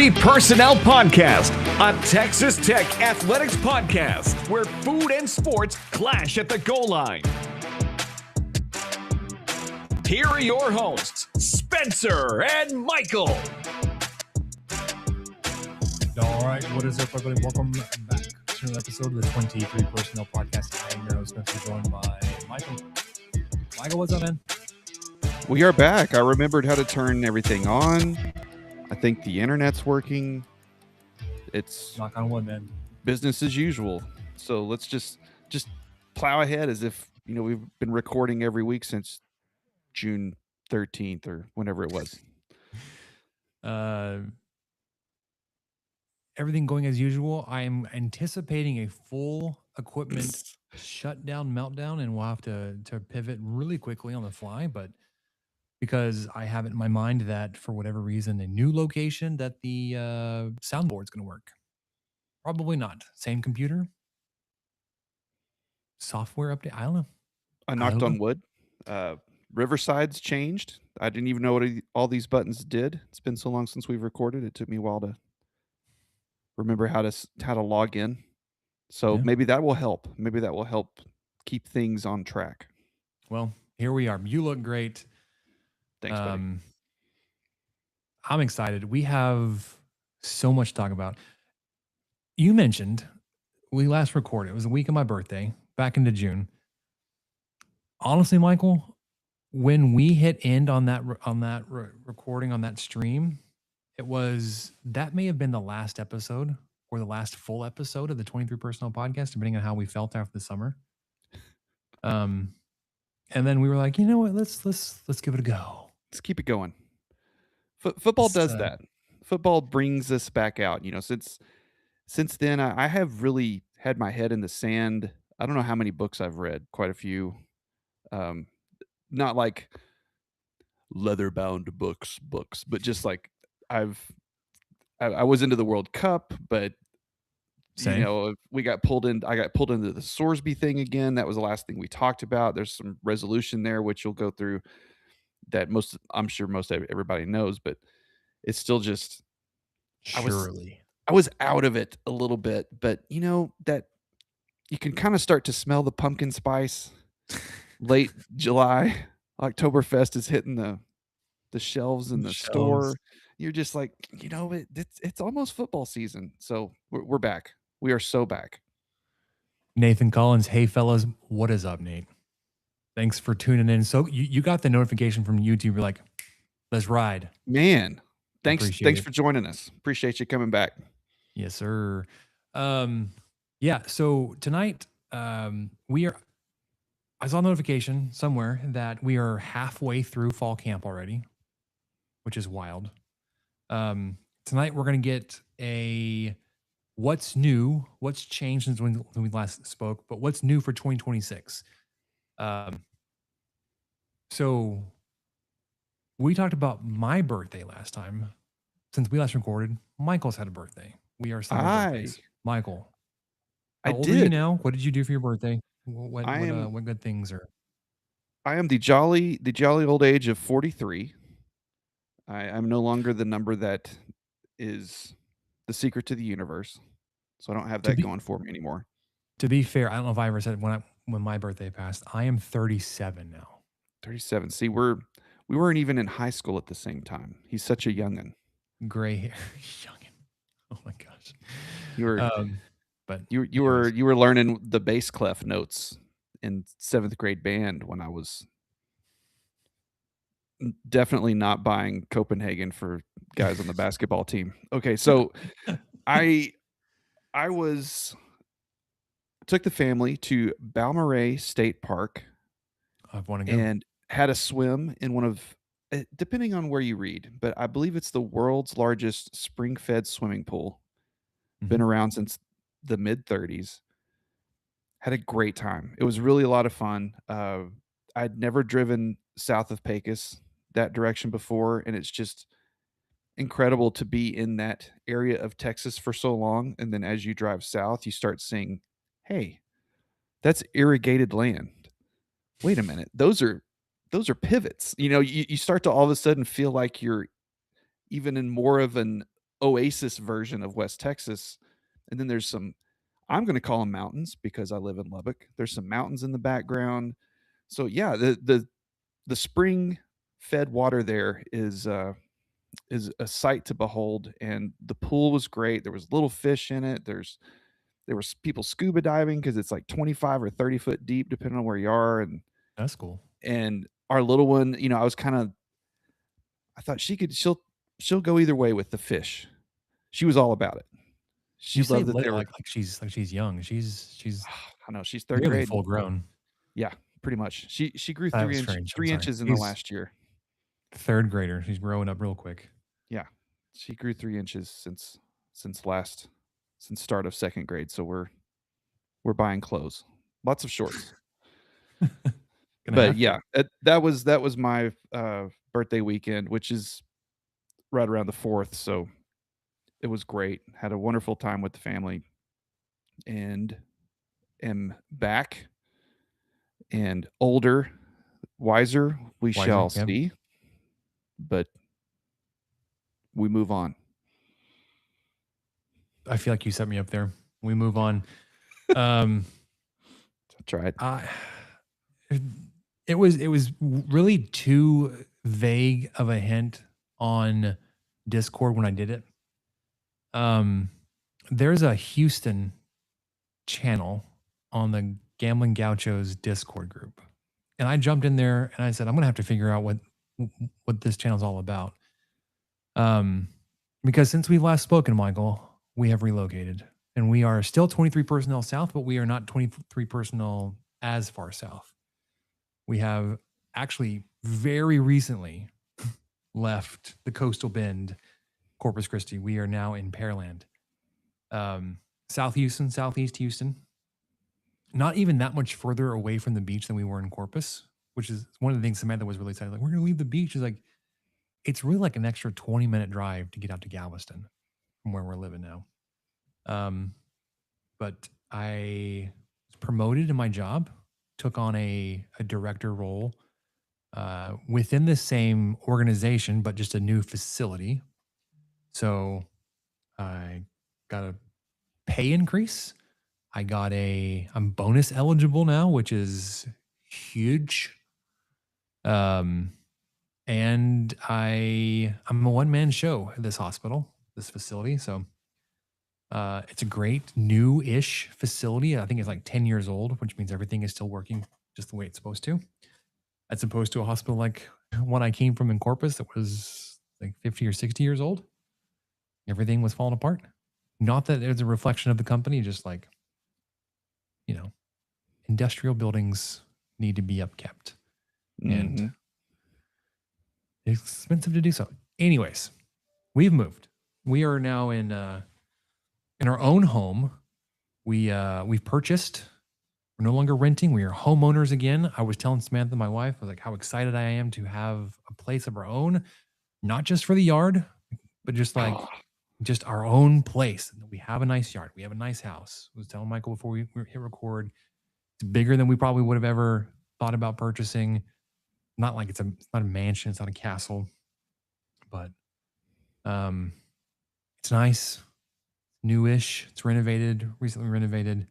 23 Personnel Podcast, a Texas Tech athletics podcast where food and sports clash at the goal line. Here are your hosts, Spencer and Michael. All right, what is up, everybody? Welcome back to another episode of the 23 Personnel Podcast. I am your host, Spencer, joined by Michael. Michael, what's up, man? We are back. I remembered how to turn everything on. I think the internet's working. It's Knock on wood, man. business as usual. So let's just plow ahead as if, you know, we've been recording every week since June 13th or whenever it was. Everything going as usual. I am anticipating a full equipment shutdown, meltdown, and we'll have to pivot really quickly on the fly, but because I have it in my mind that for whatever reason, a new location that the soundboard's going to work. Probably not. Same computer. Software update. I don't know. I knocked on wood. Riverside's changed. I didn't even know what all these buttons did. It's been so long since we've recorded. It took me a while to remember how to log in. So maybe that will help. Maybe that will help keep things on track. Well, here we are. You look great. Thanks, buddy. I'm excited. We have so much to talk about. You mentioned we last recorded. It was the week of my birthday, back into June. Honestly, Michael, when we hit end on that recording on that stream, that may have been the last episode or the last full episode of the 23 Personnel Podcast, depending on how we felt after the summer. And then we were like, you know what? Let's give it a go. Let's keep it going. Football does that. Football brings us back out. You know, since then, I have really had my head in the sand. I don't know how many books I've read. Quite a few. Not like leather-bound books, but just like I was into the World Cup, but Same. you know, I got pulled into the Sorsby thing again. That was the last thing we talked about. There's some resolution there, which you'll go through. That I'm sure most everybody knows, but it's still just Surely. I was out of it a little bit, but you know that you can kind of start to smell the pumpkin spice. Late July, Oktoberfest is hitting the shelves in the store. You're just like, you know, it's almost football season. So we're back. We are so back. Nathan Collins, hey fellas, what is up, Nate? Thanks for tuning in. So you got the notification from YouTube. You're like, let's ride. Man, thanks Appreciate it. for joining us. Appreciate you coming back. Yes, sir. Yeah, so tonight I saw a notification somewhere that we are halfway through fall camp already, which is wild. Tonight we're going to get a what's new, what's changed since when we last spoke, but what's new for 2026. So we talked about my birthday last time. Since we last recorded, Michael's had a birthday. We are celebrating birthdays. Michael, how old are you now? What did you do for your birthday? What good things are? I am the jolly old age of 43. I'm no longer the number that is the secret to the universe, so I don't have that going for me anymore. To be fair, I don't know if I ever said when my birthday passed. I am 37 now. 37. See, we weren't even in high school at the same time. He's such a youngin. Gray hair, youngin. Oh my gosh. You were you were learning the bass clef notes in 7th grade band when I was definitely not buying Copenhagen for guys on the basketball team. Okay, so I took the family to Balmorhea State Park. I want to go. And had a swim in one of, depending on where you read, but I believe it's the world's largest spring-fed swimming pool. Been around since the mid-30s. Had a great time. It was really a lot of fun. I'd never driven south of Pecos that direction before, and it's just incredible to be in that area of Texas for so long. And then as you drive south, you start seeing, hey, that's irrigated land. Wait a minute. Those are pivots. You know, you start to all of a sudden feel like you're even in more of an oasis version of West Texas. And then there's some, I'm going to call them mountains because I live in Lubbock. There's some mountains in the background. So yeah, the spring fed water there is a sight to behold, and the pool was great. There was little fish in it. There was people scuba diving because it's like 25 or 30 foot deep depending on where you are, That's cool. and our little one, I was kind of, I thought she'll go either way with the fish. She was all about it. She You say loved that they little, were. like she's young. She's I know she's third nearly grade. full grown. Yeah, pretty much. She grew That was 3 strange. I'm 3 sorry. inches in the She's last year. third grader. She's growing up real quick. Yeah, she grew 3 inches since start of second grade. So we're buying clothes, lots of shorts. Gonna But have to. yeah, that was my birthday weekend, which is right around the 4th. So it was great. Had a wonderful time with the family, and am back and older, wiser. We Wiser, shall yep. see. But we move on. I feel like you set me up there. We move on. Um, That's right. it was really too vague of a hint on Discord when I did it. There's a Houston channel on the Gambling Gauchos Discord group, and I jumped in there and I said, I'm gonna have to figure out what this channel's all about. Because since we've last spoken, Michael, we have relocated, and we are still 23 personnel south, but we are not 23 personnel as far south. We have actually very recently left the coastal bend, Corpus Christi. We are now in Pearland. South Houston, Southeast Houston. Not even that much further away from the beach than we were in Corpus, which is one of the things Samantha was really excited. Like, we're going to leave the beach. She's like, it's really like an extra 20-minute drive to get out to Galveston from where we're living now. But I was promoted in my job, took on a director role within the same organization, but just a new facility. So I got a pay increase. I'm bonus eligible now, which is huge. And I'm a one-man show at this hospital, this facility. So it's a great new-ish facility. I think it's like 10 years old, which means everything is still working just the way it's supposed to. As opposed to a hospital like one I came from in Corpus that was like 50 or 60 years old. Everything was falling apart. Not that it was a reflection of the company, just like, industrial buildings need to be upkept. And it's expensive to do so. Anyways, we've moved. We are now in our own home. We've purchased. We're no longer renting. We are homeowners again. I was telling Samantha, my wife, I was like, how excited I am to have a place of our own, not just for the yard, but just like just our own place. We have a nice yard. We have a nice house. I was telling Michael before we hit record, it's bigger than we probably would have ever thought about purchasing. Not like it's not a mansion, it's not a castle, but it's nice, newish. It's renovated, recently renovated.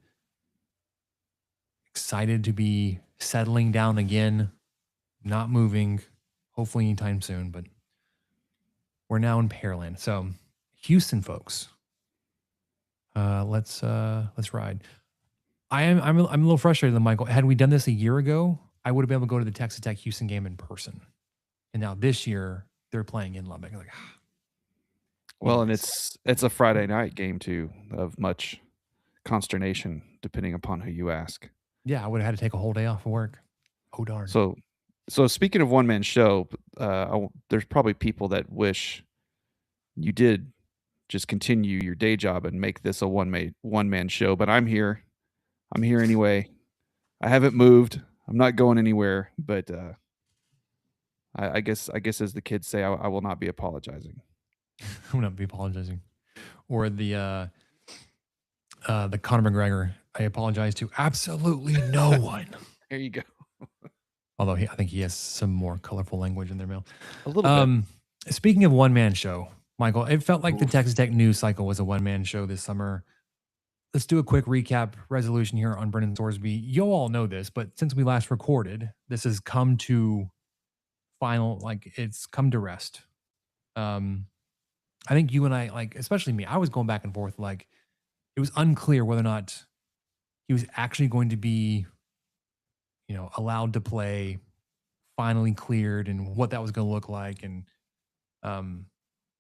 Excited to be settling down again, not moving, hopefully anytime soon. But we're now in Pearland. So, Houston folks, let's ride. I'm a little frustrated, Michael. Had we done this a year ago, I would have been able to go to the Texas Tech Houston game in person. And now this year they're playing in Lubbock. Like, well, and it's a Friday night game too, of much consternation, depending upon who you ask. Yeah, I would have had to take a whole day off of work. Oh darn. So speaking of one man show, there's probably people that wish you did just continue your day job and make this a one man show. But I'm here. I'm here anyway. I haven't moved. I'm not going anywhere. But I guess as the kids say, I will not be apologizing. I will not be apologizing. Or the Conor McGregor, I apologize to absolutely no one. There you go. Although I think he has some more colorful language in their mail. A little bit. Speaking of one man show, Michael, it felt like the Oof. Texas Tech news cycle was a one-man show this summer. Let's do a quick recap resolution here on Brennan Sorsby. You'll all know this, but since we last recorded, this has come to final, like it's come to rest. I think you and I, like, especially me, I was going back and forth. Like, it was unclear whether or not he was actually going to be, allowed to play, finally cleared, and what that was going to look like. And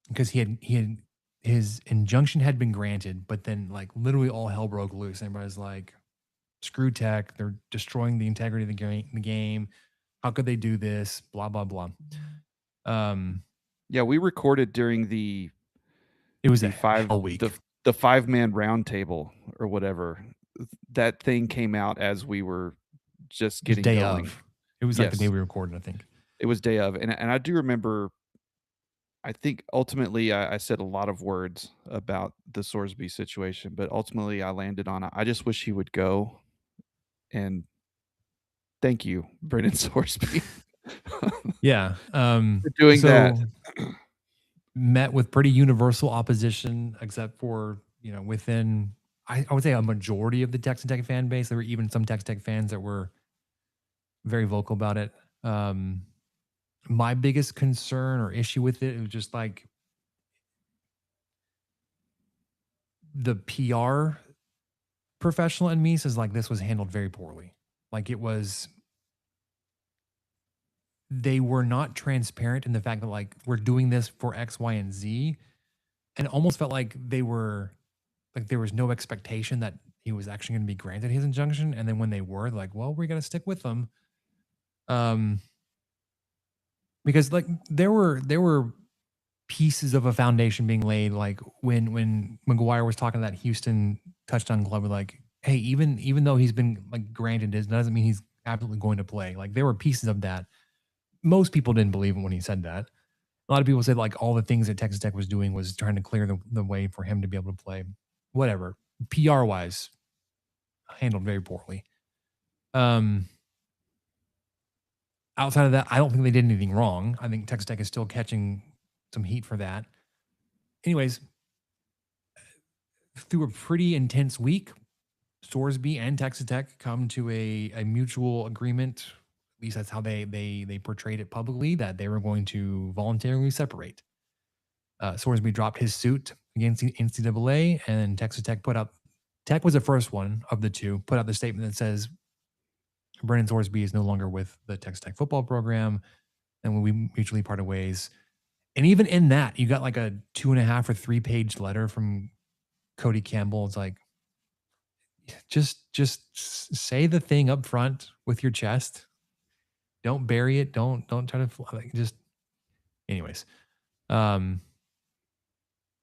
because his injunction had been granted, but then like literally all hell broke loose. Everybody's like, "Screw Tech! They're destroying the integrity of the game. How could they do this? Blah blah blah." Yeah, we recorded during the It was the a five hell week. the 5-man roundtable or whatever. That thing came out as we were just getting Day going. of. It was like the Yes. day we recorded, I think. It was day of, and I do remember. I think ultimately I said a lot of words about the Sorsby situation, but ultimately I landed on I just wish he would go. And thank you, Brennan Sorsby, Yeah. for doing that. Met with pretty universal opposition, except for, within, I would say, a majority of the Texas Tech fan base. There were even some Texas Tech fans that were very vocal about it. My biggest concern or issue with it was just like the PR professional in me says like this was handled very poorly. Like they were not transparent in the fact that like we're doing this for X, Y, and Z, and it almost felt like there was no expectation that he was actually going to be granted his injunction. And then when they were like, well, we're going to stick with them. Because like there were pieces of a foundation being laid, like when McGuire was talking to that Houston touchdown club, like, hey, even though he's been like granted this, doesn't mean he's absolutely going to play. Like there were pieces of that. Most people didn't believe him when he said that. A lot of people said like all the things that Texas Tech was doing was trying to clear the way for him to be able to play. Whatever. PR wise, handled very poorly. Outside of that, I don't think they did anything wrong. I think Texas Tech is still catching some heat for that. Anyways, through a pretty intense week, Sorsby and Texas Tech come to a mutual agreement. At least that's how they portrayed it publicly, that they were going to voluntarily separate. Sorsby dropped his suit against the NCAA, and Texas Tech Tech was the first one of the two, put out the statement that says Brennan Sorsby is no longer with the Texas Tech football program, and we mutually parted ways. And even in that, you got like a 2.5 or 3-page letter from Cody Campbell. It's like, just say the thing up front with your chest. Don't bury it. Don't try to like just. Anyways, and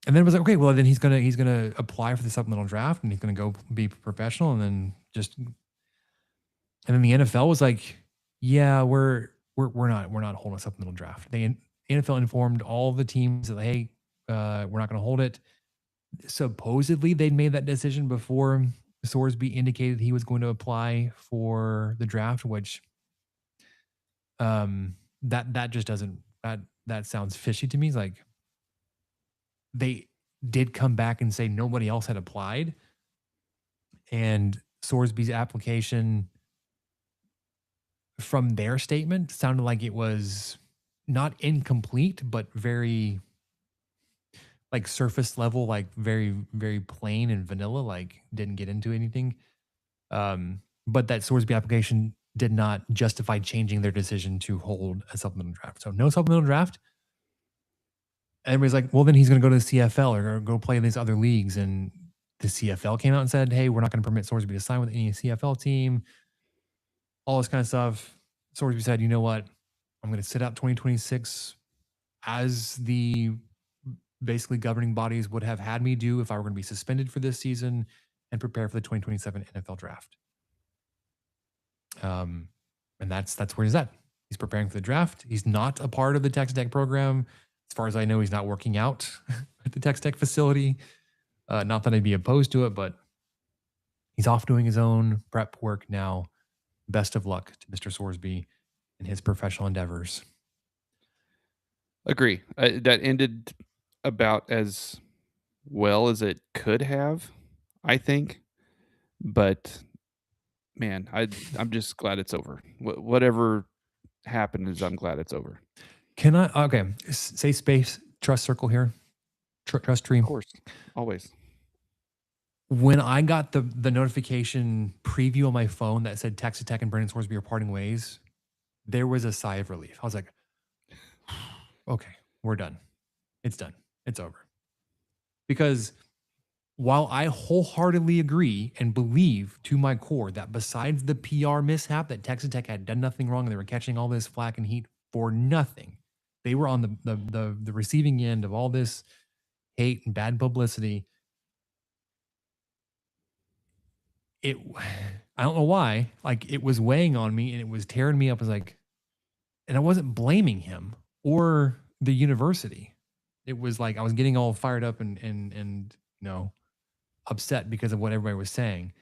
then it was like, okay, well then he's gonna apply for the supplemental draft and he's gonna go be professional, and then the NFL was like, yeah, we're not holding a supplemental draft. The NFL informed all the teams that, hey, we're not going to hold it. Supposedly they'd made that decision before Sorsby indicated he was going to apply for the draft, which that just doesn't, that sounds fishy to me. It's like they did come back and say nobody else had applied, and Sorsby's application from their statement sounded like it was not incomplete, but very like surface level, like very, very plain and vanilla, like didn't get into anything. But that Sorsby application did not justify changing their decision to hold a supplemental draft. So no supplemental draft. Everybody's like, well, then he's going to go to the CFL or go play in these other leagues. And the CFL came out and said, hey, we're not going to permit Sorsby to sign with any CFL team. All this kind of stuff. Sorsby said, you know what? I'm going to sit out 2026 as the basically governing bodies would have had me do if I were going to be suspended for this season, and prepare for the 2027 NFL draft. And that's where he's at. He's preparing for the draft. He's not a part of the Texas Tech program. As far as I know, he's not working out at the Texas Tech facility. Not that I'd be opposed to it, but he's off doing his own prep work now. Best of luck to Mr. Sorsby in his professional endeavors. Agree. That ended about as well as it could have, I think. But man, I'm just glad it's over. Whatever happened is I'm glad it's over. Can I? Okay, say space trust circle here, trust tree. Of course, always. When I got the notification preview on my phone that said Texas Tech and Brandon Scoresby are parting ways, there was a sigh of relief. I was like, okay, we're done. It's done. It's over. Because while I wholeheartedly agree and believe to my core that besides the PR mishap that Texas Tech had done nothing wrong and they were catching all this flack and heat for nothing, they were on the receiving end of all this hate and bad publicity. I don't know why, like it was weighing on me and it was tearing me up. I was like, and I wasn't blaming him or the university. It was like I was getting all fired up and upset because of what everybody was saying.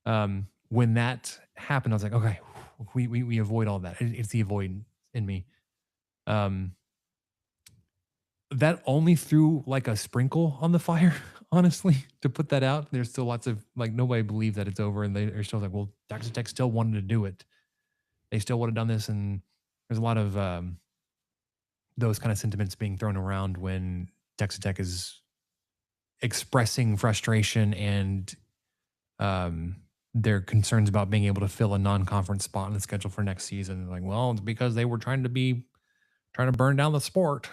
When that happened, I was like, okay, we avoid all that. It's the avoid in me. That only threw like a sprinkle on the fire, honestly, to put that out. There's still lots of like nobody believed that it's over, and they're still like, well, Texas Tech still wanted to do it. They still would have done this, and there's a lot of those kind of sentiments being thrown around when Texas Tech is expressing frustration and their concerns about being able to fill a non-conference spot in the schedule for next season. Like, well, it's because they were trying to burn down the sport.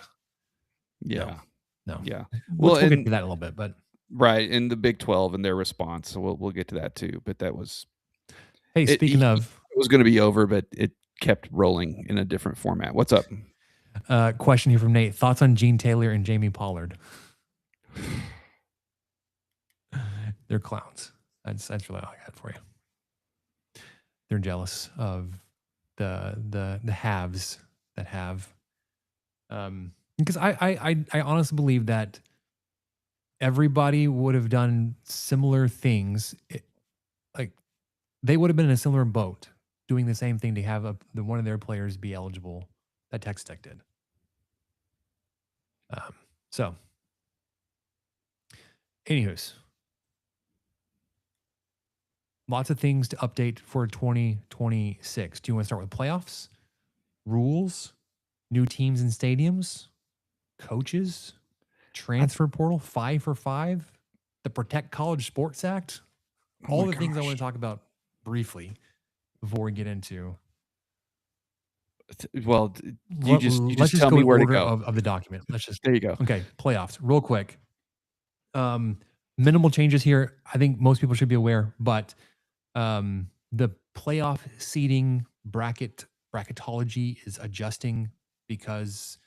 Yeah. No. Yeah. We'll get to that in a little bit, but right. And the Big 12 and their response. So we'll get to that too. But that was speaking of, it was going to be over, but it kept rolling in a different format. What's up? Question here from Nate. Thoughts on Gene Taylor and Jamie Pollard? They're clowns. That's really all I got for you. They're jealous of the haves that have. Because I honestly believe that everybody would have done similar things. Like they would have been in a similar boat doing the same thing to have one of their players be eligible that Texas Tech did. So, anywho's, lots of things to update for 2026. Do you want to start with playoffs, rules, new teams and stadiums, coaches, transfer portal, 5 for 5, the Protect College Sports Act? All the things I want to talk about briefly before we get into. Well, you just tell me where to go of the document. There you go. Okay, playoffs, real quick. Minimal changes here. I think most people should be aware, but the playoff seeding bracketology is adjusting because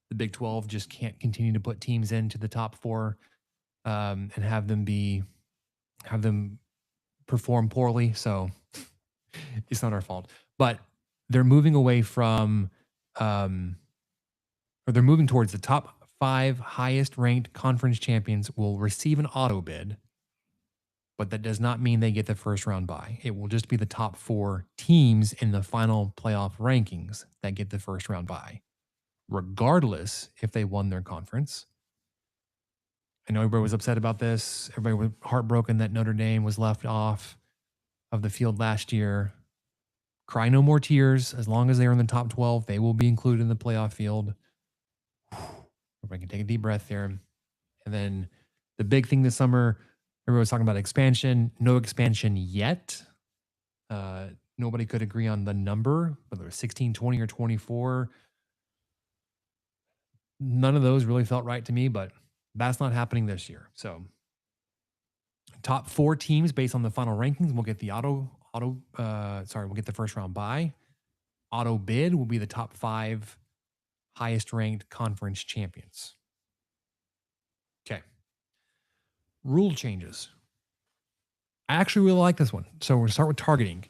the Big 12 just can't continue to put teams into the top 4 and have them perform poorly. So it's not our fault, but they're moving away from, or they're moving towards the top 5 highest ranked conference champions will receive an auto bid, but that does not mean they get the first round bye. It will just be the top 4 teams in the final playoff rankings that get the first round bye, regardless if they won their conference. I know everybody was upset about this. Everybody was heartbroken that Notre Dame was left off of the field last year. Cry no more tears. As long as they're in the top 12, they will be included in the playoff field. Everybody can take a deep breath there. And then the big thing this summer, everybody was talking about expansion. No expansion yet. Nobody could agree on the number, whether it was 16, 20, or 24. None of those really felt right to me, but that's not happening this year. So top 4 teams based on the final rankings will get the we'll get the first round bye. Auto bid will be the top 5 highest ranked conference champions. Okay. Rule changes. I actually really like this one. So we'll start with targeting.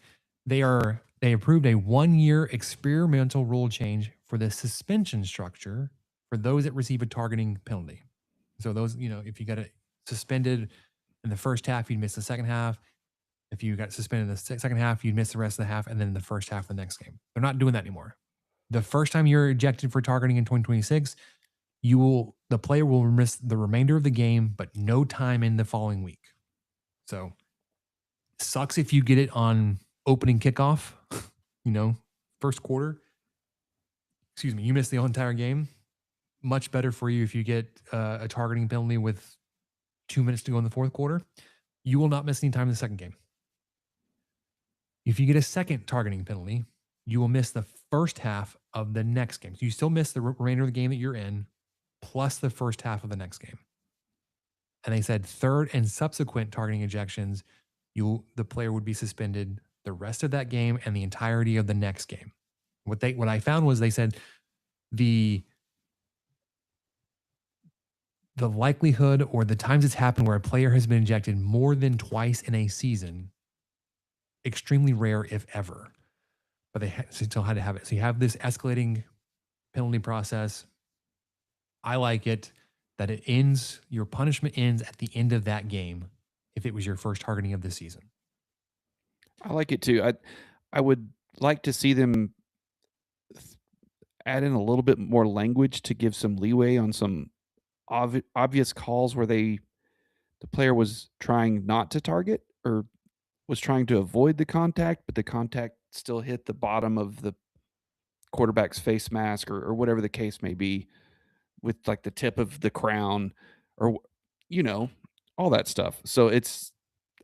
They approved a 1-year experimental rule change for the suspension structure for those that receive a targeting penalty. So those, if you got it suspended in the first half, you'd miss the second half. If you got suspended in the second half, you'd miss the rest of the half, and then the first half of the next game. They're not doing that anymore. The first time you're ejected for targeting in 2026, the player will miss the remainder of the game, but no time in the following week. So sucks if you get it on opening kickoff, first quarter. Excuse me, you miss the whole entire game. Much better for you if you get a targeting penalty with 2 minutes to go in the fourth quarter. You will not miss any time in the second game. If you get a second targeting penalty, you will miss the first half of the next game. So you still miss the remainder of the game that you're in, plus the first half of the next game. And they said third and subsequent targeting ejections, the player would be suspended the rest of that game and the entirety of the next game. What I found was they said the likelihood or the times it's happened where a player has been ejected more than twice in a season, extremely rare, if ever. But they still had to have it. So you have this escalating penalty process. I like it that your punishment ends at the end of that game if it was your first targeting of the season. I like it too. I would like to see them add in a little bit more language to give some leeway on some obvious calls where the player was trying not to target or was trying to avoid the contact, but the contact still hit the bottom of the quarterback's face mask or whatever the case may be, with like the tip of the crown or all that stuff. So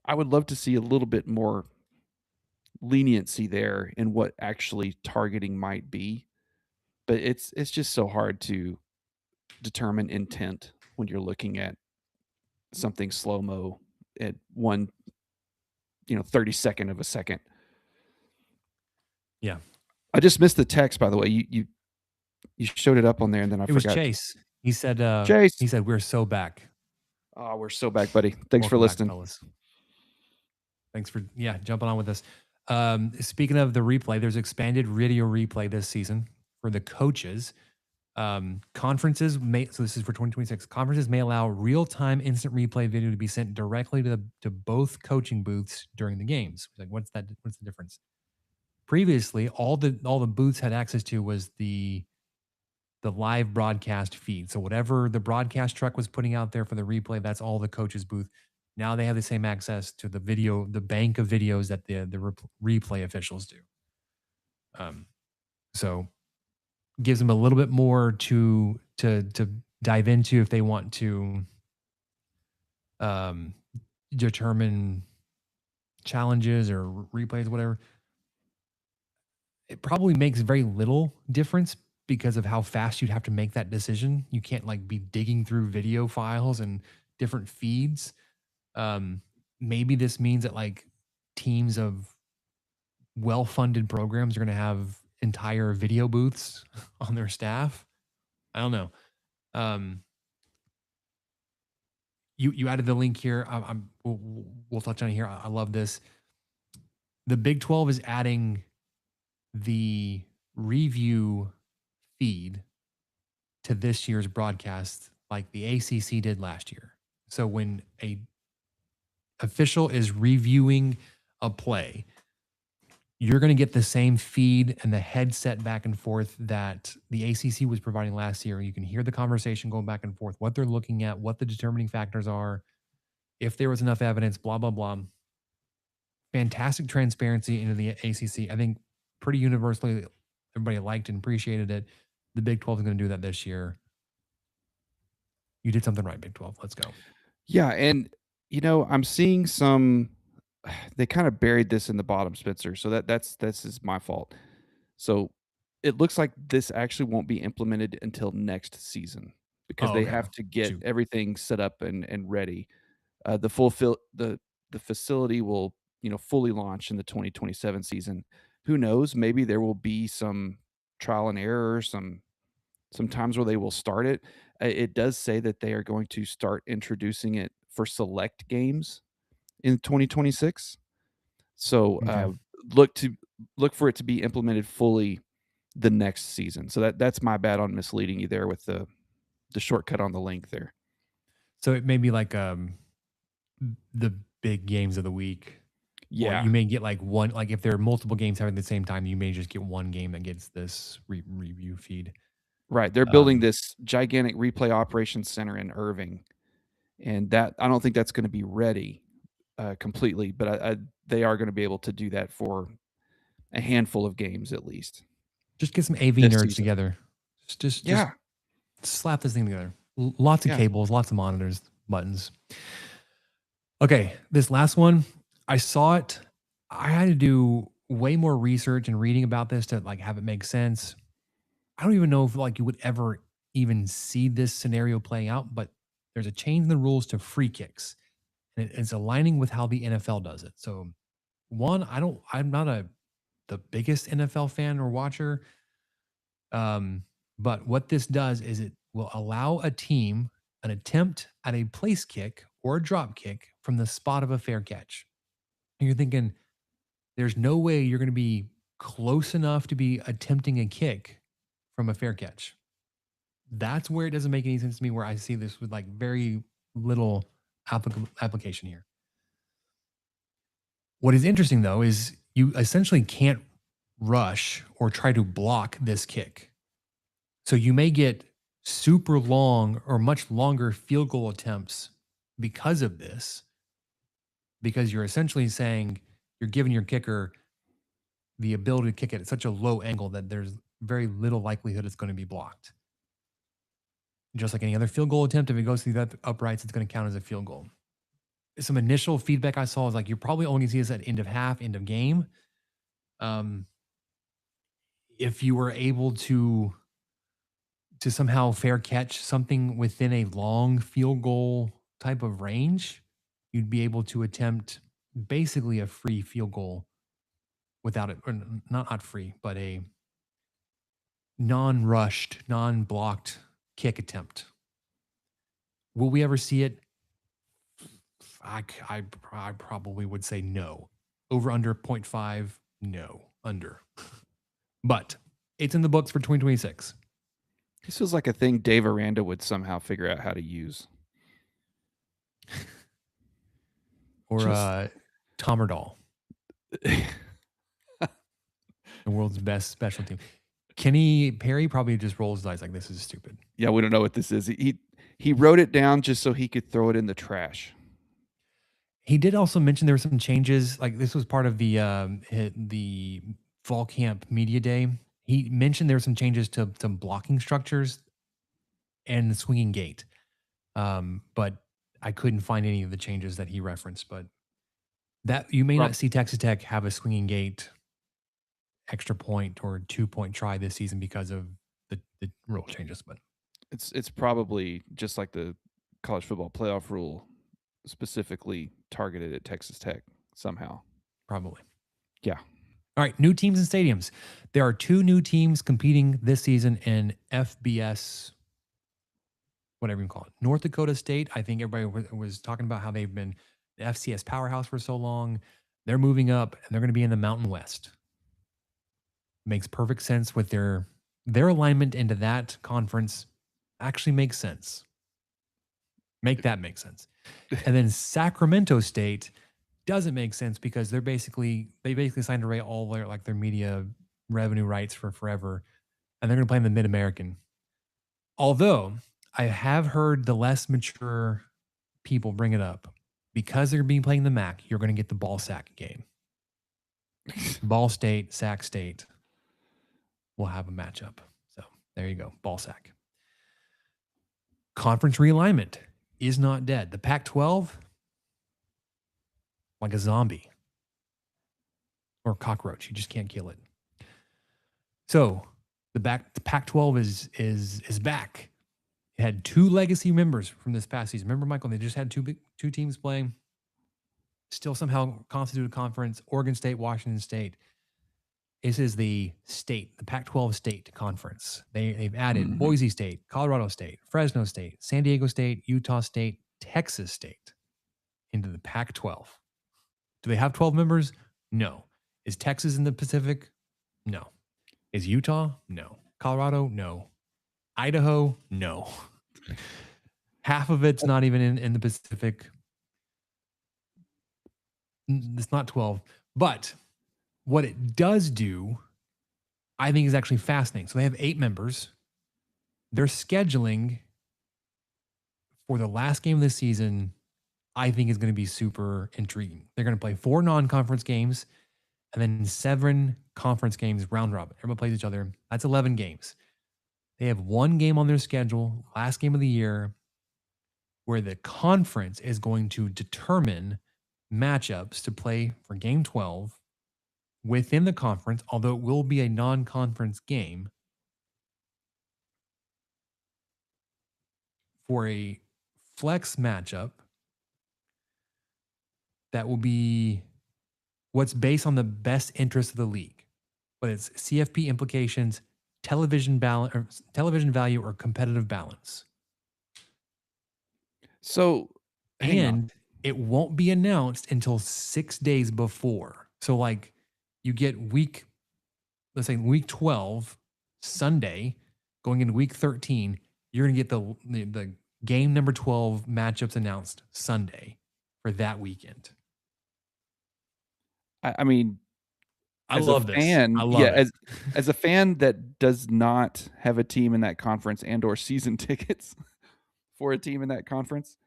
I would love to see a little bit more leniency there in what actually targeting might be. But it's just so hard to determine intent when you're looking at something slow-mo at 32nd of a second. Yeah. I just missed the text, by the way. You showed it up on there, and then I forgot. It was Chase. He said, Chase. He said, we're so back. Oh, we're so back, buddy. Thanks for listening. Back, fellas. Thanks for jumping on with us. Speaking of the replay, there's expanded video replay this season for the coaches. Conferences so this is for 2026. Conferences may allow real-time instant replay video to be sent directly to both coaching booths during the games. Like, what's the difference? Previously, all the booths had access to was the live broadcast feed. So whatever the broadcast truck was putting out there for the replay, that's all the coach's booth. Now they have the same access to the video, the bank of videos that the replay officials do. So gives them a little bit more to dive into if they want to determine challenges or replays, whatever. It probably makes very little difference because of how fast you'd have to make that decision. You can't be digging through video files and different feeds. Maybe this means that teams of well-funded programs are going to have entire video booths on their staff. I don't know. You added the link here. We'll touch on it here. I love this. The Big 12 is adding the review feed to this year's broadcast like the ACC did last year. So when a official is reviewing a play, you're going to get the same feed and the headset back and forth that the ACC was providing last year. You can hear the conversation going back and forth, what they're looking at, what the determining factors are, if there was enough evidence, blah, blah, blah. Fantastic transparency into the ACC. I think pretty universally, everybody liked and appreciated it. The Big 12 is going to do that this year. You did something right, Big 12. Let's go. Yeah, and I'm seeing some. They kind of buried this in the bottom, Spencer. So that's is my fault. So it looks like this actually won't be implemented until next season because they have to get everything set up and ready. The facility will fully launch in the 2027 season. Who knows? Maybe there will be some trial and error, some times where they will start it. It does say that they are going to start introducing it for select games in 2026. So look for it to be implemented fully the next season. So that's my bad on misleading you there with the shortcut on the link there. So it may be like the big games of the week. Yeah, or you may get one. If there are multiple games happening at the same time, you may just get one game that gets this review feed. Right. They're building Um, this gigantic replay operations center in Irving, and that I don't think that's going to be ready completely, but they are going to be able to do that for a handful of games at least just get some AV this nerds season. together. Just Yeah. slap this thing together. Lots of Yeah. cables, lots of monitors, buttons. Okay, this last one, I saw it. I had to do way more research and reading about this to like have it make sense. I don't even know if like you would ever even see this scenario playing out, but there's a change in the rules to free kicks, and it's aligning with how the NFL does it. So, one, I'm not the biggest NFL fan or watcher, but what this does is it will allow a team an attempt at a place kick or a drop kick from the spot of a fair catch. And you're thinking, there's no way you're going to be close enough to be attempting a kick from a fair catch. That's where it doesn't make any sense to me, where I see this with like very little application here. What is interesting though is you essentially can't rush or try to block this kick. So you may get super long or much longer field goal attempts because of this, because you're essentially saying you're giving your kicker the ability to kick it at such a low angle that there's very little likelihood it's going to be blocked. Just like any other field goal attempt, if it goes through the uprights, it's going to count as a field goal. Some initial feedback I saw is like, you're probably only going to see this at end of half, end of game. If you were able to somehow fair catch something within a long field goal type of range, you'd be able to attempt basically a free field goal without it, or not free, but a non-rushed, non-blocked kick attempt. Will we ever see it? I probably would say no. Over under 0.5, no. Under. But it's in the books for 2026. This feels like a thing Dave Aranda would somehow figure out how to use. Or Tom Erdahl. The world's best special team. Kenny Perry probably just rolls his eyes like, this is stupid. Yeah, we don't know what this is. He wrote it down just so he could throw it in the trash. He did also mention there were some changes. Like this was part of the fall camp media day. He mentioned there were some changes to some blocking structures and the swinging gate. But I couldn't find any of the changes that he referenced. But that you may not see Texas Tech have a swinging gate extra point or 2-point try this season because of the rule changes. But it's probably just like the college football playoff rule, specifically targeted at Texas Tech somehow. Probably. Yeah. All right, new teams and stadiums. There are 2 new teams competing this season in FBS, whatever you call it. North Dakota State, I think everybody was talking about how they've been the FCS powerhouse for so long. They're moving up, and they're going to be in the Mountain West. Makes perfect sense with their alignment into that conference. Actually makes sense. Make that make sense. And then Sacramento State doesn't make sense because they basically signed away all their media revenue rights for forever, and they're going to play in the Mid-American. Although I have heard the less mature people bring it up, because they're being playing the MAC, you're going to get the Ball Sac game. Ball State, Sac State will have a matchup. So there you go, Ball Sac. Conference realignment is not dead. The Pac-12, like a zombie or cockroach, you just can't kill it. So the Pac-12 is back. It had 2 legacy members from this past season. Remember, Michael, they just had two teams playing. Still somehow constitute a conference. Oregon State, Washington State. This is the Pac-12 state conference. They've added Boise State, Colorado State, Fresno State, San Diego State, Utah State, Texas State into the Pac-12. Do they have 12 members? No. Is Texas in the Pacific? No. Is Utah? No. Colorado? No. Idaho? No. Half of it's not even in the Pacific. It's not 12. But what it does do, I think, is actually fascinating. So they have 8 members. Their scheduling for the last game of the season, I think, is going to be super intriguing. They're going to play 4 non-conference games and then 7 conference games round robin. Everyone plays each other. That's 11 games. They have 1 game on their schedule, last game of the year, where the conference is going to determine matchups to play for game 12 within the conference, although it will be a non-conference game, for a flex matchup that will be what's based on the best interest of the league, but it's CFP implications, television balance, or television value, or competitive balance. So hang on. And it won't be announced until 6 days before. So like you get let's say week 12, Sunday, going into week 13, you're going to get the game number 12 matchups announced Sunday for that weekend. I mean, I as love a this. fan, I love it. as a fan that does not have a team in that conference and or season tickets for a team in that conference,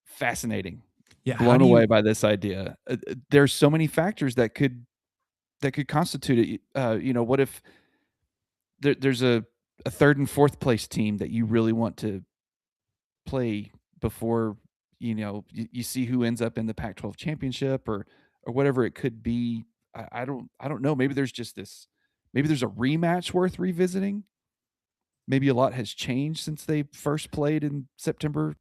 fascinating. Yeah, Blown away by this idea. There's so many factors that could constitute it. You know, what if there's a 3rd and 4th place team that you really want to play before, you know, you see who ends up in the Pac-12 championship or whatever it could be. I don't know. Maybe there's just this. Maybe there's a rematch worth revisiting. Maybe a lot has changed since they first played in September,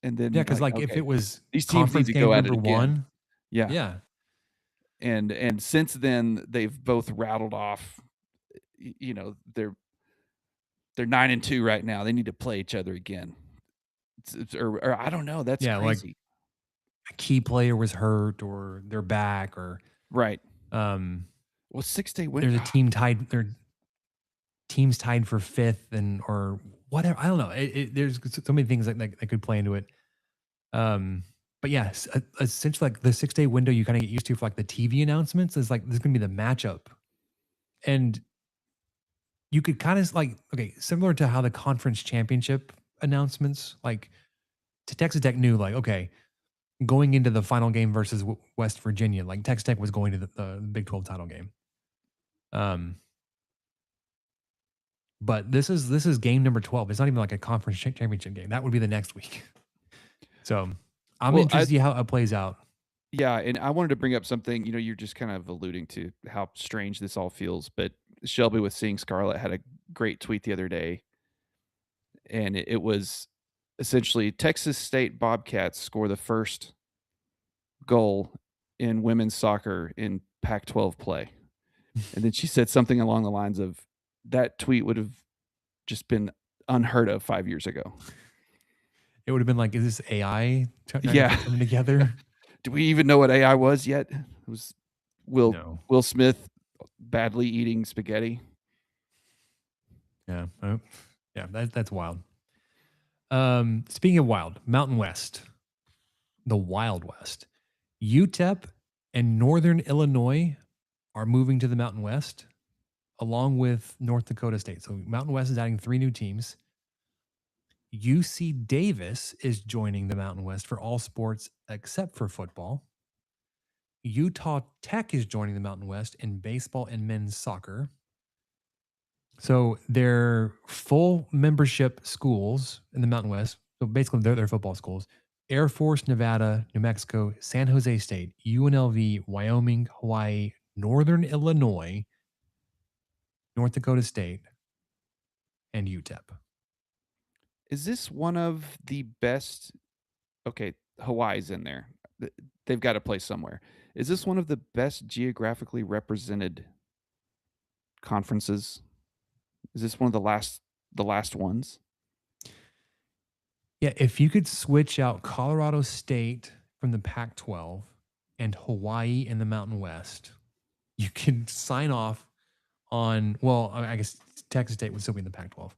and then Yeah, because like okay, if it was these teams need conference to game go at it number again. 1, Yeah, and since then they've both rattled off. You know, they're 9-2 right now. They need to play each other again. Or I don't know. That's like crazy. a key player was hurt or they're back or Right. Well, 6-day win. there's a team tied. Their teams tied for 5th and or whatever. I don't know. There's so many things that could play into it. But yes, essentially like the 6-day window you kind of get used to for like the TV announcements is like this is gonna be the matchup, and you could kind of like similar to how the conference championship announcements like to Texas Tech knew like okay going into the final game versus West Virginia, like Texas Tech was going to the Big 12 title game. But this is game number 12. It's not even like a conference championship game. That would be the next week. So I'm interested to see how it plays out. Yeah, and I wanted to bring up something. You know, you're just kind of alluding to how strange this all feels, but Shelby with Seeing Scarlet had a great tweet the other day, and it was essentially Texas State Bobcats score the first goal in women's soccer in Pac-12 play. And then she said something along the lines of that tweet would have just been unheard of 5 years ago. It would have been like, is this AI coming together? Do we even know what AI was yet? It was Will Smith badly eating spaghetti. Yeah. Yeah, that's wild. Speaking of wild, Mountain West, the Wild West, UTEP and Northern Illinois are moving to the Mountain West along with North Dakota State. So Mountain West is adding 3 new teams. UC Davis is joining the Mountain West for all sports except for football. Utah Tech is joining the Mountain West in baseball and men's soccer. So they're full membership schools in the Mountain West. So basically they're football schools. Air Force, Nevada, New Mexico, San Jose State, UNLV, Wyoming, Hawaii, Northern Illinois, North Dakota State, and UTEP. Is this one of the best? Okay, Hawaii's in there. They've got to play somewhere. Is this one of the best geographically represented conferences? Is this one of the last ones? Yeah, if you could switch out Colorado State from the Pac-12 and Hawaii in the Mountain West, you could sign off on, well, I guess Texas State would still be in the Pac-12.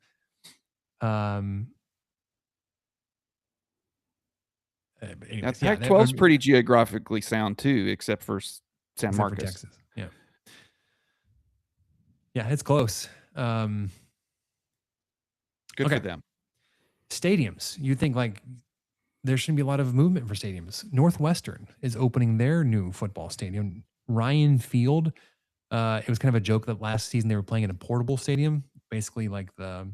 Anyways, Pac-12 is pretty geographically sound too, except for San Marcos. For Texas. Yeah. Yeah, it's close. Good Okay. for them. Stadiums. You think like there shouldn't be a lot of movement for stadiums. Northwestern is opening their new football stadium, Ryan Field. It was kind of a joke that last season they were playing in a portable stadium, basically like the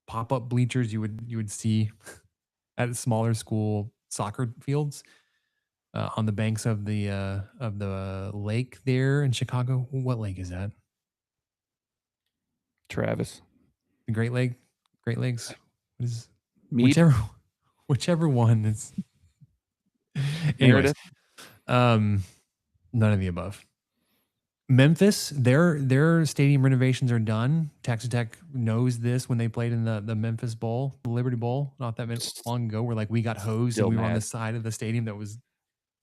pop-up bleachers you would see at smaller school soccer fields on the banks of the lake there in Chicago. What lake is that? Travis. The Great Lake, Great Lakes. What is Mead? whichever one is. Anyways, Meredith? none of the above. Memphis, their stadium renovations are done. Texas Tech knows this when they played in the Memphis Bowl, the Liberty Bowl, not that long ago, where like we got hosed Still and we were on the mad. side of the stadium that was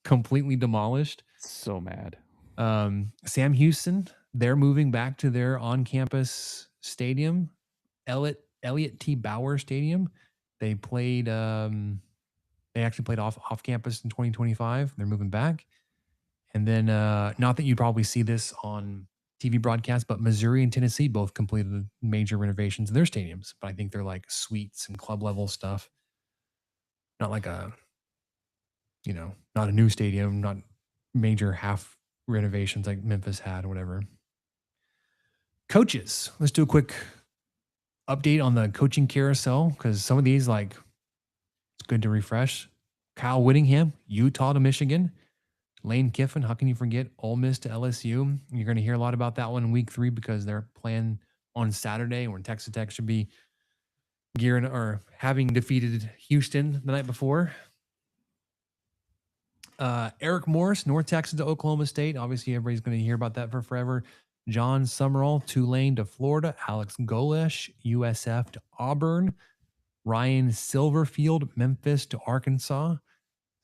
completely demolished. So mad. Sam Houston, they're moving back to their on-campus stadium, Elliott T. Bauer Stadium. They played they actually played off campus in 2025. They're moving back. And then not that you'd probably see this on TV broadcast, but Missouri and Tennessee both completed major renovations in their stadiums. But I think they're like suites and club level stuff. Not like not a new stadium, not major half renovations like Memphis had or whatever. Coaches. Let's do a quick update on the coaching carousel because some of these, like, it's good to refresh. Kyle Whittingham, Utah to Michigan. Lane Kiffin, how can you forget Ole Miss to LSU? You're going to hear a lot about that one in week 3 because they're playing on Saturday when Texas Tech should be gearing or having defeated Houston the night before. Eric Morris, North Texas to Oklahoma State. Obviously, everybody's going to hear about that for forever. John Summerall, Tulane to Florida. Alex Golesh, USF to Auburn. Ryan Silverfield, Memphis to Arkansas.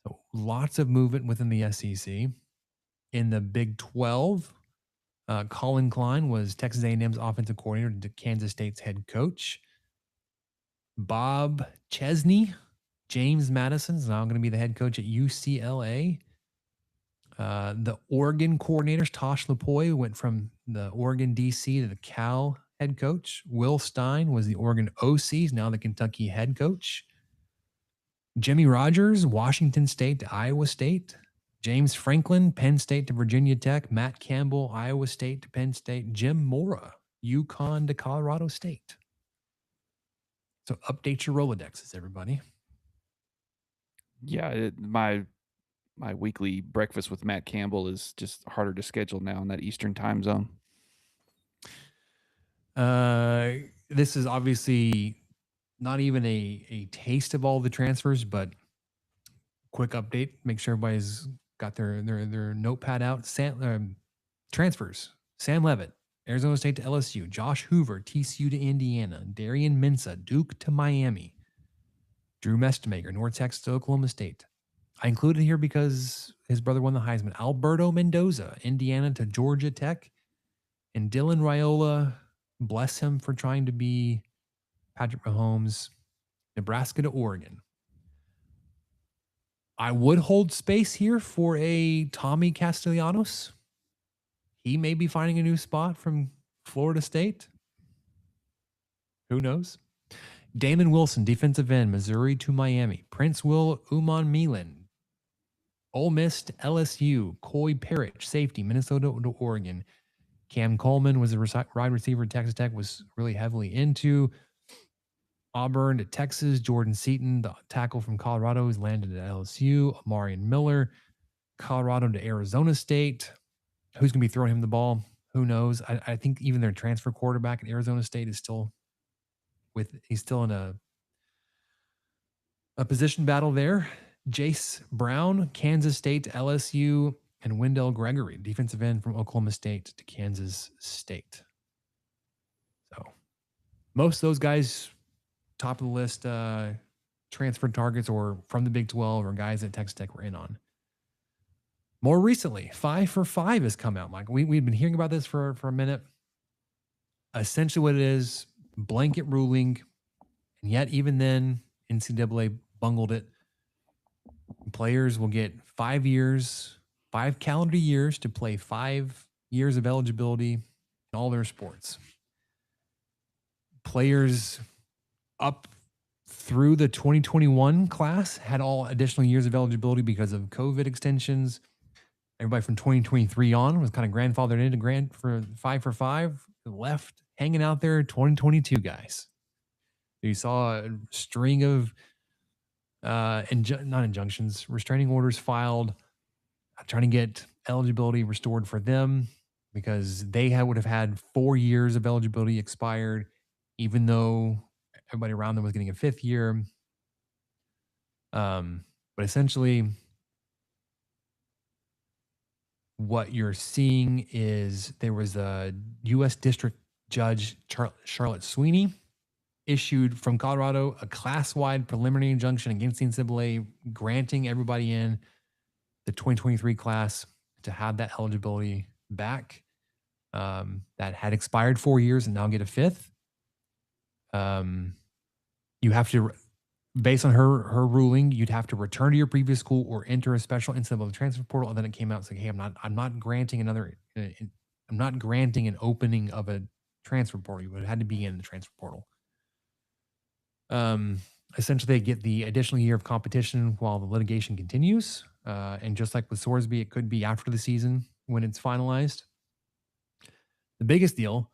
So lots of movement within the SEC. In the Big 12, Colin Klein was Texas A&M's offensive coordinator to Kansas State's head coach. Bob Chesney, James Madison is now going to be the head coach at UCLA. The Oregon coordinators, Tosh Lupoi, went from the Oregon DC to the Cal head coach. Will Stein was the Oregon OC, he's now the Kentucky head coach. Jimmy Rogers, Washington State to Iowa State. James Franklin, Penn State to Virginia Tech. Matt Campbell, Iowa State to Penn State. Jim Mora, UConn to Colorado State. So update your Rolodexes, everybody. Yeah, my weekly breakfast with Matt Campbell is just harder to schedule now in that Eastern time zone. This is obviously not even a taste of all the transfers, but quick update. Make sure everybody's got their notepad out. Transfers. Sam Levitt, Arizona State to LSU. Josh Hoover, TCU to Indiana. Darian Mensah, Duke to Miami. Drew Mestemaker, North Texas to Oklahoma State. I included here because his brother won the Heisman. Alberto Mendoza, Indiana to Georgia Tech. And Dylan Raiola, bless him for trying to be Patrick Mahomes, Nebraska to Oregon. I would hold space here for a Tommy Castellanos. He may be finding a new spot from Florida State. Who knows? Damon Wilson, defensive end, Missouri to Miami. Prince Will Uman-Milan, Ole Miss to LSU. Coy Parrish, safety, Minnesota to Oregon. Cam Coleman was a wide receiver Texas Tech was really heavily into. Auburn to Texas. Jordan Seaton, the tackle from Colorado, has landed at LSU. Amarian Miller, Colorado to Arizona State. Who's going to be throwing him the ball? Who knows? I think even their transfer quarterback at Arizona State is still he's still in a position battle there. Jace Brown, Kansas State to LSU, and Wendell Gregory, defensive end from Oklahoma State to Kansas State. So most of those guys, top of the list, transfer targets or from the Big 12 or guys that Texas Tech were in on. More recently, 5 for 5 has come out, Mike. We've been hearing about this for a minute. Essentially what it is, blanket ruling, and yet even then, NCAA bungled it. Players will get 5 years, 5 calendar years to play 5 years of eligibility in all their sports. players up through the 2021 class had all additional years of eligibility because of COVID extensions. Everybody from 2023 on was kind of grandfathered into grant for 5 for 5, left hanging out there 2022 guys. You saw a string of not injunctions, restraining orders filed, trying to get eligibility restored for them because they would have had 4 years of eligibility expired, even though everybody around them was getting a 5th year. But essentially, what you're seeing is there was a U.S. District Judge Charlotte Sweeney issued from Colorado a class-wide preliminary injunction against the NCAA, granting everybody in the 2023 class to have that eligibility back that had expired 4 years and now get a 5th. You have to, based on her ruling, you'd have to return to your previous school or enter a special NCAA transfer portal. And then it came out saying, "Hey, I'm not granting an opening of a transfer portal. You would have had to be in the transfer portal." Essentially, they get the additional year of competition while the litigation continues. And just like with Sorsby, it could be after the season when it's finalized. The biggest deal,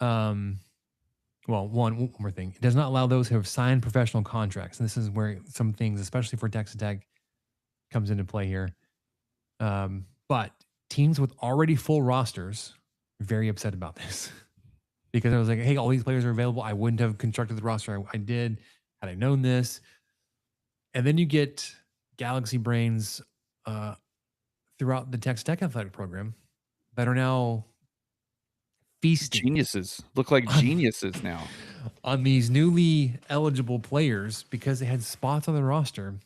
one more thing. It does not allow those who have signed professional contracts. And this is where some things, especially for Texas Tech, comes into play here. But teams with already full rosters are very upset about this. Because I was like, hey, all these players are available. I wouldn't have constructed the roster I did had I known this. And then you get galaxy brains throughout the Texas Tech athletic program that are now feasting. Geniuses. Look like geniuses now. On these newly eligible players because they had spots on the roster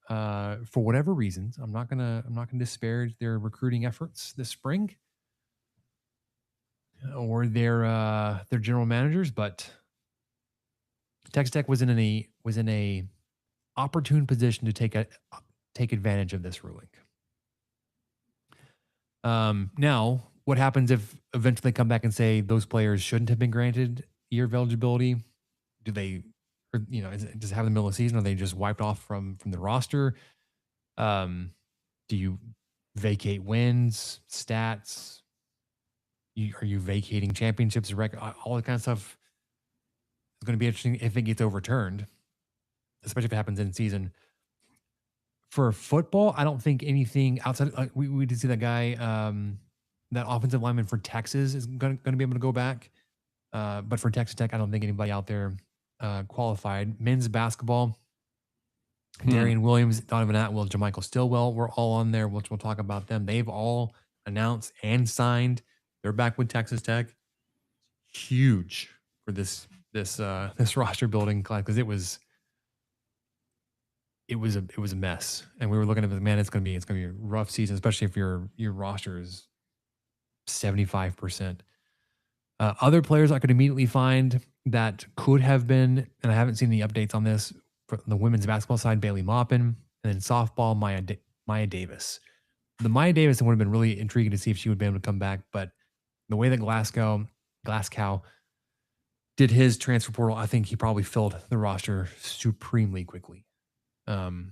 for whatever reasons. I'm not gonna disparage their recruiting efforts this spring or their general managers, but Texas Tech was in a opportune position to take advantage of this ruling. Now, what happens if eventually they come back and say those players shouldn't have been granted year of eligibility? Do they, does it happen in the middle of the season? Are they just wiped off from the roster? Do you vacate wins, stats? Are you vacating championships, record, all that kind of stuff? It's going to be interesting if it gets overturned, especially if it happens in season. For football, I don't think anything outside. Like we did see that guy, that offensive lineman for Texas is going to be able to go back. But for Texas Tech, I don't think anybody out there qualified. Men's basketball, Darian Williams, Donovan Atwell, Jermichael Stillwell, we're all on there, which we'll talk about them. They've all announced and signed. They're back with Texas Tech. Huge for this roster building class because it was a mess, and we were looking at it, man. It's gonna be a rough season, especially if your roster is 75%. Other players I could immediately find that could have been, and I haven't seen the updates on this for the women's basketball side. Bailey Maupin, and then softball Maya Davis. The Maya Davis would have been really intriguing to see if she would be able to come back, but the way that Glasgow did his transfer portal, I think he probably filled the roster supremely quickly. But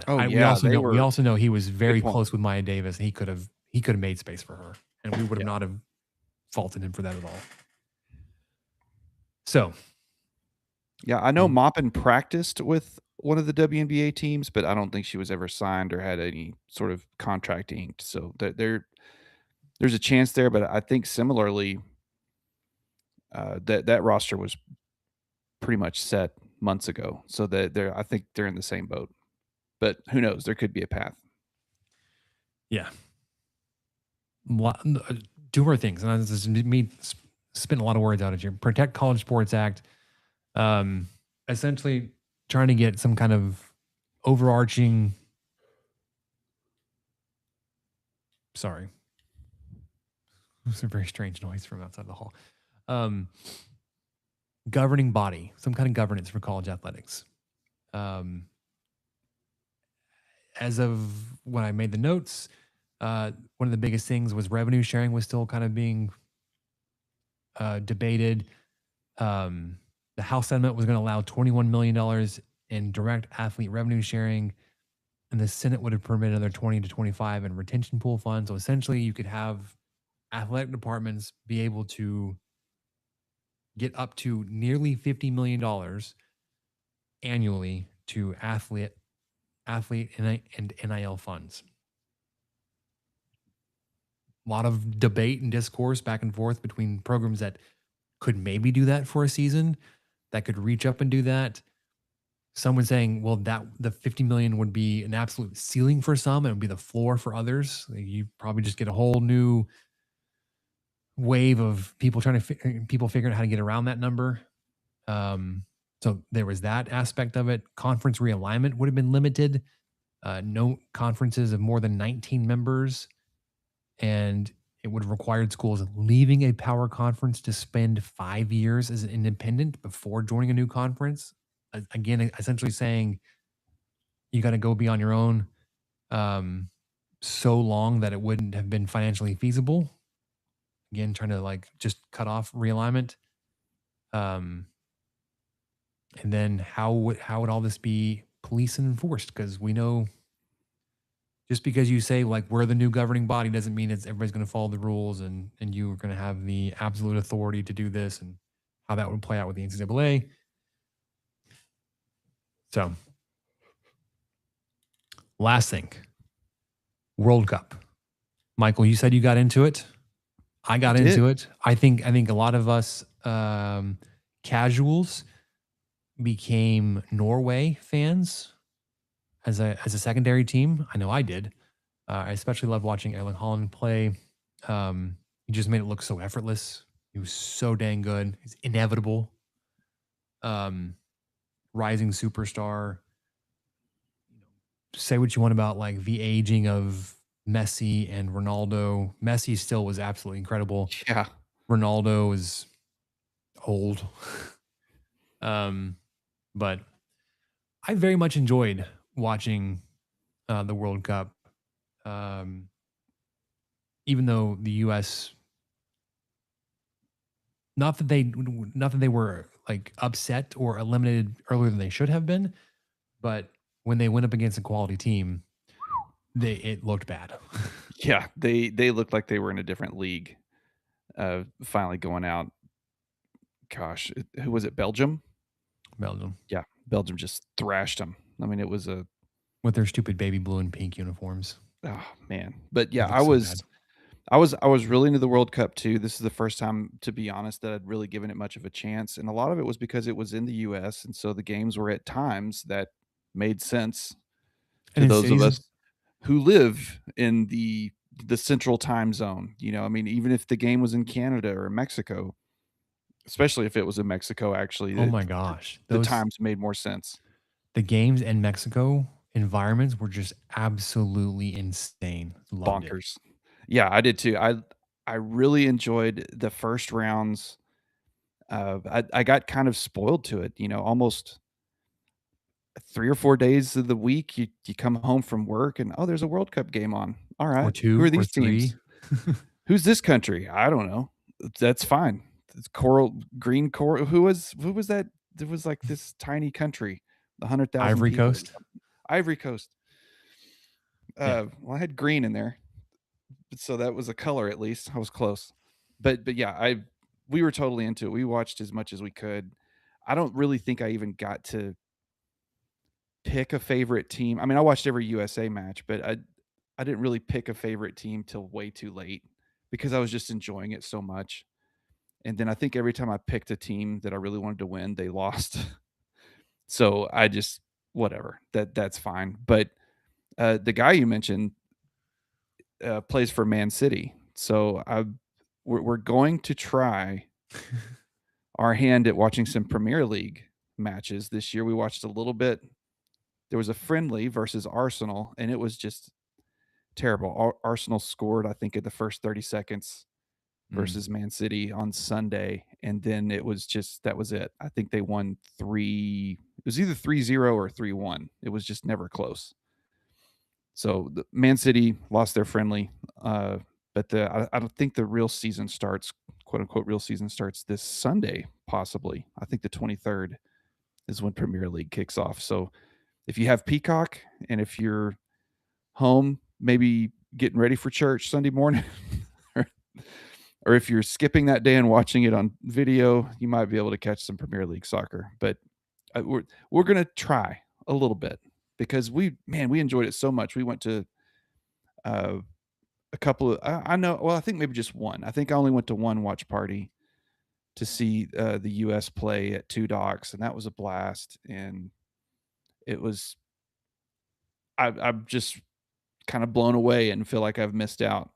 we also know he was very close with Maya Davis, and he could have made space for her, and we would have not have faulted him for that at all. So, yeah, I know Maupin practiced with one of the WNBA teams, but I don't think she was ever signed or had any sort of contract inked. So there's a chance there, but I think similarly, that roster was pretty much set months ago. So I think they're in the same boat. But who knows? There could be a path. Yeah. Two more things, and this is me spitting a lot of words out at you. Protect College Sports Act. Essentially trying to get some kind of overarching. Sorry. It's a very strange noise from outside the hall. Governing body, some kind of governance for college athletics. As of when I made the notes, one of the biggest things was revenue sharing was still kind of being debated. The House Senate was going to allow $21 million in direct athlete revenue sharing, and the Senate would have permitted another 20 to 25 in retention pool funds. So essentially, you could have athletic departments be able to get up to nearly $50 million annually to athlete and NIL funds. A lot of debate and discourse back and forth between programs that could maybe do that for a season, that could reach up and do that. Someone saying, well, that the 50 million would be an absolute ceiling for some and it would be the floor for others. You probably just get a whole new wave of people figuring out how to get around that number. So there was that aspect of it. Conference realignment would have been limited. No conferences of more than 19 members. And it would have required schools leaving a power conference to spend 5 years as an independent before joining a new conference. Again, essentially saying you got to go be on your own so long that it wouldn't have been financially feasible. Again, trying to like just cut off realignment. And then how would all this be policed and enforced? Because we know just because you say like we're the new governing body doesn't mean everybody's going to follow the rules and you are going to have the absolute authority to do this, and how that would play out with the NCAA. So, last thing, World Cup. Michael, you said you got into it. I got into it. I think a lot of us casuals became Norway fans as a secondary team. I know I did. I especially loved watching Erling Haaland play. He just made it look so effortless. He was so dang good. He's inevitable. Rising superstar. Say what you want about like the aging of Messi and Ronaldo. Messi still was absolutely incredible. Yeah. Ronaldo is old. But I very much enjoyed watching the World Cup. Even though the US, not that they were like upset or eliminated earlier than they should have been, but when they went up against a quality team, it looked bad. Yeah, they looked like they were in a different league. Finally going out. Gosh, who was it? Belgium? Belgium. Yeah, Belgium just thrashed them. I mean, it was with their stupid baby blue and pink uniforms. Oh man. But yeah, I was really into the World Cup too. This is the first time, to be honest, that I'd really given it much of a chance. And a lot of it was because it was in the US. And so the games were at times that made sense to those of us who live in the central time zone. You know, I mean, even if the game was in Canada or Mexico, especially if it was in Mexico, actually. Oh my gosh. The times made more sense. The games in Mexico environments were just absolutely insane. Loved Bonkers. Yeah, I did too. I really enjoyed the first rounds. I got kind of spoiled to it, you know, almost 3 or 4 days of the week. You come home from work and there's a World Cup game on. All right, or 2, who are these or 3. teams? Who's this country? I don't know. That's fine. It's green coral. Who was that? It was like this tiny country, 100,000 Ivory people. Coast. Ivory Coast. Well, I had green in there, so that was a color at least. I was close, but yeah, we were totally into it. We watched as much as we could. I don't really think I even got to pick a favorite team. I mean, I watched every USA match, but I didn't really pick a favorite team till way too late because I was just enjoying it so much. And then I think every time I picked a team that I really wanted to win, they lost. So I just whatever. That's fine. But the guy you mentioned plays for Man City. So we're going to try our hand at watching some Premier League matches this year. We watched a little bit. There was a friendly versus Arsenal, and it was just terrible. Arsenal scored, I think, in the first 30 seconds versus Man City on Sunday, and then it was just that was it. I think they won 3. It was either 3-0 or 3-1. It was just never close. So the Man City lost their friendly, but I don't think the real season starts quote unquote real season starts this Sunday, possibly. I think the 23rd is when Premier League kicks off. So if you have Peacock and if you're home, maybe getting ready for church Sunday morning, or if you're skipping that day and watching it on video, you might be able to catch some Premier League soccer. But we're going to try a little bit because we enjoyed it so much. We went to a couple of, I think maybe just one. I think I only went to one watch party to see the U.S. play at Two Docks, and that was a blast. And it was, I'm just kind of blown away and feel like I've missed out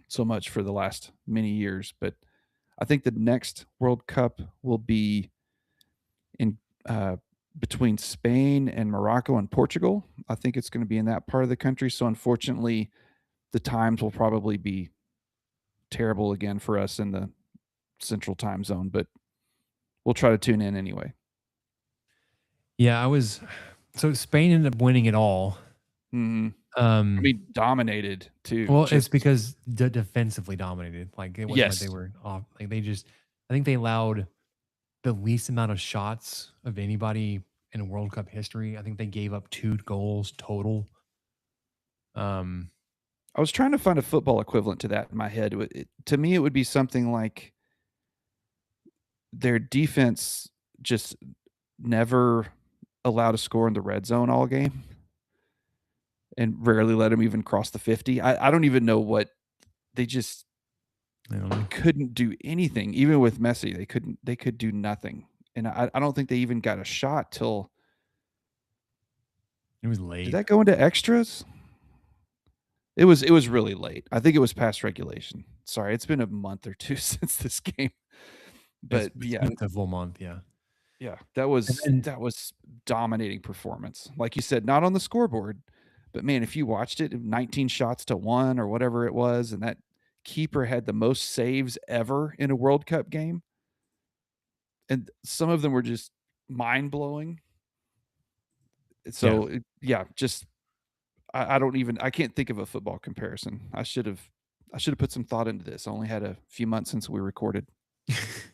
so much for the last many years. But I think the next World Cup will be in between Spain and Morocco and Portugal. I think it's going to be in that part of the country. So unfortunately, the times will probably be terrible again for us in the central time zone, but we'll try to tune in anyway. Yeah, so Spain ended up winning it all. Mm-hmm. I mean, dominated too. Well, it's because defensively dominated. Like it wasn't like they Yes. were off. Like I think they allowed the least amount of shots of anybody in World Cup history. I think they gave up 2 goals total. I was trying to find a football equivalent to that in my head. To me, it would be something like their defense just never allowed a score in the red zone all game and rarely let them even cross the 50. I don't even know what they just couldn't do anything. Even with Messi, they could do nothing. And I don't think they even got a shot till it was late. Did that go into extras? It was really late. I think it was past regulation. Sorry, it's been a month or two since this game. But it's a full month, yeah. Yeah, that was dominating performance. Like you said, not on the scoreboard, but man, if you watched it, 19 shots to 1 or whatever it was, and that keeper had the most saves ever in a World Cup game. And some of them were just mind-blowing. So, I can't think of a football comparison. I should have put some thought into this. I only had a few months since we recorded.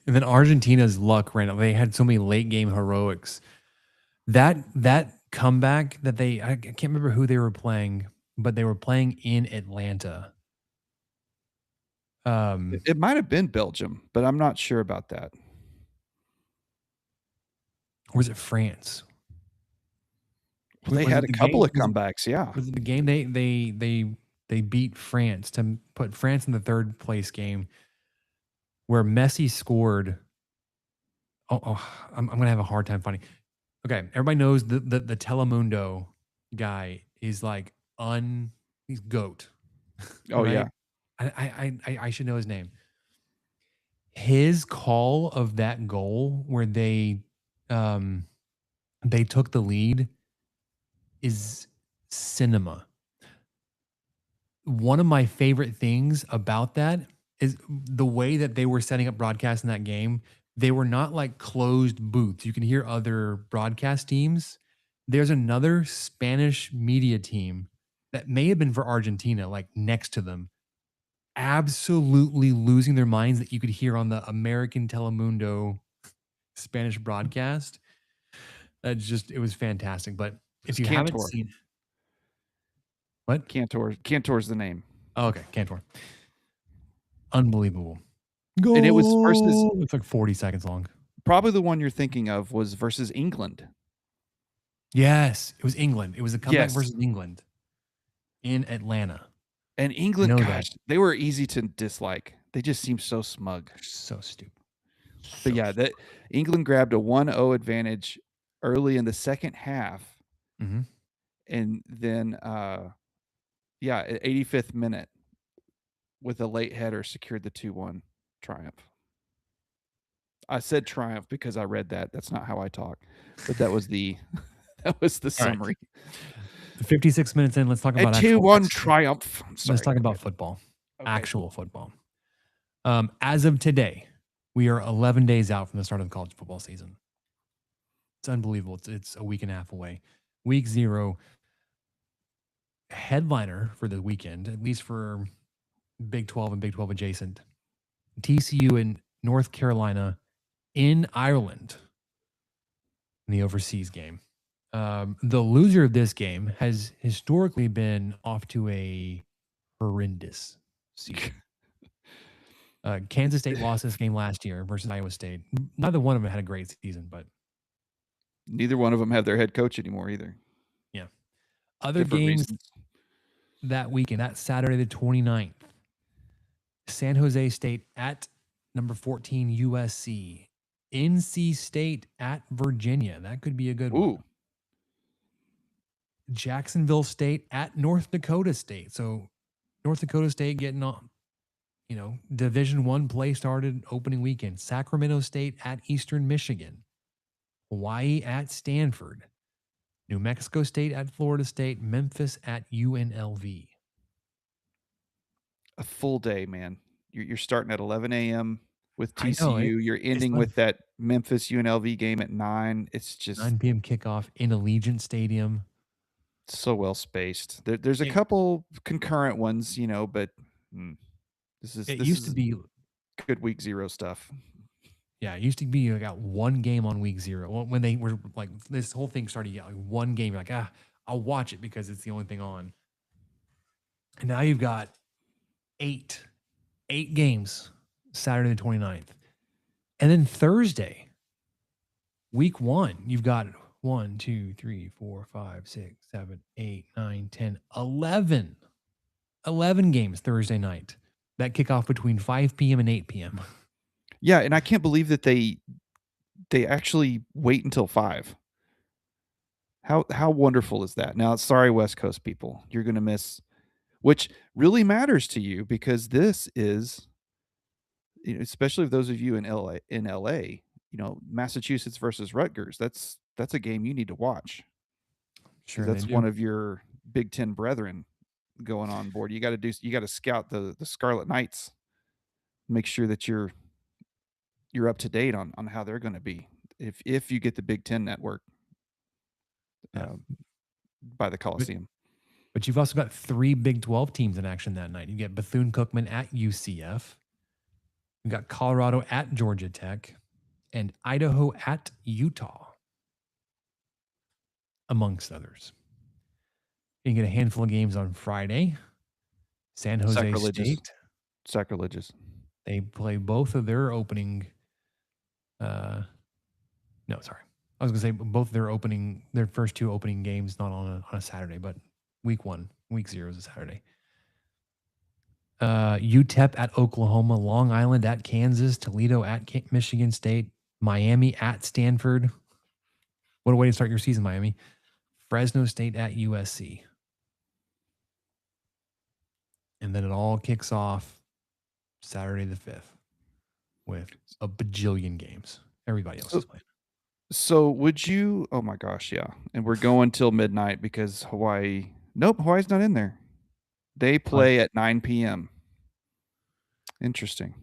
And then Argentina's luck ran out. They had so many late game heroics. That comeback that I can't remember who they were playing, but they were playing in Atlanta. It might have been Belgium, but I'm not sure about that. Or was it France? Well, they had a couple of comebacks, yeah. Was it the game they beat France to put France in the 3rd place game where Messi scored? I'm gonna have a hard time finding. Okay, everybody knows the Telemundo guy is like he's GOAT. Oh right? Yeah. I should know his name. His call of that goal where they took the lead is cinema. One of my favorite things about that is the way that they were setting up broadcast in that game. They were not like closed booths. You can hear other broadcast teams. There's another Spanish media team that may have been for Argentina, like next to them, absolutely losing their minds that you could hear on the American Telemundo Spanish broadcast. It was fantastic. But if you haven't seen what? Cantor's the name. Oh, okay. Cantor. Unbelievable. Goal. And it was versus, it's like 40 seconds long. Probably the one you're thinking of was versus England. Yes, it was England. It was a comeback versus England in Atlanta. And England, gosh, they were easy to dislike. They just seemed so smug. So stupid. But yeah, that England grabbed a 1-0 advantage early in the second half. Mm-hmm. And then, at 85th minute, with a late header, secured the 2-1 triumph. I said triumph because I read that. That's not how I talk. But that was the summary. Right. 56 minutes in, let's talk about a 2-1 triumph. Let's talk about football. Okay. Actual football. As of today, we are 11 days out from the start of the college football season. It's unbelievable. It's a week and a half away. Week 0, headliner for the weekend, at least for Big 12 and Big 12 adjacent, TCU and North Carolina in Ireland in the overseas game. The loser of this game has historically been off to a horrendous season. Kansas State lost this game last year versus Iowa State. Neither one of them had a great season, but Neither one of them have their head coach anymore either. yeah. Other Different games reasons. that weekend, that Saturday the 29th, San Jose State at number 14 USC. NC State at Virginia. That could be a good one. Ooh, Jacksonville State at North Dakota State. So North Dakota State getting on, Division One play started opening weekend. Sacramento State at Eastern Michigan. Hawaii at Stanford. New Mexico State at Florida State. Memphis at UNLV. a full day, man. You're starting at 11 a.m. with I know, TCU. You're ending fun. with that Memphis UNLV game at 9. It's just 9 p.m. kickoff in Allegiant Stadium. so well spaced. There's a It- couple concurrent ones, but this It used to is be, good week 0 stuff. yeah, it used to be you got one game on week 0. When they were like, this whole thing started, like one game, you're like, I'll watch it because it's the only thing on. And now you've got eight games Saturday the 29th. And then Thursday, week 1, you've got 1, 2, 3, 4, 5, 6, 7, 8, 9, 10, 11. 11 games Thursday night that kick off between 5 p.m. and 8 p.m. Yeah, and I can't believe that they actually wait until 5. How wonderful is that? Now, sorry, West Coast people, you're going to miss, which really matters to you because this is, especially if those of you in LA, Massachusetts versus Rutgers. That's a game you need to watch. Sure, That's they one do. of your Big Ten brethren going on board. You got to scout the Scarlet Knights, make sure that you're up to date on how they're going to be if you get the Big Ten network Yeah. by the Coliseum. But you've also got 3 Big 12 teams in action that night. You get Bethune-Cookman at UCF. You've got Colorado at Georgia Tech and Idaho at Utah, amongst others. You can get a handful of games on Friday. San Jose State. Sacrilegious. They play both of their opening. No, sorry. I was going to say both of their first 2 opening games, not on a Saturday, but week 1, week 0 is a Saturday. UTEP at Oklahoma, Long Island at Kansas, Toledo at Michigan State, Miami at Stanford. What a way to start your season, Miami. Fresno State at USC. And then it all kicks off Saturday the 5th with a bajillion games. Everybody else is playing. So would you? Oh my gosh, yeah. And we're going till midnight because Hawaii. Nope, Hawaii's not in there. They play at 9 p.m. Interesting.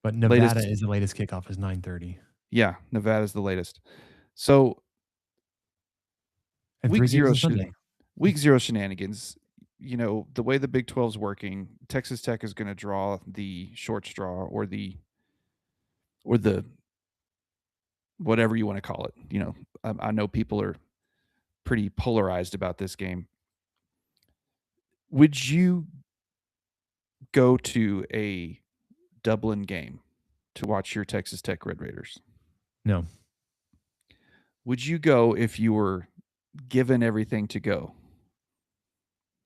But Nevada is the latest kickoff is 9:30. Yeah, Nevada's the latest. So and week 0 Sunday. Week 0 shenanigans. The way the Big 12's working, Texas Tech is going to draw the short straw or the whatever you want to call it. I know people are pretty polarized about this game. Would you go to a Dublin game to watch your Texas Tech Red Raiders? No. Would you go if you were given everything to go?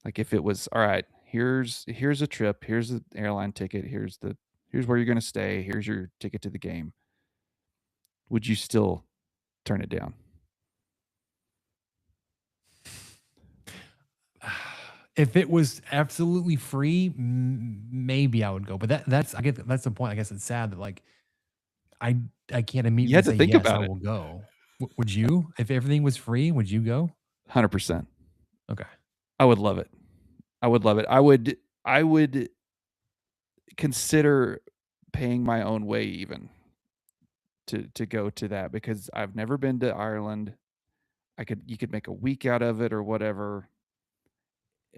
Like if it was, all right, here's a trip, here's the airline ticket, here's where you're going to stay, here's your ticket to the game. Would you still turn it down? If it was absolutely free, maybe I would go. But that's the point. I guess it's sad that like I can't immediately You had to say think yes, about I it. will go. Would you? If everything was free, would you go? 100%. Okay. I would love it. I would love it. I would consider paying my own way even to go to that because I've never been to Ireland. You could make a week out of it or whatever.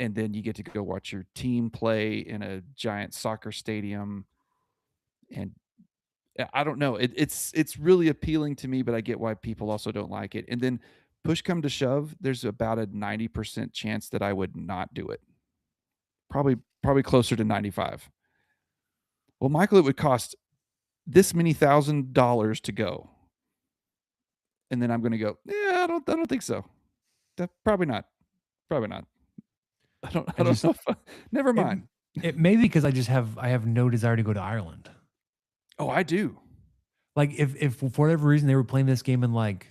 And then you get to go watch your team play in a giant soccer stadium. And I don't know. It's really appealing to me, but I get why people also don't like it. And then push come to shove, there's about a 90% chance that I would not do it. Probably closer to 95. Well, Michael, it would cost this many $1,000 to go. And then I'm going to go, yeah, I don't think so. Probably not. Probably not. I don't know. Never mind. It may be because I have no desire to go to Ireland. Oh, I do. Like if for whatever reason they were playing this game in like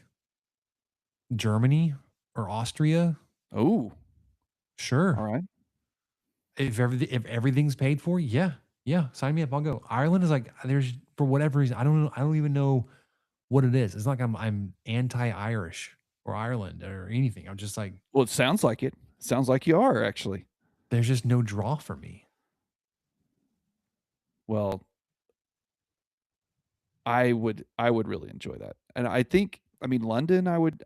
Germany or Austria, Oh, sure. all right. If everything's paid for, yeah, sign me up. I'll go. Ireland is like there's for whatever reason I don't know. I don't even know what it is. It's not like I'm anti-Irish or Ireland or anything. I'm just like Well, it sounds like it. Sounds like you are actually. there's just no draw for me. Well, I would really enjoy that. And I think London, I would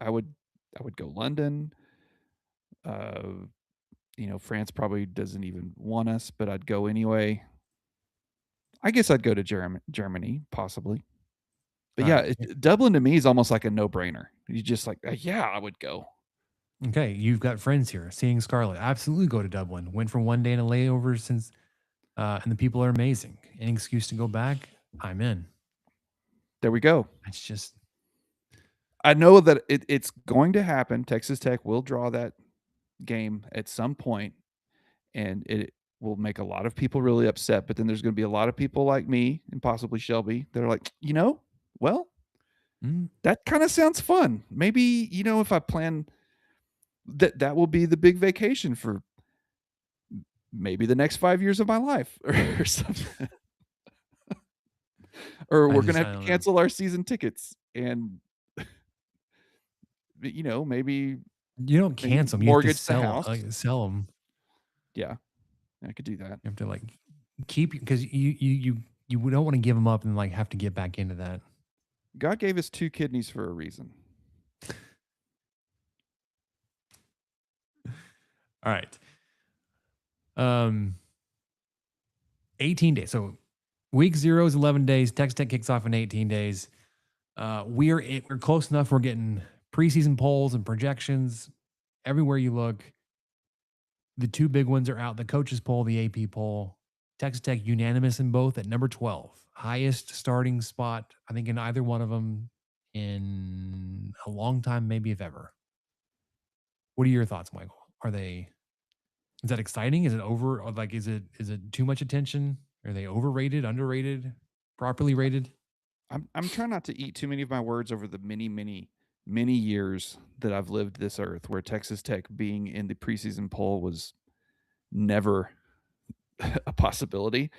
go London. France probably doesn't even want us, but I'd go anyway. I guess I'd go to Germany possibly. But yeah, Right. Dublin to me is almost like a no-brainer. You just like, yeah, I would go. Okay, you've got friends here. Seeing Scarlet, absolutely go to Dublin. Went for one day in a layover since, and the people are amazing. Any excuse to go back, I'm in. There we go. It's just I know that it's going to happen. Texas Tech will draw that game at some point, and it will make a lot of people really upset. But then there's going to be a lot of people like me and possibly Shelby that are like, well, that kind of sounds fun. Maybe if I plan that will be the big vacation for maybe the next 5 years of my life or something. Or we're going to have to cancel our season tickets and maybe you don't cancel them. You have to mortgage the house. sell them. Yeah, I could do that. You have to like keep because you don't want to give them up and like have to get back into that. God gave us 2 kidneys for a reason. All right. 18 days. So week 0 is 11 days. Texas Tech kicks off in 18 days. We're close enough. We're getting preseason polls and projections everywhere you look. The 2 big ones are out: the coaches poll, the AP poll. Texas Tech unanimous in both at number 12, highest starting spot I think in either one of them in a long time, maybe if ever. What are your thoughts, Michael? Is that exciting? Is it over? Or like, is it too much attention? Are they overrated, underrated, properly rated? I'm trying not to eat too many of my words over the many years that I've lived this earth, where Texas Tech being in the preseason poll was never a possibility.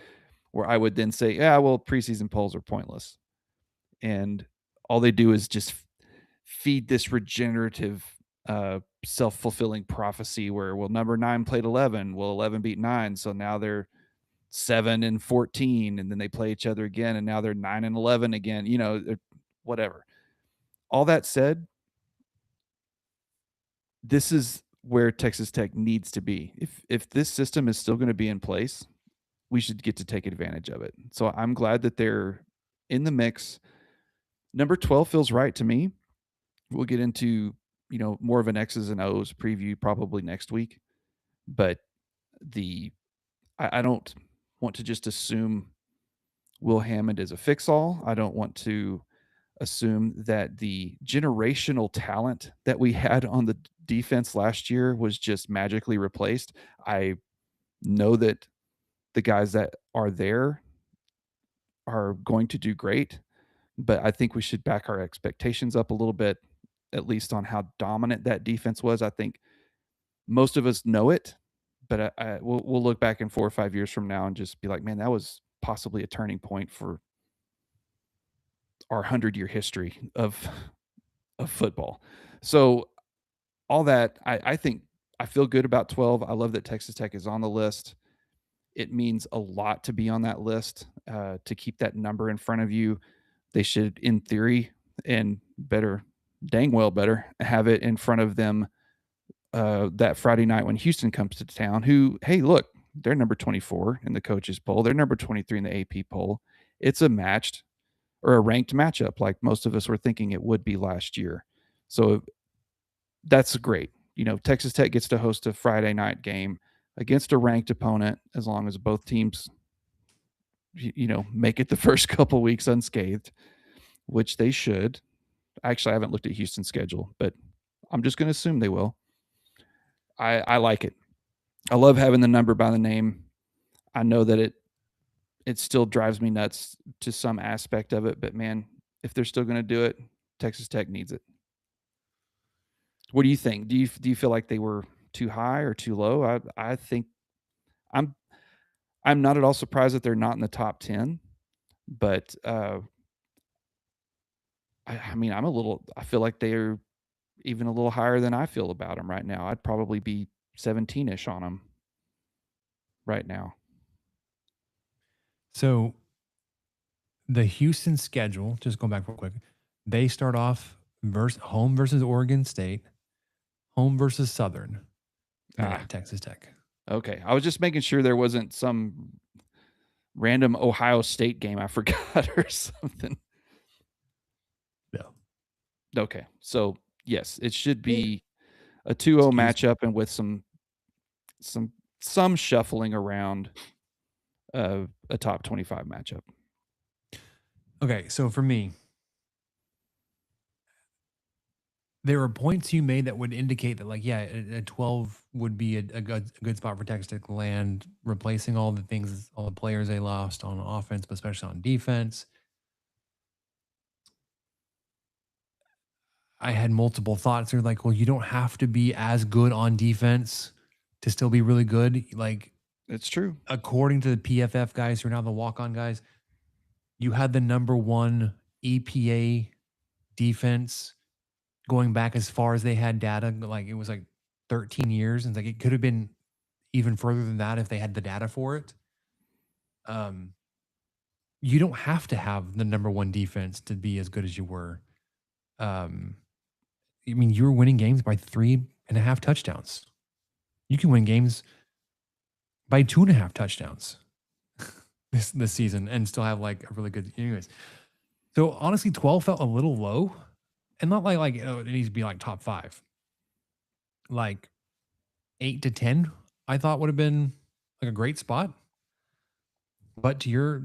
Where I would then say, yeah, well, preseason polls are pointless, and all they do is just feed this regenerative self-fulfilling prophecy where, well, number 9 played 11, well, 11 beat 9, so now they're 7 and 14, and then they play each other again, and now they're 9 and 11 again, whatever. All that said, this is where Texas Tech needs to be. If this system is still going to be in place, we should get to take advantage of it. So I'm glad that they're in the mix. Number 12 feels right to me. We'll get into more of an X's and O's preview probably next week. But I don't want to just assume Will Hammond is a fix-all. I don't want to assume that the generational talent that we had on the defense last year was just magically replaced. I know that the guys that are there are going to do great, but I think we should back our expectations up a little bit, at least on how dominant that defense was. I think most of us know it, but we'll look back in 4 or 5 years from now and just be like, man, that was possibly a turning point for our 100-year history of football. So all that, I think I feel good about 12. I love that Texas Tech is on the list. It means a lot to be on that list, to keep that number in front of you. They should, in theory, and dang well better, have it in front of them that Friday night when Houston comes to town, who, hey, look, they're number 24 in the coaches poll. They're number 23 in the AP poll. it's a matched or a ranked matchup like most of us were thinking it would be last year. So that's great. Texas Tech gets to host a Friday night game against a ranked opponent as long as both teams make it the first couple weeks unscathed, which they should. Actually, I haven't looked at Houston's schedule, but I'm just going to assume they will. I like it. I love having the number by the name. I know that it still drives me nuts to some aspect of it, but man, if they're still going to do it, Texas Tech needs it. What do you think? Do you feel like they were too high or too low? I think I'm not at all surprised that they're not in the top 10, but I mean, I feel like they're even a little higher than I feel about them right now. I'd probably be 17-ish on them right now. So the Houston schedule, just going back real quick, they start off home versus Oregon State, home versus Southern, at Texas Tech. Okay. I was just making sure there wasn't some random Ohio State game I forgot or something. No. Okay. So, yes, it should be a 2-0 matchup and with some shuffling around a top 25 matchup. Okay, so for me, there were points you made that would indicate that, like, yeah, a 12 would be a good spot for Texas Tech to land, replacing all the things, all the players they lost on offense, but especially on defense. I had multiple thoughts. They're like, well, you don't have to be as good on defense to still be really good. Like, it's true. According to the PFF guys, who are now the walk-on guys, you had the number 1 EPA defense going back as far as they had data. Like, it was like 13 years. And like, it could have been even further than that if they had the data for it. You don't have to have the number 1 defense to be as good as you were. I mean, you were winning games by 3.5 touchdowns. You can win games by 2.5 touchdowns this season and still have like a really good. Anyways, so honestly, 12 felt a little low, and not like it needs to be like top 5. Like 8 to 10, I thought would have been like a great spot. But to your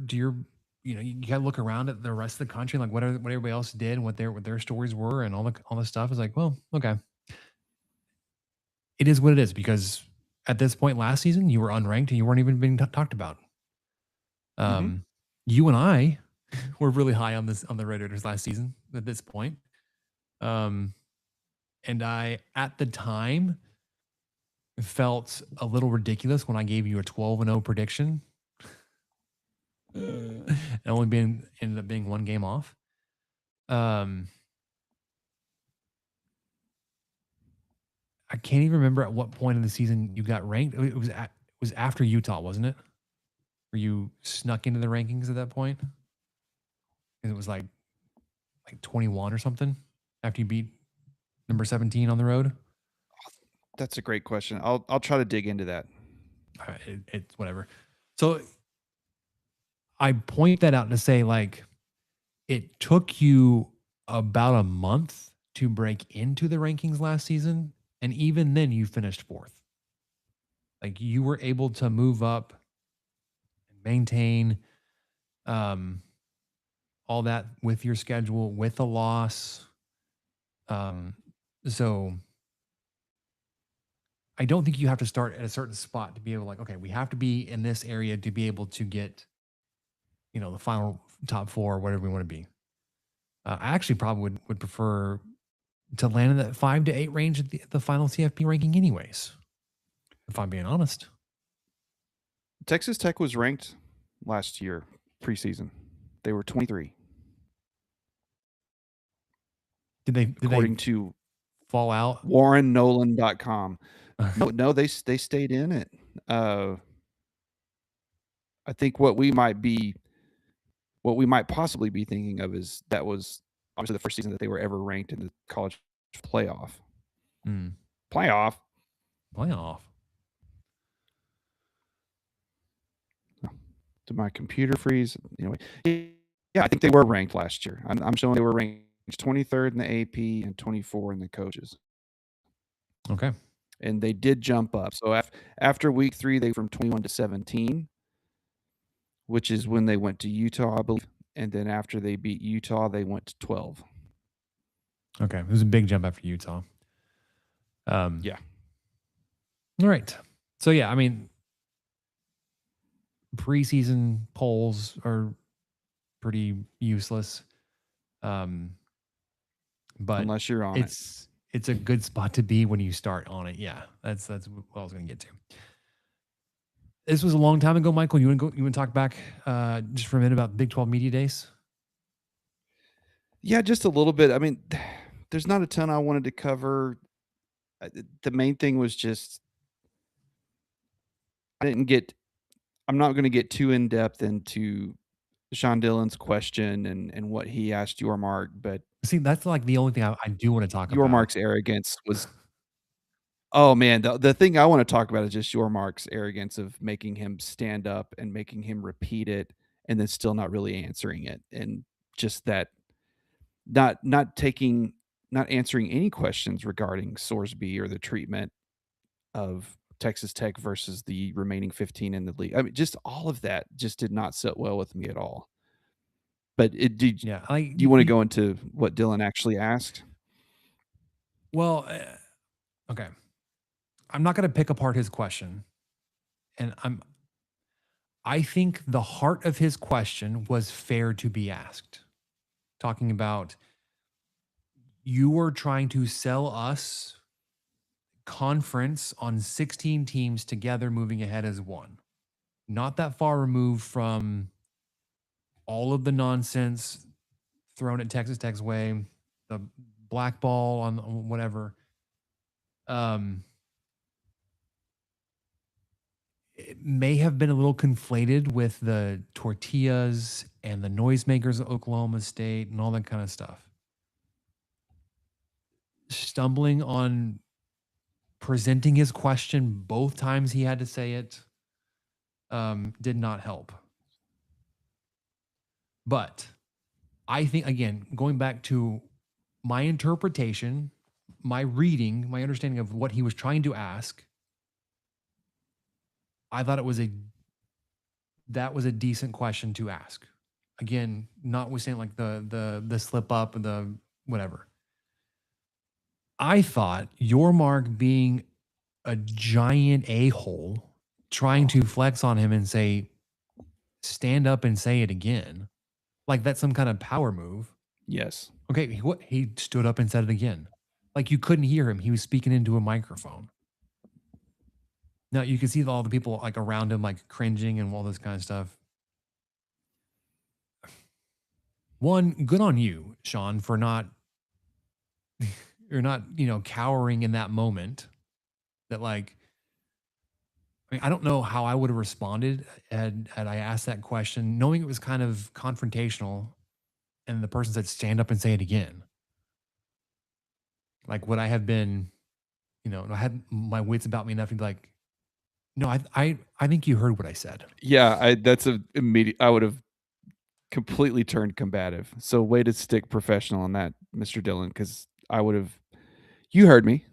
you gotta look around at the rest of the country, like what everybody else did and what their stories were and all the stuff is like, well, okay. It is what it is, because at this point last season, you were unranked and you weren't even being talked about. You and I were really high on the Red Raiders last season at this point. And I, at the time, felt a little ridiculous when I gave you a 12-0 prediction. And ended up being 1 game off. I can't even remember at what point in the season you got ranked. It was after Utah, wasn't it? Where you snuck into the rankings at that point? And it was like 21 or something after you beat number 17 on the road. That's a great question. I'll try to dig into that. It's whatever. So I point that out to say, like, it took you about a month to break into the rankings last season. And even then you finished 4th. Like, you were able to move up and maintain all that with your schedule, with a loss. So I don't think you have to start at a certain spot to be able to, like, okay, we have to be in this area to be able to get, the final top 4 or whatever we want to be. I actually probably would prefer to land in that 5 to 8 range at the final CFP ranking anyways, if I'm being honest. Texas Tech was ranked last year, preseason. They were 23. According to fall out? WarrenNolan.com. No, they stayed in it. I think what we might possibly be thinking of is that was obviously the first season that they were ever ranked in the college playoff. Playoff. Did my computer freeze? Anyway, Yeah, I think they were ranked last year. I'm showing they were ranked 23rd in the AP and 24 in the coaches. Okay. And they did jump up. So after week 3, they from 21 to 17, which is when they went to Utah, I believe. And then after they beat Utah, they went to 12. Okay. It was a big jump after Utah. Yeah. All right. So, yeah, I mean, preseason polls are pretty useless. But Unless you're on it. it's a good spot to be when you start on it. Yeah, that's what I was going to get to. This was a long time ago, Michael. You want to talk back just for a minute about Big 12 Media Days? Yeah, just a little bit. I mean, there's not a ton I wanted to cover. The main thing was just I'm not going to get too in depth into Sean Dillon's question and what he asked Yormark, but See, that's like the only thing I do want to talk about. Yormark's arrogance was. Oh man, the thing I want to talk about is just Yormark's arrogance of making him stand up and making him repeat it, and then still not really answering it, and just that not answering any questions regarding Sorsby or the treatment of Texas Tech versus the remaining 15 in the league. I mean, just all of that just did not sit well with me at all. But do you want to go into what Dillon actually asked? Well, okay. I'm not going to pick apart his question. And I think the heart of his question was fair to be asked. Talking about you were trying to sell us conference on 16 teams together moving ahead as one. Not that far removed from all of the nonsense thrown at Texas Tech's way, the blackball on whatever. It may have been a little conflated with the tortillas and the noisemakers at Oklahoma State and all that kind of stuff. Stumbling on presenting his question both times he had to say it did not help. But I think, again, going back to my interpretation, my reading, my understanding of what he was trying to ask, I thought that was a decent question to ask. Again, notwithstanding like the slip up and the whatever. I thought Yormark being a giant a-hole trying to flex on him and say, stand up and say it again. Like that's some kind of power move. Yes. Okay, he stood up and said it again. Like you couldn't hear him. He was speaking into a microphone. Now you can see all the people like around him, like cringing and all this kind of stuff. One, good on you, Sean, for not you're not, cowering in that moment. That like, I mean, I don't know how I would have responded had I asked that question, knowing it was kind of confrontational, and the person said, "Stand up and say it again." Like, would I have been, I had my wits about me enough to be like, "No, I think you heard what I said." Yeah, that's immediate. I would have completely turned combative. So way to stick professional on that, Mr. Dillon, because I would have. You heard me.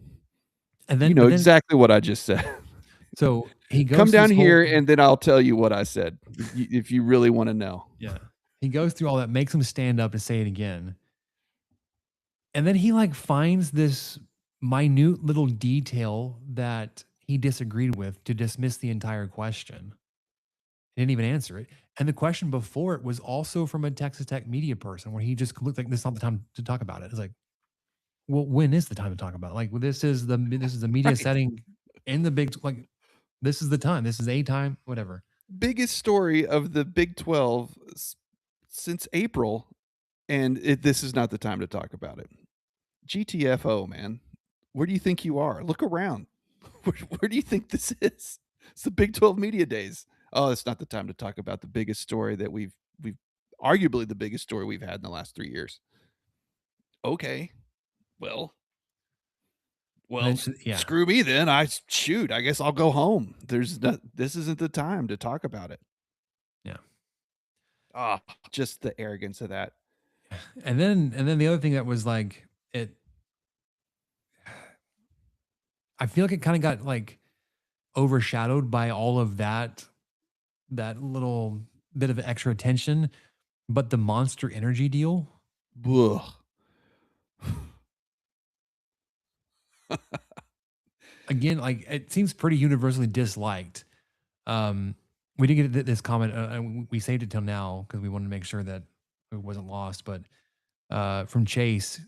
And then exactly what I just said. So he goes come down here, and then I'll tell you what I said if you really want to know. Yeah, he goes through all that, makes him stand up and say it again, and then he like finds this minute little detail that he disagreed with to dismiss the entire question. He didn't even answer it. And the question before it was also from a Texas Tech media person where he just looked like this is not the time to talk about it. It's like, well, when is the time to talk about it? Like, well, this is the media Right. setting in the big, like, this is the time. This is a time, whatever. Biggest story of the Big 12 since April, and this is not the time to talk about it. GTFO, man. Where do you think you are? Look around. Where do you think this is? It's the Big 12 Media Days. Oh, it's not the time to talk about the biggest story that we've arguably the biggest story we've had in the last 3 years. Okay. Well, yeah. Screw me then. I guess I'll go home. This isn't the time to talk about it. Yeah. Ah, just the arrogance of that. And then the other thing that was like it I feel like it kind of got like overshadowed by all of that little bit of extra attention, but the Monster Energy deal, Ugh. again, like it seems pretty universally disliked. Um, we did get this comment, and we saved it till now because we wanted to make sure that it wasn't lost. But from Chase,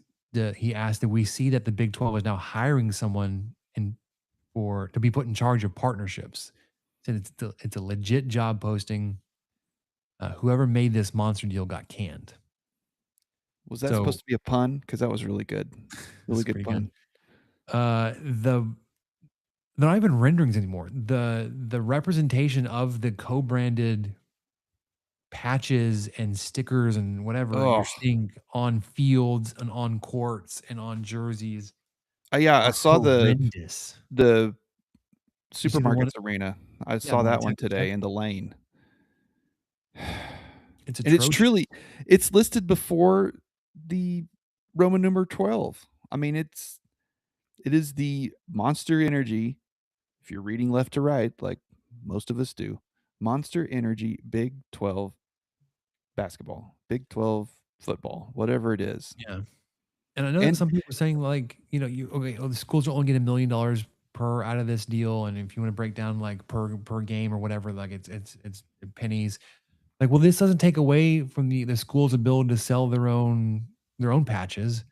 he asked that we see that the Big 12 is now hiring someone to be put in charge of partnerships. Said it's a legit job posting. Whoever made this monster deal got canned. Was that So supposed to be a pun? Because that was really good. Really it's good pretty good. pun. They're not even renderings anymore. The representation of the co-branded patches and stickers and whatever you're Oh, seeing on fields and on courts and on jerseys yeah, I are saw horrendous. the You see the one, Supermarkets Arena. I yeah, saw the one at that one Texas Tech? today in the lane. It's And it's atrocious. truly it's listed before the Roman number 12. I mean, it is the Monster Energy, if you're reading left to right, like most of us do, Monster Energy Big 12 basketball, Big 12 football, whatever it is. Yeah. And I know that And some people are saying like, the schools are only getting $1 million per out of this deal, and if you want to break down like per game or whatever, like it's pennies. Like, well, this doesn't take away from the school's ability to sell their own patches,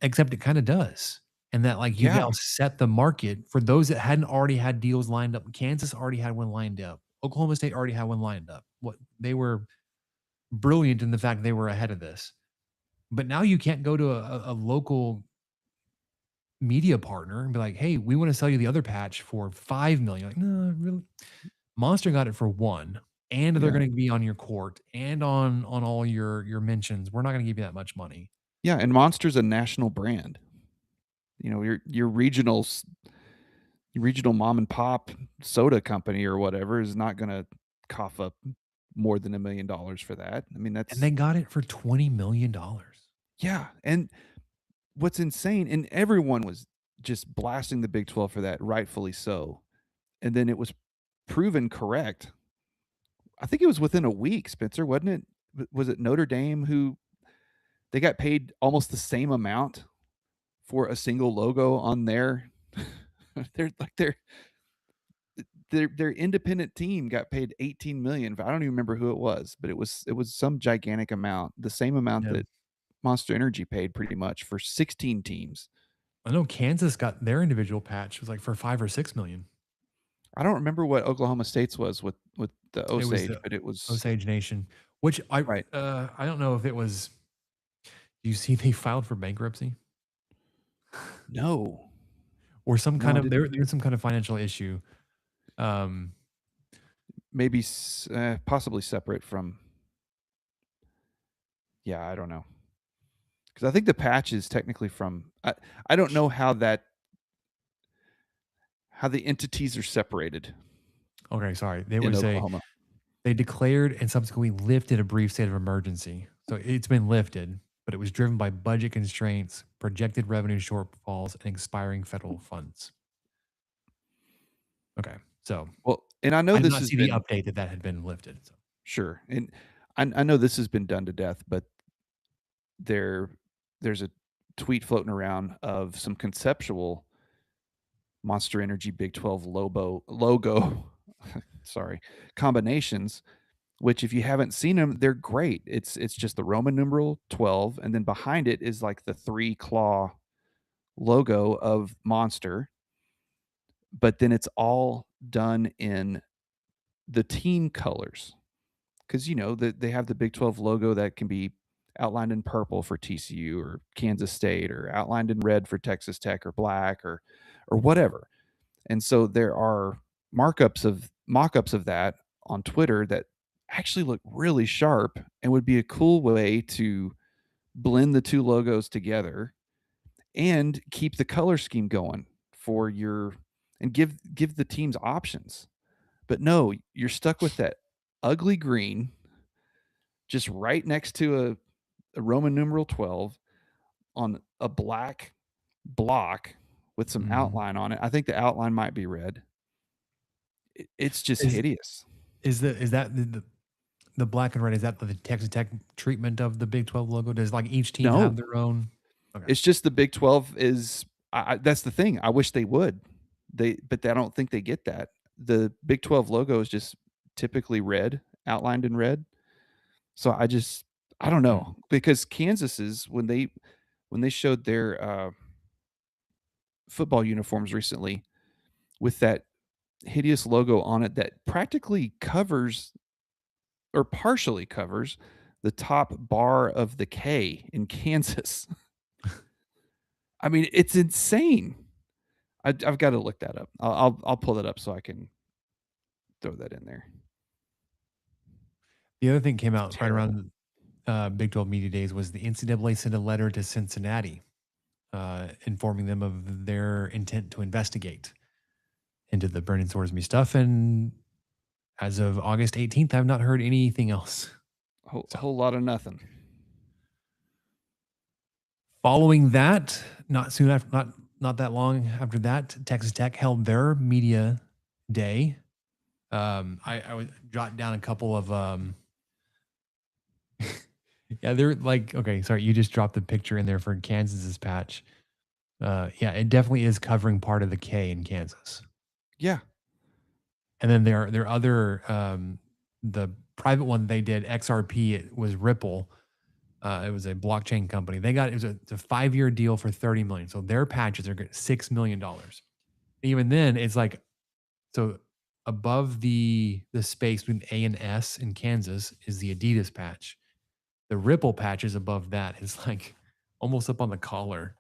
except it kind of does. And that like you've yeah, now set the market for those that hadn't already had deals lined up. Kansas already had one lined up. Oklahoma State already had one lined up. What they were brilliant in the fact they were ahead of this. But now you can't go to a local media partner and be like, "Hey, we want to sell you the other patch for 5 million." Like, no, really. Monster got it for one, and they're yeah. going to be on your court and on all your mentions. We're not going to give you that much money. Yeah, and Monster's a national brand. You know, your regional mom and pop soda company or whatever is not gonna cough up more than $1 million for that. I mean, And that's they got it for $20 million. yeah, and what's insane and everyone was just blasting the Big 12 for that, rightfully so, and then it was proven correct. I think it was within a week, Spencer, wasn't it? Was it Notre Dame who they got paid almost the same amount for a single logo on their they're like their independent team got paid 18 million. I don't even remember who it was, but it was some gigantic amount, the same amount Yeah. that Monster Energy paid pretty much for 16 teams. I know Kansas got their individual patch was like for 5 or 6 million. I don't remember what Oklahoma State's was with the It was Osage, the but it was Osage Nation, which I right. I don't know if it was. Do you see they filed for bankruptcy No. or some No, kind I of didn't. there's some kind of financial issue. Um, Maybe possibly separate from yeah, I don't know. Cuz I think the patch is technically from I don't know how the entities are separated okay, sorry. There in was Oklahoma. they declared and subsequently lifted a brief state of emergency. So it's been lifted, but it was driven by budget constraints, projected revenue shortfalls, and expiring federal funds. Okay, so Well, and I know I did this not has see the been update that had been lifted. So. sure, and I know this has been done to death, but there there's a tweet floating around of some conceptual Monster Energy Big 12 logo sorry, combinations, which if you haven't seen them, they're great. It's just the Roman numeral 12, and then behind it is like the 3 claw logo of Monster, but then it's all done in the team colors. Because they have the Big 12 logo that can be outlined in purple for TCU or Kansas State, or outlined in red for Texas Tech, or black, or whatever. And so there are mock-ups of that on Twitter that actually look really sharp and would be a cool way to blend the two logos together and keep the color scheme going for your and give the teams options. But no, you're stuck with that ugly green just right next to a Roman numeral 12 on a black block with some Mm. outline on it. I think the outline might be red. It's just Is hideous. is that the black and red? Is that the Texas Tech treatment of the Big 12 logo? Does like each team have No, their own? Okay. it's just the Big 12 is that's the thing. I wish they would. But I don't think they get that. The Big 12 logo is just typically red, outlined in red. So I don't Mm. know, because Kansas's when they showed their football uniforms recently with that hideous logo on it that practically covers or partially covers the top bar of the K in Kansas. I mean, it's insane. I've got to look that up. I'll pull that up so I can throw that in there. The other thing came It's out right terrible. around Big 12 Media Days was the NCAA sent a letter to Cincinnati informing them of their intent to investigate into the Brendan Sorsby stuff. And as of August 18th, I've not heard anything else. So Whole lot of nothing. following that, not soon after, not that long after that, Texas Tech held their media day. I would jot down a couple of yeah, they're like, okay, sorry, you just dropped the picture in there for Kansas's patch. Yeah, it definitely is covering part of the K in Kansas. Yeah. And then there are other the private one they did, XRP, it was Ripple. It was a blockchain company. It's a 5-year deal for $30 million. So their patches are getting $6 million. Even then, it's like, so above the space between A and S in Kansas is the Adidas patch. The Ripple patch is above that. It's like almost up on the collar,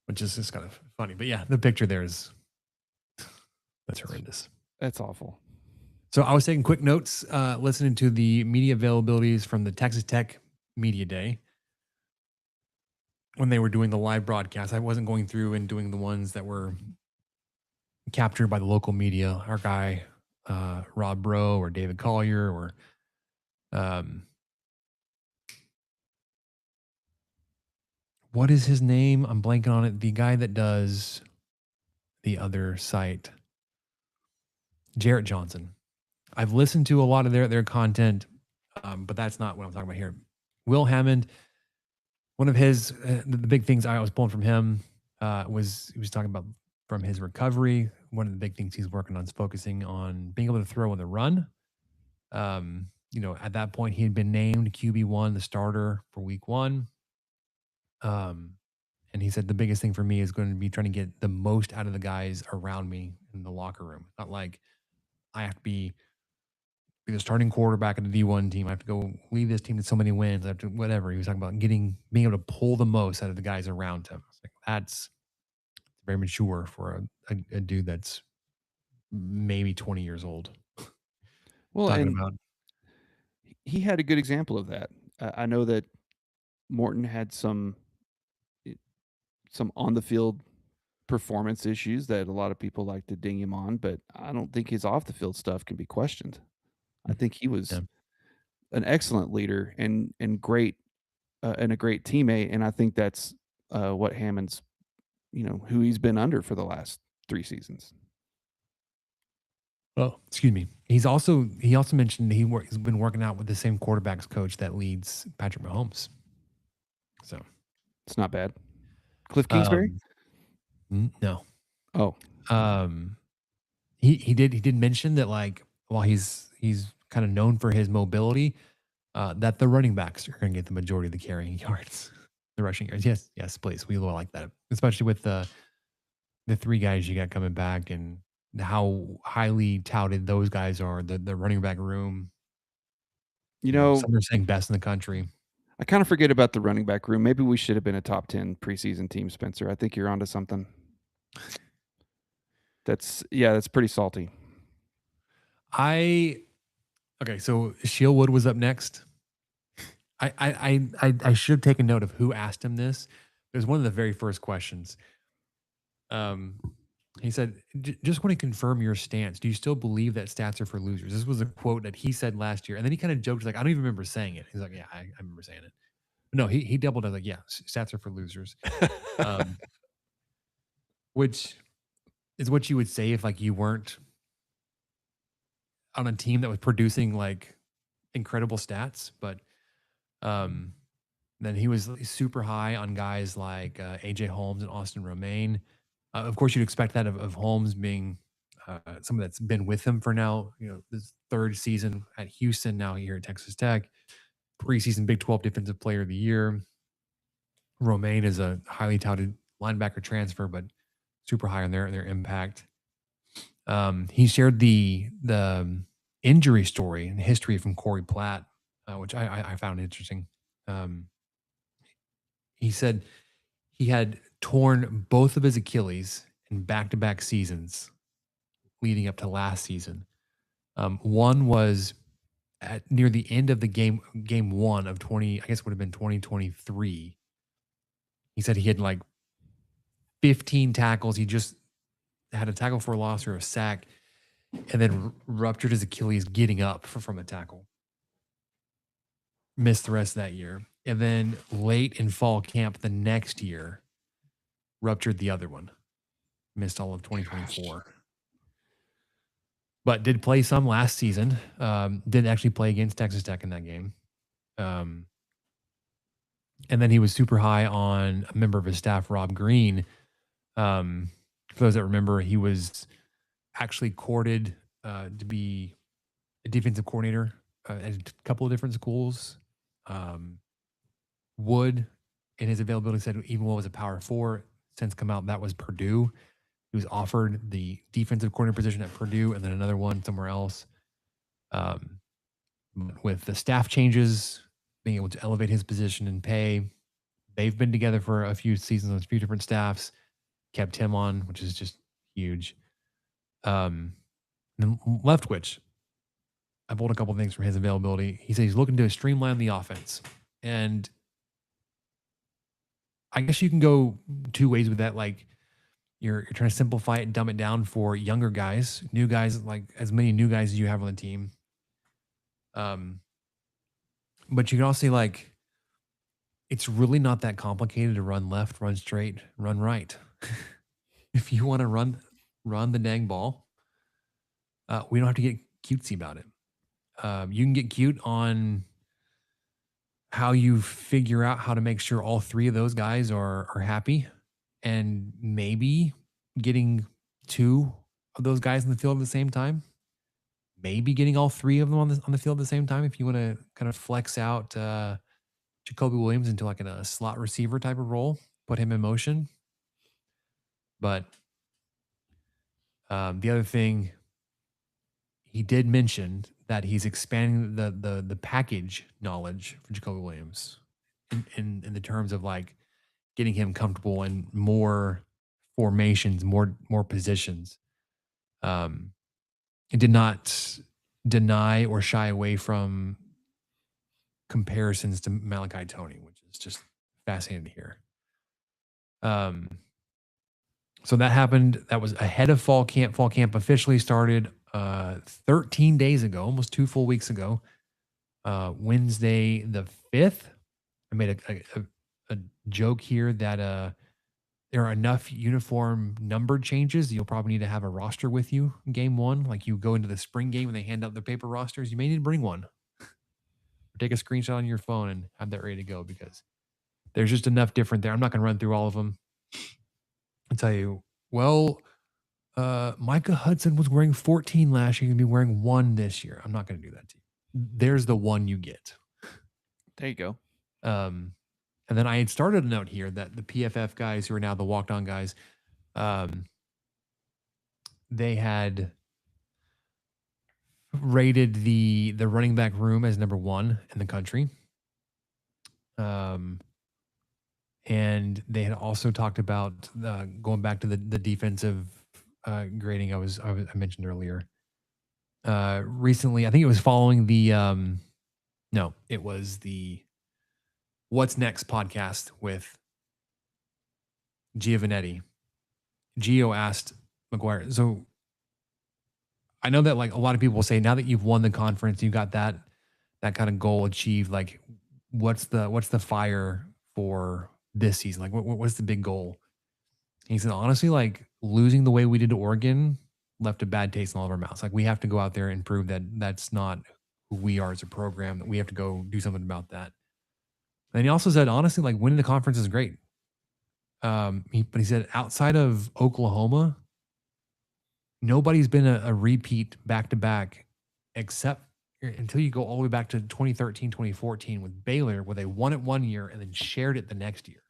which is just kind of funny. But yeah, the picture there is that's horrendous. That's awful. So I was taking quick notes, listening to the media availabilities from the Texas Tech Media Day when they were doing the live broadcast. I wasn't going through and doing the ones that were captured by the local media. Our guy, Rob Bro or David Collier or what is his name? I'm blanking on it. The guy that does the other site, Jarrett Johnson. I've listened to a lot of their content, but that's not what I'm talking about here. Will Hammond, one of his the big things I was pulling from him was he was talking about from his recovery. One of the big things he's working on is focusing on being able to throw on the run. At that point he had been named QB1, the starter for week 1. And he said the biggest thing for me is going to be trying to get the most out of the guys around me in the locker room. Not like I have to be the starting quarterback of the D1 team. I have to go lead this team to so many wins. I have to whatever. He was talking about being able to pull the most out of the guys around him. It's like that's very mature for a dude that's maybe 20 years old. Well, Talking and about he had a good example of that. I know that Morton had some on the field performance issues that a lot of people like to ding him on, but I don't think his off the field stuff can be questioned. I think he was yeah. an excellent leader and great and a great teammate, and I think that's what Hammond's, who he's been under for the last 3 seasons. Well, excuse me. He also mentioned he's been working out with the same quarterbacks coach that leads Patrick Mahomes. So It's not bad. Cliff Kingsbury? No. Oh, he did mention that like while he's kind of known for his mobility, that the running backs are going to get the majority of the carrying yards, the rushing yards. Yes, please. We will like that, especially with the 3 guys you got coming back and how highly touted those guys are. The running back room. Some are saying best in the country. I kind of forget about the running back room. Maybe we should have been a top 10 preseason team, Spencer. I think you're onto something. That's pretty salty. Okay, so Shieldwood was up next. I should have taken note of who asked him this. It was one of the very first questions. He said, Just want to confirm your stance. Do you still believe that stats are for losers?" This was a quote that he said last year. And then he kind of joked, like, "I don't even remember saying it." He's like, "Yeah, I remember saying it." No, he doubled it, like, "Yeah, stats are for losers." Um, which is what you would say if, like, you weren't on a team that was producing, like, incredible stats. But um, then he was super high on guys like AJ Holmes and Austin Romaine. Of course, you'd expect that of Holmes being someone that's been with him for now, this third season at Houston, now here at Texas Tech, preseason Big 12 Defensive Player of the Year. Romaine is a highly touted linebacker transfer, but super high on their impact. He shared the injury story and history from Corey Platt, which I found interesting. He said he had torn both of his Achilles in back-to-back seasons leading up to last season. One was at near the end of the game one of 20, I guess it would have been 2023. He said he had like 15 tackles. He just had a tackle for a loss or a sack, and then ruptured his Achilles getting up from a tackle. Missed the rest of that year. And then late in fall camp the next year, ruptured the other one. Missed all of 2024. But did play some last season. Didn't actually play against Texas Tech in that game. And then he was super high on a member of his staff, Rob Green. For those that remember, he was actually courted to be a defensive coordinator at a couple of different schools. Wood, in his availability, said even what was a Power 4 since come out, that was Purdue. He was offered the defensive coordinator position at Purdue and then another one somewhere else. With the staff changes, being able to elevate his position and pay, they've been together for a few seasons with a few different staffs, kept him on, which is just huge. Then Leftwich, I pulled a couple of things from his availability. He said he's looking to streamline the offense. And I guess you can go two ways with that. Like, you're trying to simplify it and dumb it down for younger guys, new guys, like as many new guys as you have on the team. But you can also say, like, it's really not that complicated to run left, run straight, run right. If you want to run the dang ball, we don't have to get cutesy about it. You can get cute on how you figure out how to make sure all three of those guys are happy, and maybe getting two of those guys in the field at the same time. Maybe getting all three of them on the field at the same time if you want to kind of flex out Jacoby Williams into like a slot receiver type of role, put him in motion. But the other thing, he did mention that he's expanding the package knowledge for Jacoby Williams in the terms of like getting him comfortable in more formations, more positions. It did not deny or shy away from comparisons to Malachi Toney, which is just fascinating to hear. So that happened. That was ahead of fall camp. Fall camp officially started 13 days ago, almost 2 full weeks ago. Wednesday the 5th. I made a joke here that there are enough uniform number changes. You'll probably need to have a roster with you in game one. Like, you go into the spring game and they hand out the paper rosters. You may need to bring one. Or take a screenshot on your phone and have that ready to go, because there's just enough different there. I'm not going to run through all of them. I'll tell you, Micah Hudson was wearing 14 last year. He's going to be wearing 1 this year. I'm not going to do that to you. There's the one you get. There you go. And then I had started a note here that the PFF guys, who are now the walked-on guys, they had rated the running back room as number 1 in the country. And they had also talked about going back to the defensive grading I mentioned earlier. Recently, I think it was following the it was the What's Next podcast with Giovanetti. Gio asked McGuire. So I know that like a lot of people say now that you've won the conference, you got that kind of goal achieved. Like, what's the fire for this season? Like, what's the big goal? He said, honestly, like losing the way we did to Oregon left a bad taste in all of our mouths. Like, we have to go out there and prove that that's not who we are as a program. That we have to go do something about that. And he also said, honestly, like winning the conference is great. But he said outside of Oklahoma, nobody's been a repeat back to back except until you go all the way back to 2013, 2014 with Baylor, where they won it one year and then shared it the next year.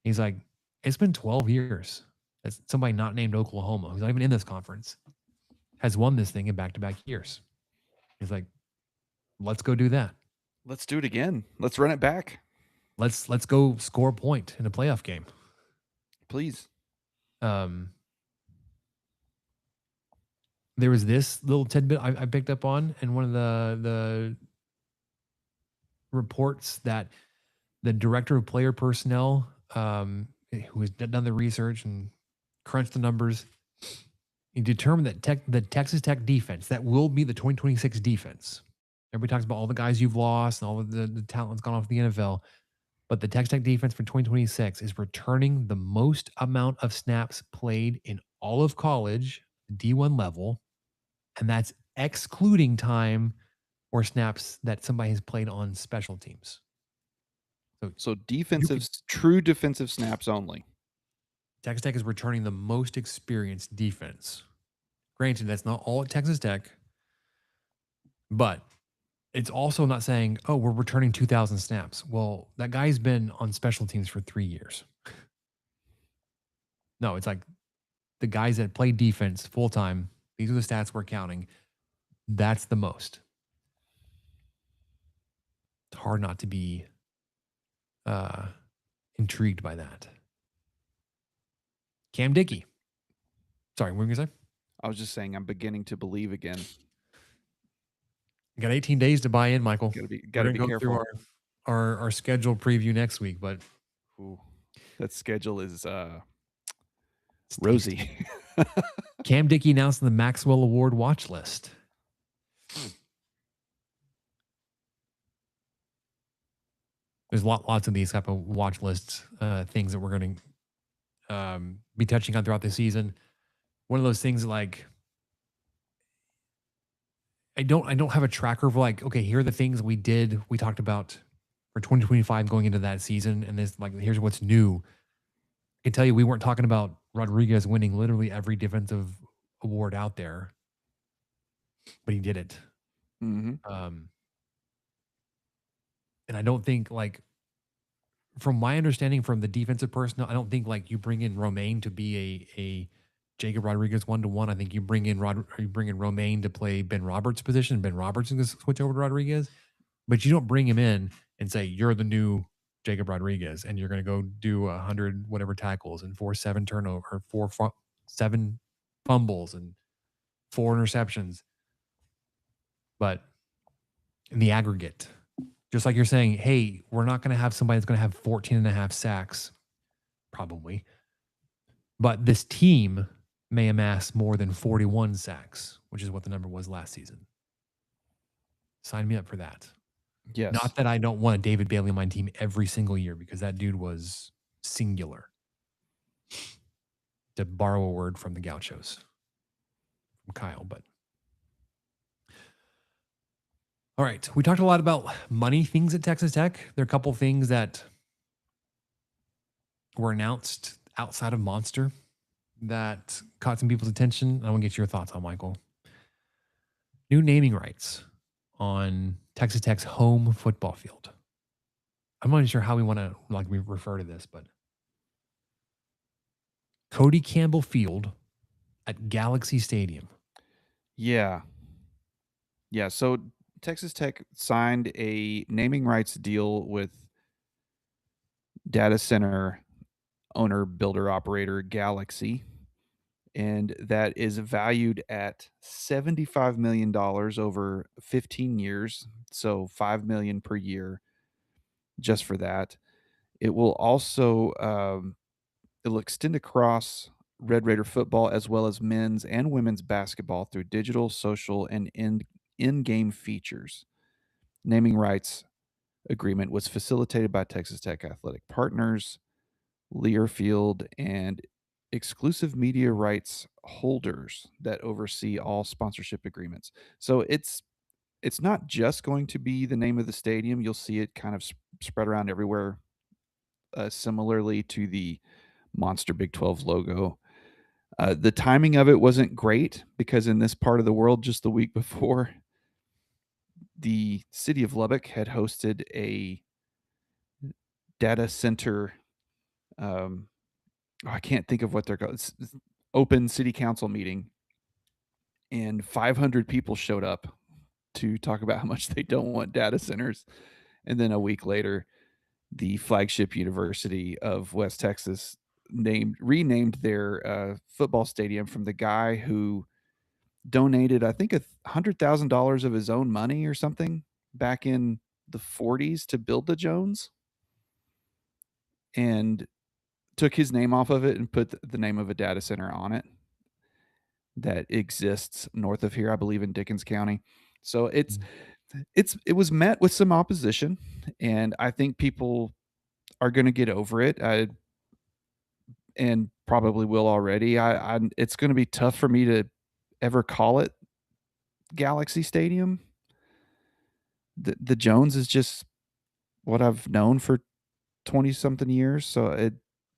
He's like, it's been 12 years that somebody not named Oklahoma, who's not even in this conference, has won this thing in back to back years. He's like, let's go do that. Let's do it again. Let's run it back. Let's go score a point in a playoff game. Please. There was this little tidbit I picked up on in one of the reports that the director of player personnel, who has done the research and crunched the numbers, he determined that the Texas Tech defense, that will be the 2026 defense. Everybody talks about all the guys you've lost and all of the talent that's gone off the NFL. But the Texas Tech defense for 2026 is returning the most amount of snaps played in all of college, D1 level. And that's excluding time or snaps that somebody has played on special teams. So true defensive snaps only. Texas Tech is returning the most experienced defense. Granted, that's not all at Texas Tech, but it's also not saying, oh, we're returning 2,000 snaps. Well, that guy's been on special teams for 3 years. No, it's like the guys that play defense full time, these are the stats we're counting. That's the most. It's hard not to be intrigued by that. Cam Dickey. Sorry, what were you going to say? I was just saying I'm beginning to believe again. You got 18 days to buy in, Michael. Gotta be careful. Our schedule preview next week, but that schedule is rosy. Cam Dickey announced the Maxwell Award watch list. There's lots of these type of watch lists, things that we're going to be touching on throughout the season. One of those things like I don't have a tracker of like, okay, here are the things we talked about for 2025 going into that season, and this like here's what's new. I can tell you we weren't talking about Rodriguez winning literally every defensive award out there, but he did it. Mm-hmm. And I don't think like, from my understanding from the defensive personnel, I don't think like you bring in Romaine to be a Jacob Rodriguez 1-to-1. I think you bring in Romaine to play Ben Roberts' position. Ben Roberts is going to switch over to Rodriguez, but you don't bring him in and say you're the new Jacob Rodriguez and you're going to go do 100 whatever tackles and 7 fumbles and 4 interceptions. But in the aggregate, just like you're saying, hey, we're not going to have somebody that's going to have 14 and a half sacks, probably. But this team may amass more than 41 sacks, which is what the number was last season. Sign me up for that. Yes. Not that I don't want a David Bailey on my team every single year, because that dude was singular. To borrow a word from the Gauchos, from Kyle, but. All right. We talked a lot about money things at Texas Tech. There are a couple things that were announced outside of Monster that caught some people's attention. I want to get your thoughts on, Michael. New naming rights on Texas Tech's home football field. I'm not even sure how we want to we refer to this, but Cody Campbell Field at Galaxy Stadium. Yeah. So Texas Tech signed a naming rights deal with data center owner, builder, operator Galaxy, and that is valued at $75 million over 15 years, so $5 million per year just for that. It will also it'll extend across Red Raider football, as well as men's and women's basketball through digital, social, and in-game features. Naming rights agreement was facilitated by Texas Tech Athletic Partners, Learfield, and exclusive media rights holders that oversee all sponsorship agreements. So it's not just going to be the name of the stadium. You'll see it kind of spread around everywhere, similarly to the Monster Big 12 logo. The timing of it wasn't great because in this part of the world, just the week before, the city of Lubbock had hosted a data center. I can't think of what they're called. It's open city council meeting, and 500 people showed up to talk about how much they don't want data centers. And then a week later, the flagship university of West Texas renamed their football stadium from the guy who donated, I think, $100,000 of his own money or something back in the 40s to build the Jones, and took his name off of it and put the name of a data center on it that exists north of here, I believe in Dickens County. So it was met with some opposition, and I think people are going to get over it. And probably will already. It's going to be tough for me to ever call it Galaxy Stadium. The Jones is just what I've known for 20 something years. So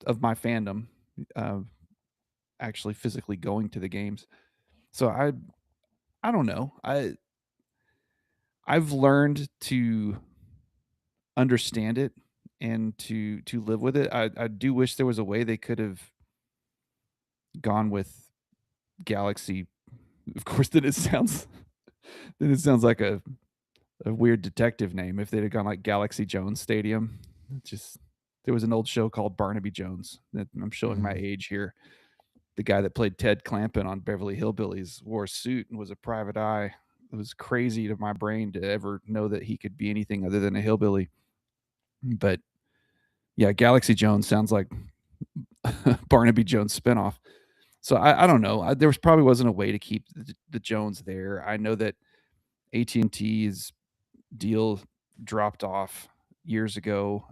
of my fandom, actually physically going to the games. So I don't know. I've learned to understand it and to live with it. I do wish there was a way they could have gone with Galaxy. Of course, then it sounds like a weird detective name if they'd have gone like Galaxy Jones Stadium. There was an old show called Barnaby Jones. That I'm showing my age here. The guy that played Ted Clampett on Beverly Hillbillies wore a suit and was a private eye. It was crazy to my brain to ever know that he could be anything other than a hillbilly. But yeah, Galaxy Jones sounds like Barnaby Jones spinoff. So I don't know. There probably wasn't a way to keep the Jones there. I know that AT&T's deal dropped off years ago.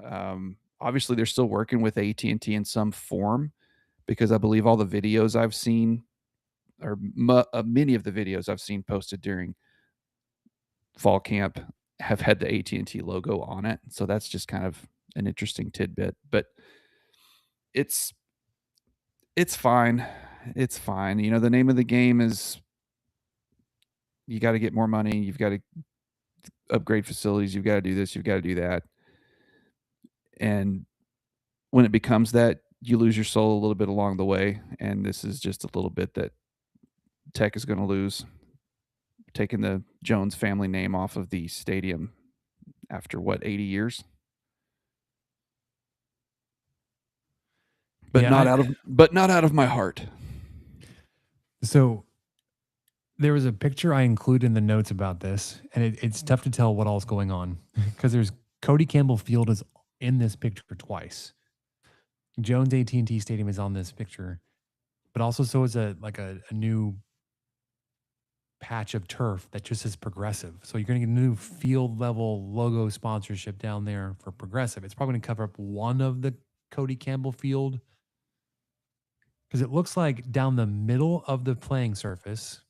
Obviously, they're still working with AT&T in some form, because I believe all the videos I've seen, or many of the videos I've seen posted during fall camp, have had the AT&T logo on it. So that's just kind of an interesting tidbit. But it's fine. It's fine. You know, the name of the game is you got to get more money. You've got to upgrade facilities. You've got to do this. You've got to do that. And when it becomes that, you lose your soul a little bit along the way. And this is just a little bit that Tech is going to lose, taking the Jones family name off of the stadium after 80 years. But Yeah, not out of my heart. So there was a picture I included in the notes about this, and it's tough to tell what all's going on because there's Cody Campbell Field is in this picture twice. Jones AT&T Stadium is on this picture, but also so is a new patch of turf that just says Progressive. So you're going to get a new field level logo sponsorship down there for Progressive. It's probably going to cover up one of the Cody Campbell Field, because it looks like down the middle of the playing surface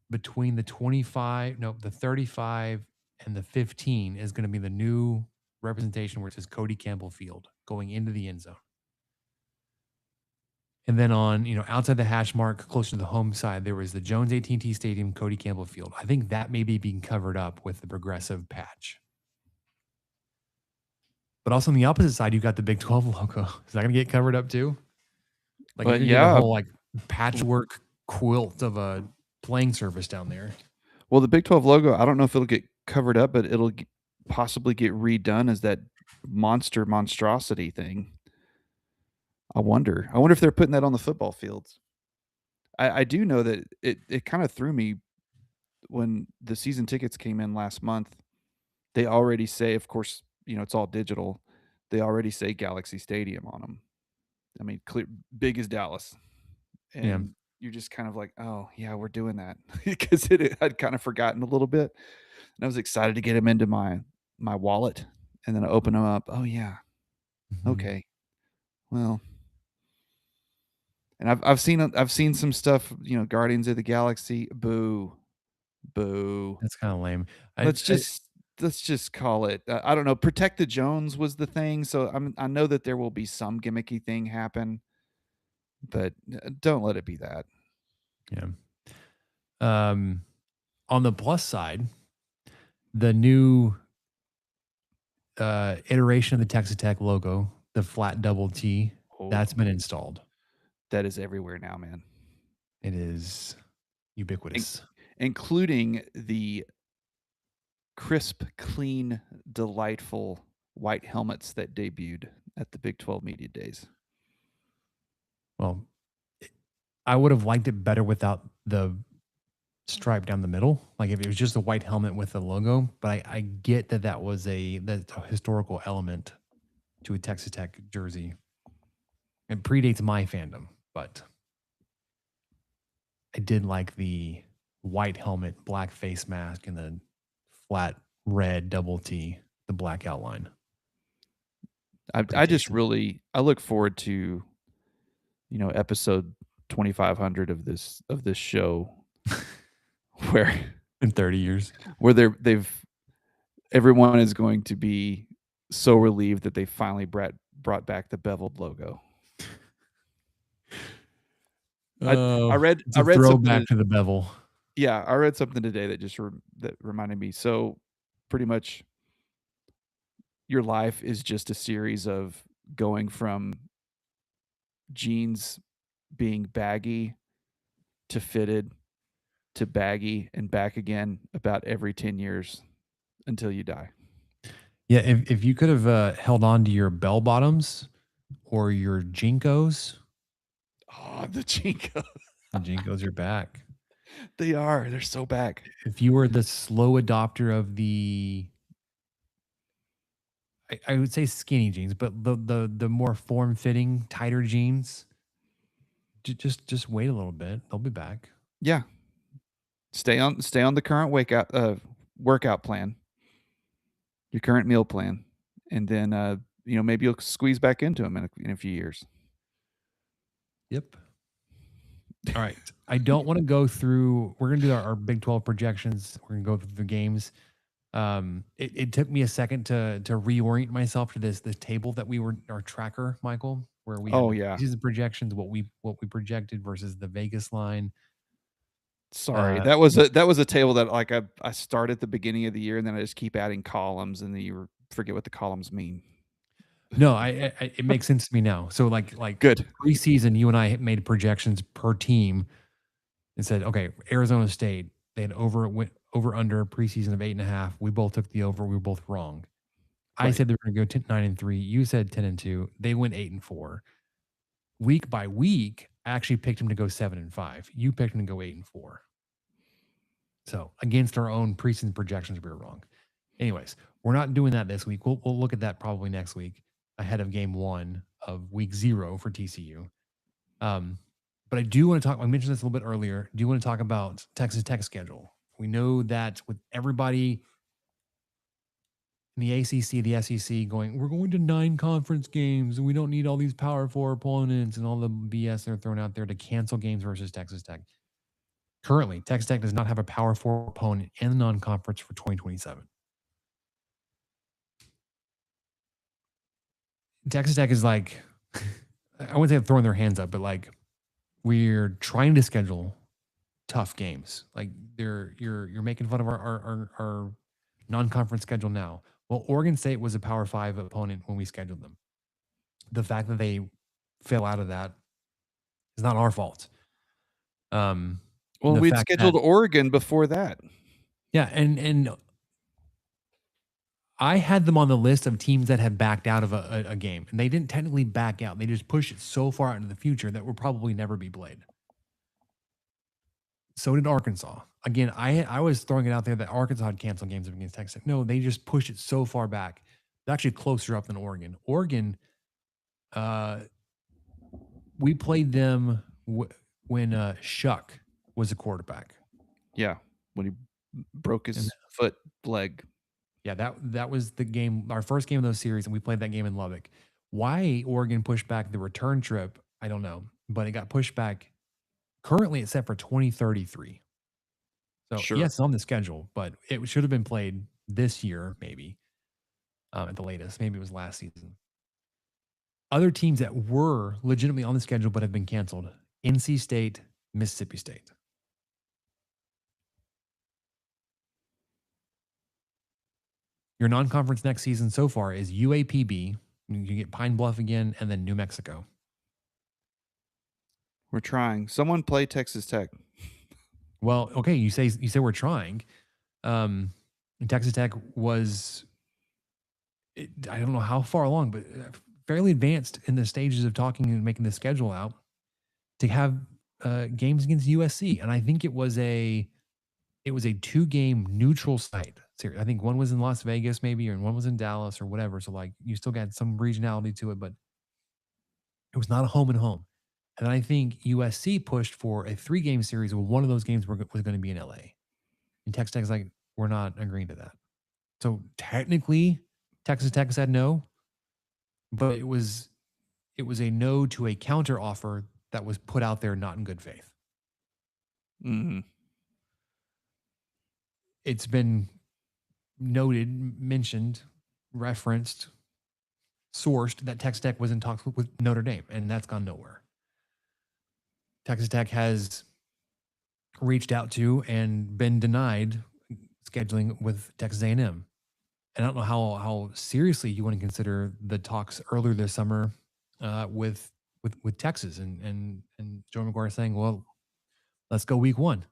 between the 35 and the 15 is going to be the new representation where it says Cody Campbell Field going into the end zone. And then on, outside the hash mark, closer to the home side, there was the Jones AT&T Stadium, Cody Campbell Field. I think that may be being covered up with the Progressive patch. But also on the opposite side, you've got the Big 12 logo. Is that going to get covered up too? Like, you're gonna get a whole patchwork quilt of a playing surface down there. Well, the Big 12 logo, I don't know if it'll get covered up, but it'll possibly get redone as that monstrosity thing. I wonder if they're putting that on the football fields. I do know that it kind of threw me when the season tickets came in last month. They already say, of course, it's all digital. They already say Galaxy Stadium on them. I mean, big as Dallas. Yeah. and you're just kind of like, oh yeah, we're doing that because it I'd kind of forgotten a little bit, and I was excited to get them into my wallet, and then I open them up. Oh yeah, Mhm. okay, well, and I've seen some stuff, Guardians of the Galaxy. Boo, boo. That's kind of lame. Let's I just let's just call it. I don't know. Protect the Jones was the thing, so I know that there will be some gimmicky thing happen, but don't let it be that. yeah. On the plus side, the new iteration of the Texas Tech logo, the flat double T, Oh, that's been installed. that is everywhere now, man. It is In- ubiquitous. Including the crisp, clean, delightful white helmets that debuted at the Big 12 Media Days. Well, I would have liked it better without the stripe down the middle. Like if it was just a white helmet with the logo, but I get that that's a historical element to a Texas Tech jersey. It predates my fandom, but I did like the white helmet, black face mask, and the flat red double T, the black outline. I Pretty just tasty. really I look forward to episode 2500 of this show where In 30 years. they've everyone is going to be so relieved that they finally brought back the beveled logo. I I Oh, read it's I a read throwback something. to the bevel. Yeah, I read something today that that reminded me. So pretty much your life is just a series of going from jeans being baggy to fitted to baggy and back again about every 10 years until you die. Yeah, if you could have held on to your bell bottoms or your Jinkos, Oh, the Jinko. the Jinkos are back. They are. They're so back. If you were the slow adopter of I would say skinny jeans, but the more form fitting, tighter jeans, just wait a little bit. They'll be back. Yeah. Stay on the current workout plan, your current meal plan, and then maybe you'll squeeze back into them in a few years. Yep. All right. I don't want to go through. We're gonna do our Big 12 projections. We're gonna go through the games. It took me a second to reorient myself to this table that we were our tracker, Michael, where we had Oh the yeah. preseason projections, what we projected versus the Vegas line. Sorry. Uh, That was a table that like I start at the beginning of the year and then I just keep adding columns and then forget what the columns mean. no, it makes sense to me now. So like Good. preseason, you and I made projections per team and said, okay, Arizona State, they had went over under preseason of 8.5. We both took the over. We were both wrong. I Right. said they were going to go 9-3. You said 10-2. They went 8-4. Week by week, I actually picked them to go 7-5. You picked them to go 8-4. So against our own preseason projections, we were wrong. Anyways, we're not doing that this week. We'll look at that probably next week ahead of game 1 of week 0 for TCU. But I do want to talk. I mentioned this a little bit earlier. Do you want to talk about Texas Tech schedule? We know that with everybody in the ACC, the SEC we're going to 9 conference games and we don't need all these Power 4 opponents and all the BS they're throwing out there to cancel games versus Texas Tech. Currently, Texas Tech does not have a Power 4 opponent in the non-conference for 2027. Texas Tech is like, I wouldn't say throwing their hands up, but like we're trying to schedule tough games. Like you're making fun of our non-conference schedule now. Well, Oregon State was a Power 5 opponent when we scheduled them. The fact that they fell out of that is not our fault. Well, The we'd fact scheduled that Oregon before that. yeah, and I had them on the list of teams that had backed out of a game, and they didn't technically back out. They just pushed it so far out into the future that will probably never be played. So did Arkansas. Again, I was throwing it out there that Arkansas had canceled games against Texas Tech. No, they just pushed it so far back. They're actually closer up than Oregon. Oregon, we played them when Shuck was a quarterback. Yeah, when he broke And his leg. yeah, that was the game, our first game of those series, and we played that game in Lubbock. Why Oregon pushed back the return trip, I don't know, but it got pushed back. Currently, it's set for 2033. So Sure. yes, it's on the schedule, but it should have been played this year, maybe at the latest. Maybe it was last season. Other teams that were legitimately on the schedule but have been canceled: NC State, Mississippi State. Your non-conference next season so far is UAPB. You get Pine Bluff again, and then New Mexico. We're trying. Someone play Texas Tech. Well, okay, you say we're trying. Texas Tech was, I don't know how far along, but fairly advanced in the stages of talking and making the schedule out to have games against USC, and I think it was a 2-game neutral site series. I think one was in Las Vegas, maybe, or one was in Dallas or whatever. So like you still got some regionality to it, but it was not a home and home. And I think USC pushed for a 3-game series where one of those games was going to be in LA. And Texas Tech's like, we're not agreeing to that. So technically, Texas Tech said no, but it was a no to a counter offer that was put out there not in good faith. Mm-hmm. It's been noted, mentioned, referenced, sourced that Texas Tech was in talks with Notre Dame, and that's gone nowhere. Texas Tech has reached out to and been denied scheduling with Texas A&M. And I don't know how seriously you want to consider the talks earlier this summer with Texas and Joe McGuire saying, well, let's go week 1.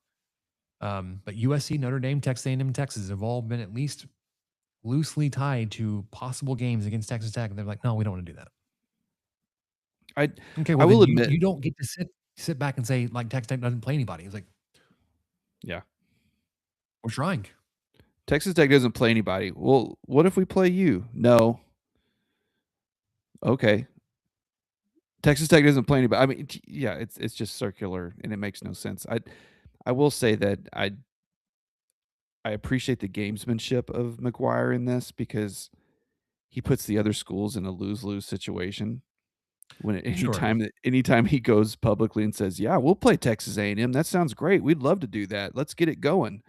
But USC, Notre Dame, Texas A&M, and Texas have all been at least loosely tied to possible games against Texas Tech. And they're like, no, we don't want to do that. I will admit, you don't get to sit back and say, like, Texas Tech doesn't play anybody. It's like, yeah, we're trying. Texas Tech doesn't play anybody. Well, what if we play you? No. Okay. Texas Tech doesn't play anybody. I mean, yeah, it's just circular and it makes no sense. I will say that I appreciate the gamesmanship of McGuire in this because he puts the other schools in a lose-lose situation. When anytime he goes publicly and says, "Yeah, we'll play Texas A&M. That sounds great. We'd love to do that. Let's get it going,"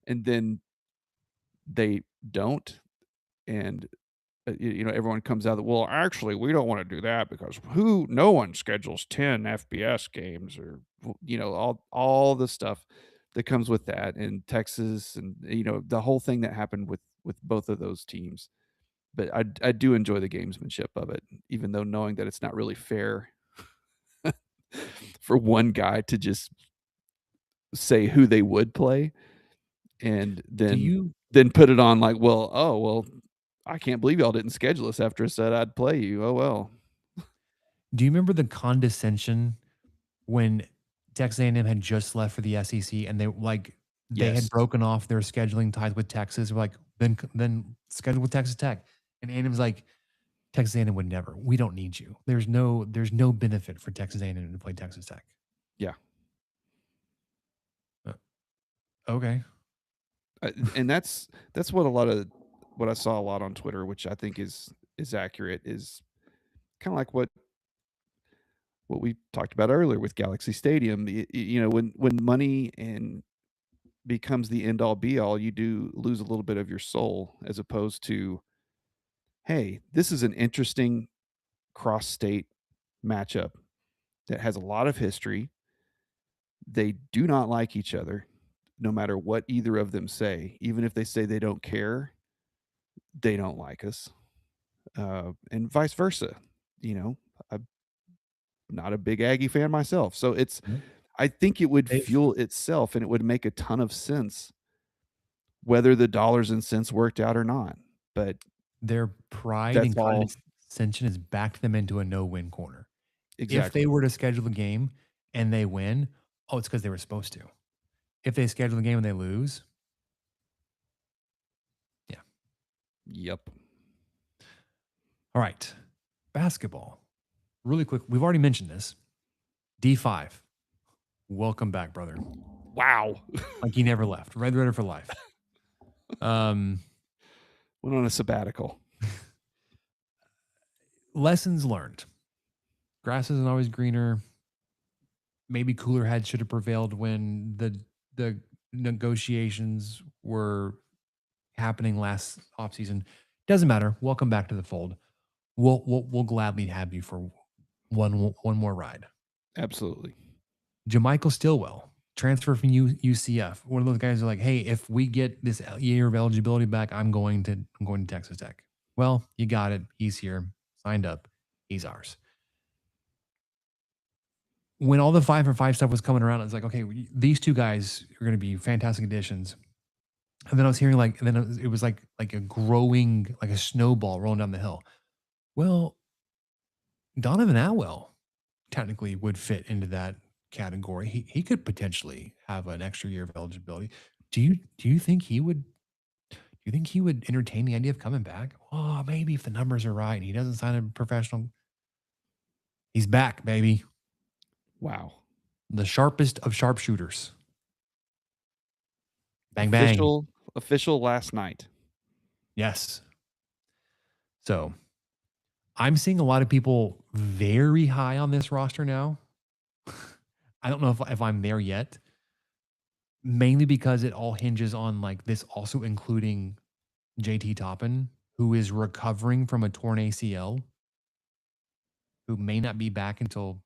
and then they don't, and everyone comes out that, well, actually, we don't want to do that because no one schedules 10 FBS games, or all the stuff that comes with that, and Texas, and the whole thing that happened with both of those teams. But I do enjoy the gamesmanship of it, even though knowing that it's not really fair for one guy to just say who they would play and then put it on like, well, I can't believe y'all didn't schedule us after I said I'd play you. Oh, well. Do you remember the condescension when Texas A&M had just left for the SEC and they had broken off their scheduling ties with Texas? We're like, then schedule with Texas Tech. And A&M was like, Texas A&M would never. We don't need you. There's no benefit for Texas A&M to play Texas Tech. Yeah. Okay. And that's what I saw a lot on Twitter, which I think is accurate, is kind of like what we talked about earlier with Galaxy Stadium. When money and becomes the end all be all, you do lose a little bit of your soul, as opposed to, hey, this is an interesting cross-state matchup that has a lot of history. They do not like each other, no matter what either of them say. Even if they say they don't care, they don't like us, and vice versa. I'm not a big Aggie fan myself, so it's. I think it would fuel itself, and it would make a ton of sense whether the dollars and cents worked out or not. But their pride and condescension has backed them into a no-win corner. Exactly. If they were to schedule a game and they win, it's because they were supposed to. If they schedule a game and they lose, yeah. Yep. All right. Basketball. Really quick. We've already mentioned this. D5. welcome back, brother. Wow. Like he never left. Red Raider for life. Went on a sabbatical. Lessons learned. Grass isn't always greener. Maybe cooler heads should have prevailed when the negotiations were happening last offseason. Doesn't matter. Welcome back to the fold. We'll gladly have you for one more ride. Absolutely. Jamichael Stillwell, transfer from UCF. One of those guys are like, hey, if we get this year of eligibility back, I'm going to Texas Tech. Well, you got it. He's here, signed up. He's ours. When all the 5-for-5 stuff was coming around, it's like, okay, these two guys are going to be fantastic additions. And then I was hearing it was like a growing, like a snowball rolling down the hill. Well, Donovan Atwell technically would fit into that category. He could potentially have an extra year of eligibility. Do you think he would? Do you think he would entertain the idea of coming back? Oh, maybe if the numbers are right and he doesn't sign a professional. He's back, baby. Wow. The sharpest of sharpshooters. Bang, bang. Official last night. Yes. So I'm seeing a lot of people very high on this roster now. I don't know if I'm there yet. Mainly because it all hinges on like this also including JT Toppin, who is recovering from a torn ACL, who may not be back until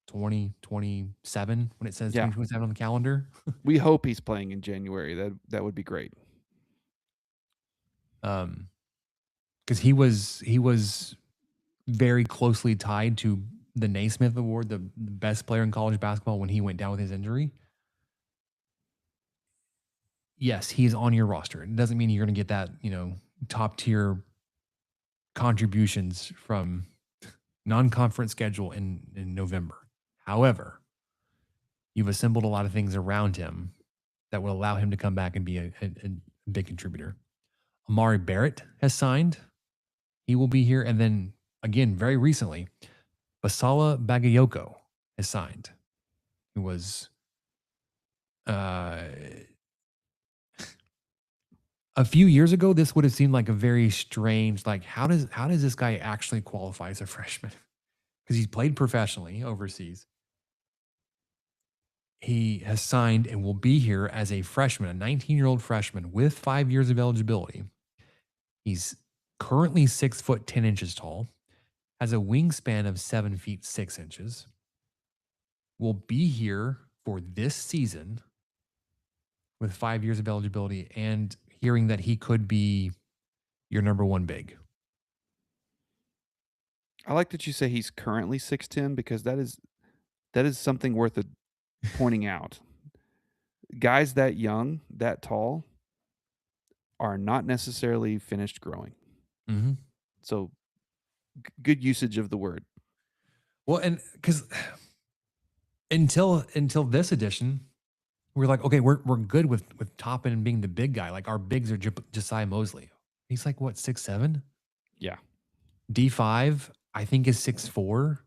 2027 when it says 2027 on the calendar. We hope he's playing in January. That would be great. Because he was very closely tied to the Naismith Award, the best player in college basketball, when he went down with his injury. Yes, he's on your roster. It doesn't mean you're going to get that, top tier contributions from non-conference schedule in November. However, you've assembled a lot of things around him that will allow him to come back and be a big contributor. Amari Barrett has signed. He will be here. And then, again, very recently, Basala Bagayoko has signed, who was a few years ago, this would have seemed like a very strange, like, how does this guy actually qualify as a freshman? Because he's played professionally overseas. He has signed and will be here as a freshman, a 19-year-old freshman with 5 years of eligibility. He's currently 6'10" tall, has a wingspan of 7'6". Will be here for this season with 5 years of eligibility, and hearing that he could be your number one big. I like that you say he's currently 6'10", because that is something worth pointing out. Guys that young, that tall, are not necessarily finished growing. Mm-hmm. So good usage of the word. Well, and because until this edition, we're like, okay, we're good with Toppin and being the big guy. Like our bigs are Josiah Mosley. He's like what, 6'7"? Yeah. D5, I think, is 6'4".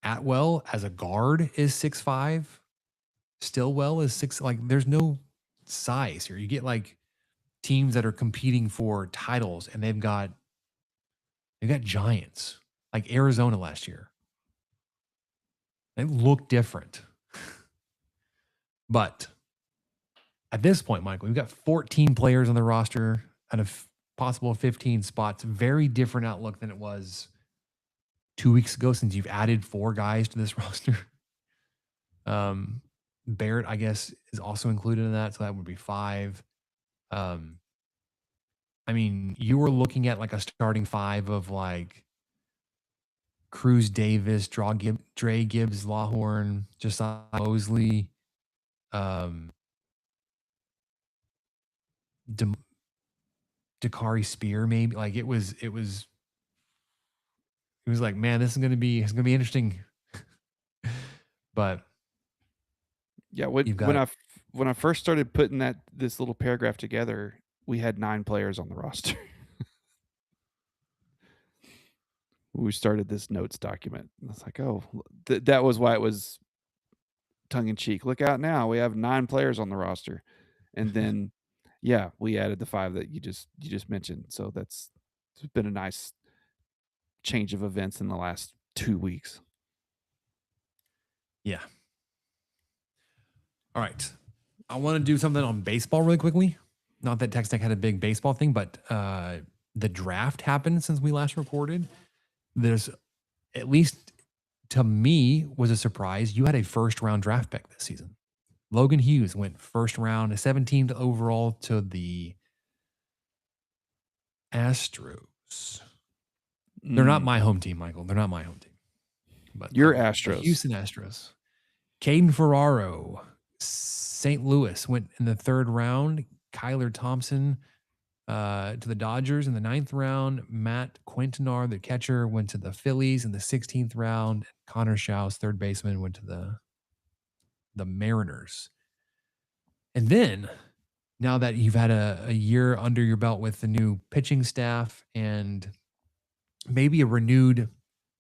Atwell as a guard is 6'5". Stillwell is 6. Like there's no size here. You get like teams that are competing for titles, and they've got giants like Arizona last year. They look different. But at this point, Michael, we've got 14 players on the roster out of possible 15 spots. Very different outlook than it was 2 weeks ago, since you've added 4 guys to this roster. Barrett, I guess, is also included in that, so that would be 5. I mean, you were looking at like a starting 5 of like Cruz Davis, Dre Gibbs, Lawhorn, Josiah Mosley, Dakari Spear, maybe. Like it was like, man, this is gonna be interesting. But yeah, when I first started putting this little paragraph together, we had 9 players on the roster. We started this notes document. I was like, oh, that was why it was tongue in cheek. Look out now, we have 9 players on the roster, and then yeah, we added the 5 that you just mentioned. So it's been a nice change of events in the last 2 weeks. Yeah. All right. I want to do something on baseball really quickly. Not that Texas Tech had a big baseball thing, but the draft happened since we last recorded. There's, at least to me, was a surprise. You had a first round draft pick this season. Logan Hughes went first round, 17th overall to the Astros. They're not my home team, Michael. They're not my home team. But Your the Astros. Houston Astros. Caden Ferraro, St. Louis, went in the 3rd round. Kyler Thompson to the Dodgers in the 9th round. Matt Quintanar, the catcher, went to the Phillies in the 16th round. Connor Schaus, third baseman, went to the Mariners. And then, now that you've had a year under your belt with the new pitching staff and maybe a renewed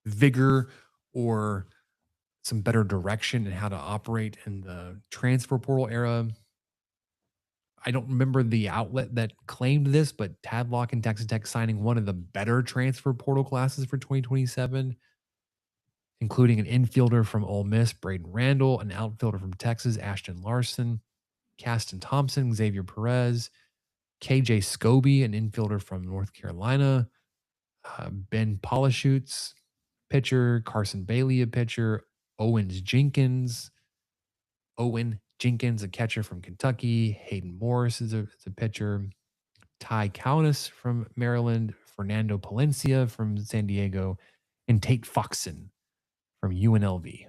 vigor or some better direction in how to operate in the transfer portal era. I don't remember the outlet that claimed this, but Tadlock and Texas Tech signing one of the better transfer portal classes for 2027, including an infielder from Ole Miss, Braden Randall, an outfielder from Texas, Ashton Larson, Caston Thompson, Xavier Perez, KJ Scobie, an infielder from North Carolina, Ben Polishutes, pitcher, Carson Bailey, a pitcher, Owen Jenkins, a catcher from Kentucky, Hayden Morris is a pitcher, Ty Kaunis from Maryland, Fernando Palencia from San Diego, and Tate Foxen from UNLV.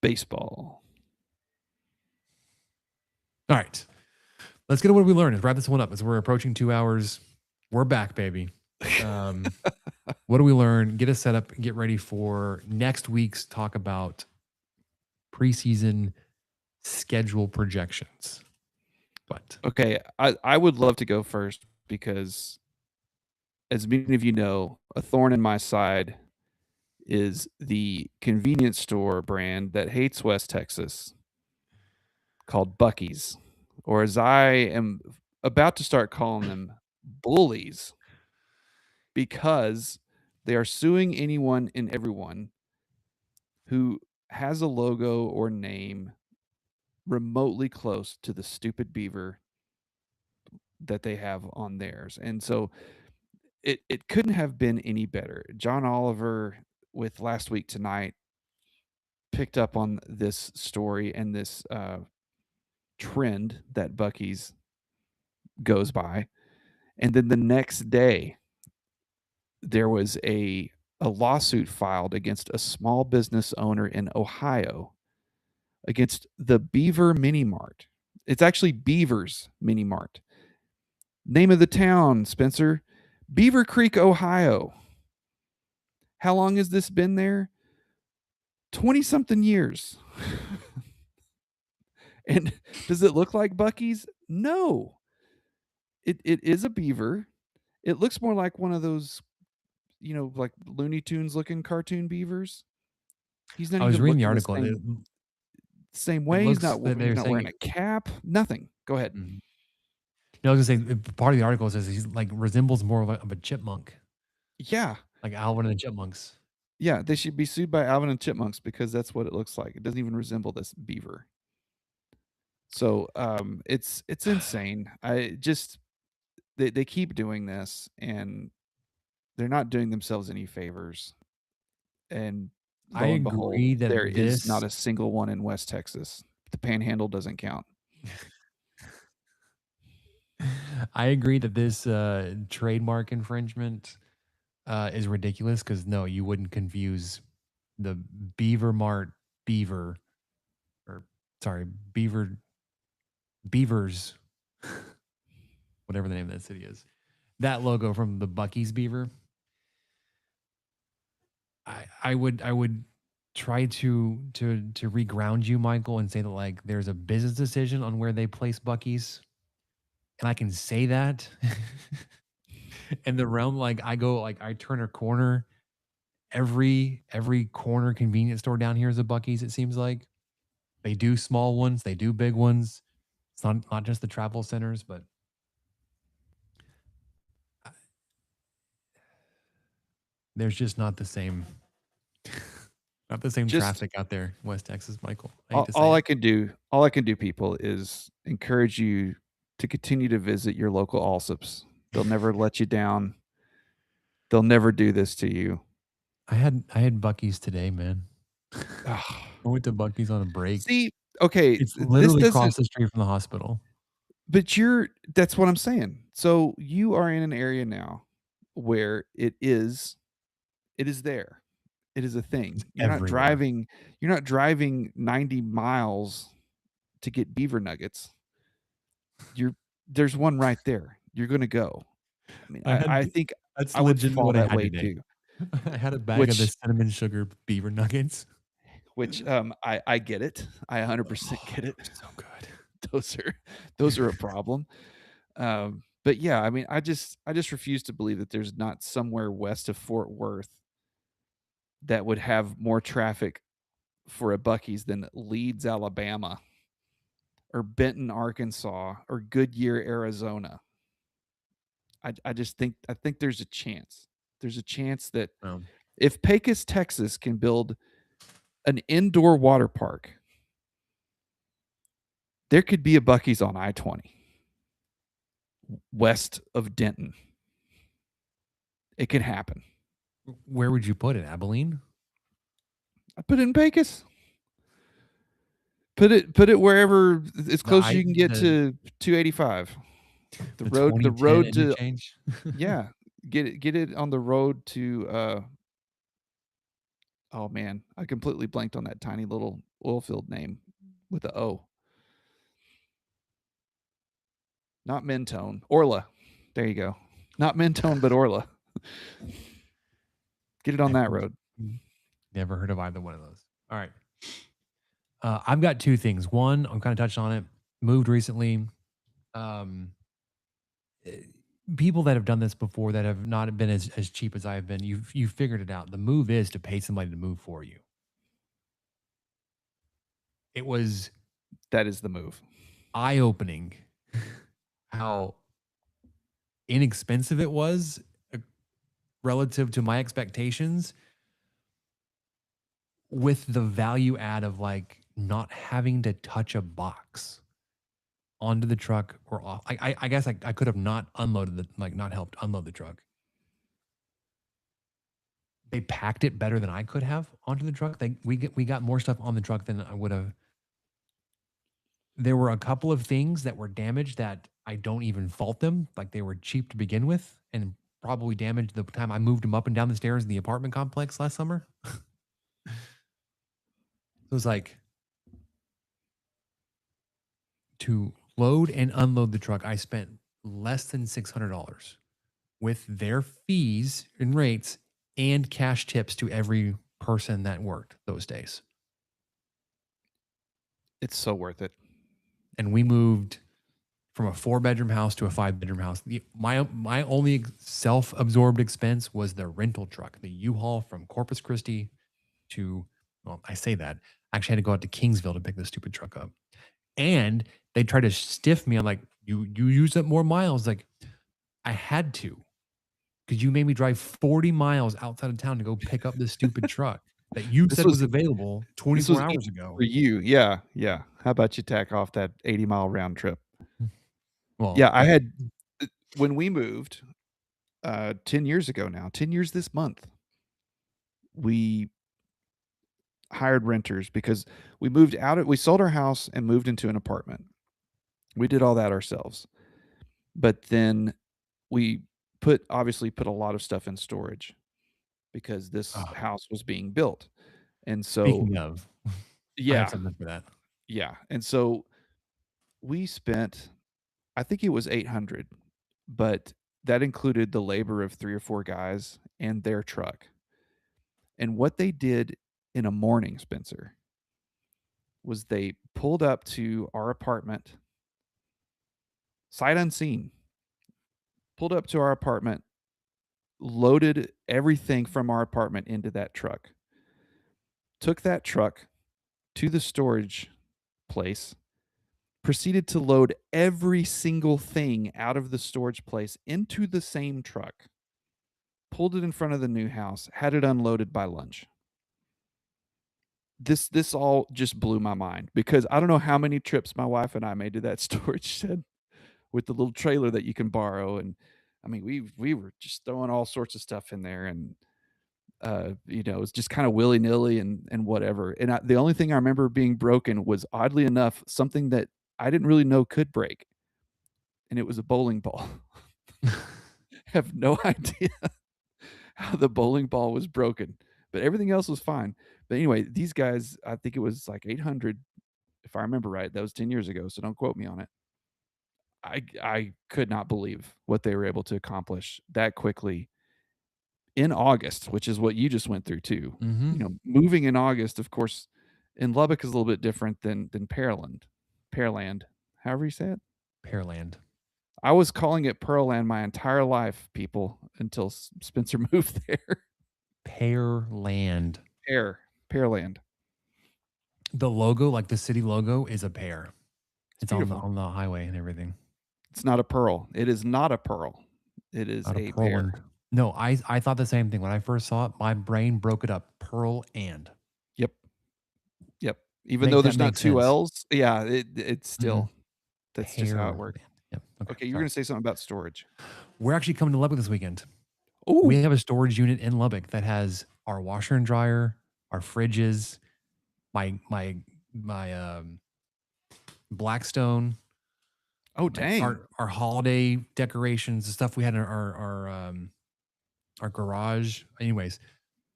Baseball. All right. Let's get to what we learned. Let's wrap this one up as we're approaching 2 hours. We're back, baby. What do we learn? Get us set up, get ready for next week's talk about preseason schedule projections. But okay, I would love to go first because, as many of you know, a thorn in my side is the convenience store brand that hates West Texas called Buc-ee's, or as I am about to start calling them, bullies, because they are suing anyone and everyone who has a logo or name remotely close to the stupid beaver that they have on theirs. And so it couldn't have been any better. John Oliver with Last Week Tonight picked up on this story and this trend that Buc-ee's goes by. And then the next day, there was a lawsuit filed against a small business owner in Ohio against the Beaver Mini Mart. It's actually Beaver's Mini Mart. Name of the town, Spencer, Beaver Creek, Ohio. How long has this been there? 20-something years. And does it look like Buc-ee's? No. It is a beaver. It looks more like one of those, like Looney Tunes looking cartoon beavers. He's not I was even reading the looking article. same way. He's not that they're wearing saying a cap. Nothing. Go ahead. No, I was gonna say part of the article says he's like resembles more of a chipmunk, Yeah. like Alvin and the Chipmunks. Yeah, they should be sued by Alvin and Chipmunks because that's what it looks like. It doesn't even resemble this beaver. So it's insane. They keep doing this and they're not doing themselves any favors. And lo I and behold, agree that there is not this- a single one in West Texas. The Panhandle doesn't count. I agree that this trademark infringement is ridiculous because no, you wouldn't confuse the Beaver Mart Beaver, or sorry, Beavers, whatever the name of that city is. That logo from the Buc-ee's Beaver. I would try to reground you, Michael, and say that like there's a business decision on where they place Buc-ee's. And I can say that in the realm, like I turn a corner every corner convenience store down here is a Bucky's, it seems like. They do small ones, they do big ones. It's not just the travel centers, but there's just not the same Just traffic out there in West Texas, Michael. I hate all, to say all I it. can do, all I can do, people, is encourage you to continue to visit your local Allsups. They'll never let you down. They'll never do this to you. I had Bucky's today, man. Ugh. I went to Bucky's on a break. See, okay, It's this literally doesn't. across the street from the hospital. But that's what I'm saying. So you are in an area now where it is there. It is a It's thing. everywhere. You're not driving 90 miles to get beaver nuggets. There's one right there. You're gonna go. I mean, I had I think That's I would legitimately fall what I that had way today. too. I had a bag of the Which cinnamon sugar beaver nuggets. I get it. I 100% Oh, get they it. were so good. Those are a problem. But yeah, I mean, I just refuse to believe that there's not somewhere west of Fort Worth that would have more traffic for a Bucky's than Leeds, Alabama, or Benton, Arkansas, or Goodyear, Arizona. I think there's a chance. There's a chance that Um, if Pecos, Texas can build an indoor water park, there could be a Bucky's on I-20 west of Denton. It could happen. where would you put it? Abilene? I put it in Pecos. Put it wherever as The close as I you can get the to 285. The the road 2010 to interchange? yeah, get it on the road to oh man, I completely blanked on that tiny little oil field name with a O. Not Mentone, Orla. There you go. Not Mentone, but Orla. Get it on that road. Never heard of either one of those. All right. I've got two things. One, I'm kind of touched on it. Moved recently. Um, eh, People that have done this before that have not been as cheap as I've been, you've figured it out. The move is to pay somebody to move for you. It was That is the move. eye opening how inexpensive it was relative to my expectations, with the value add of like not having to touch a box onto the truck or off. I guess I could have not unloaded not helped unload the truck. They packed it better than I could have onto the truck. We got more stuff on the truck than I would have. There were a couple of things that were damaged that I don't even fault them. Like they were cheap to begin with and probably damaged the time I moved them up and down the stairs in the apartment complex last summer. It was like, to load and unload the truck, I spent less than $600 with their fees and rates and cash tips to every person that worked those days. It's so worth it. And we moved from a 4-bedroom house to a 5-bedroom house. My only self-absorbed expense was the rental truck, the U-Haul from Corpus Christi to, well, I say that. I actually had to go out to Kingsville to pick this stupid truck up. And they tried to stiff me on like, you use up more miles. Like, I had to, because you made me drive 40 miles outside of town to go pick up this stupid truck that you This said was was available this 24 was hours ago. for you. Yeah, yeah. How about you tack off that 80-mile round trip? Well, Yeah, I had when we moved 10 years ago now, 10 years this month, we hired renters because we sold our house and moved into an apartment. We did all that ourselves. But then we obviously put a lot of stuff in storage because this oh, house was being built. And so, speaking of, I have yeah, something for that. yeah. And so we spent, I think it was 800, but that included the labor of 3 or 4 guys and their truck. And what they did in a morning, Spencer, was they pulled up to our apartment, sight unseen, pulled up to our apartment, loaded everything from our apartment into that truck. Took that truck to the storage place, proceeded to load every single thing out of the storage place into the same truck, pulled it in front of the new house, had it unloaded by lunch. This all just blew my mind because I don't know how many trips my wife and I made to that storage shed with the little trailer that you can borrow, and I mean, we were just throwing all sorts of stuff in there, and it was just kind of willy nilly and whatever. And the only thing I remember being broken was, oddly enough, something that I didn't really know could break, and it was a bowling ball. Have no idea how the bowling ball was broken, but everything else was fine. But anyway, these guys, I think it was like 800, if I remember right. That was 10 years ago, so don't quote me on it. I could not believe what they were able to accomplish that quickly in August, which is what you just went through too. Moving in August, of course, in Lubbock is a little bit different than Pearland, however you say it. Pearland. I was calling it Pearland my entire life, people, until Spencer moved there. Pearland. Pearland. The logo, like the city logo, is a pear. It's on beautiful. the highway and everything. It's not a pearl. It is not a pearl. It is Not a Pearland. pear. No, I thought the same thing. When I first saw it, my brain broke it up. Pearl and. Yep. Even though there's not two sense. L's, yeah, it's still that's just how it Pearland. works. Yep. Okay, you're gonna say something about storage. We're actually coming to Lubbock this weekend. Ooh. We have a storage unit in Lubbock that has our washer and dryer, our fridges, my Blackstone. Oh, dang. Our holiday decorations, the stuff we had in our garage. Anyways,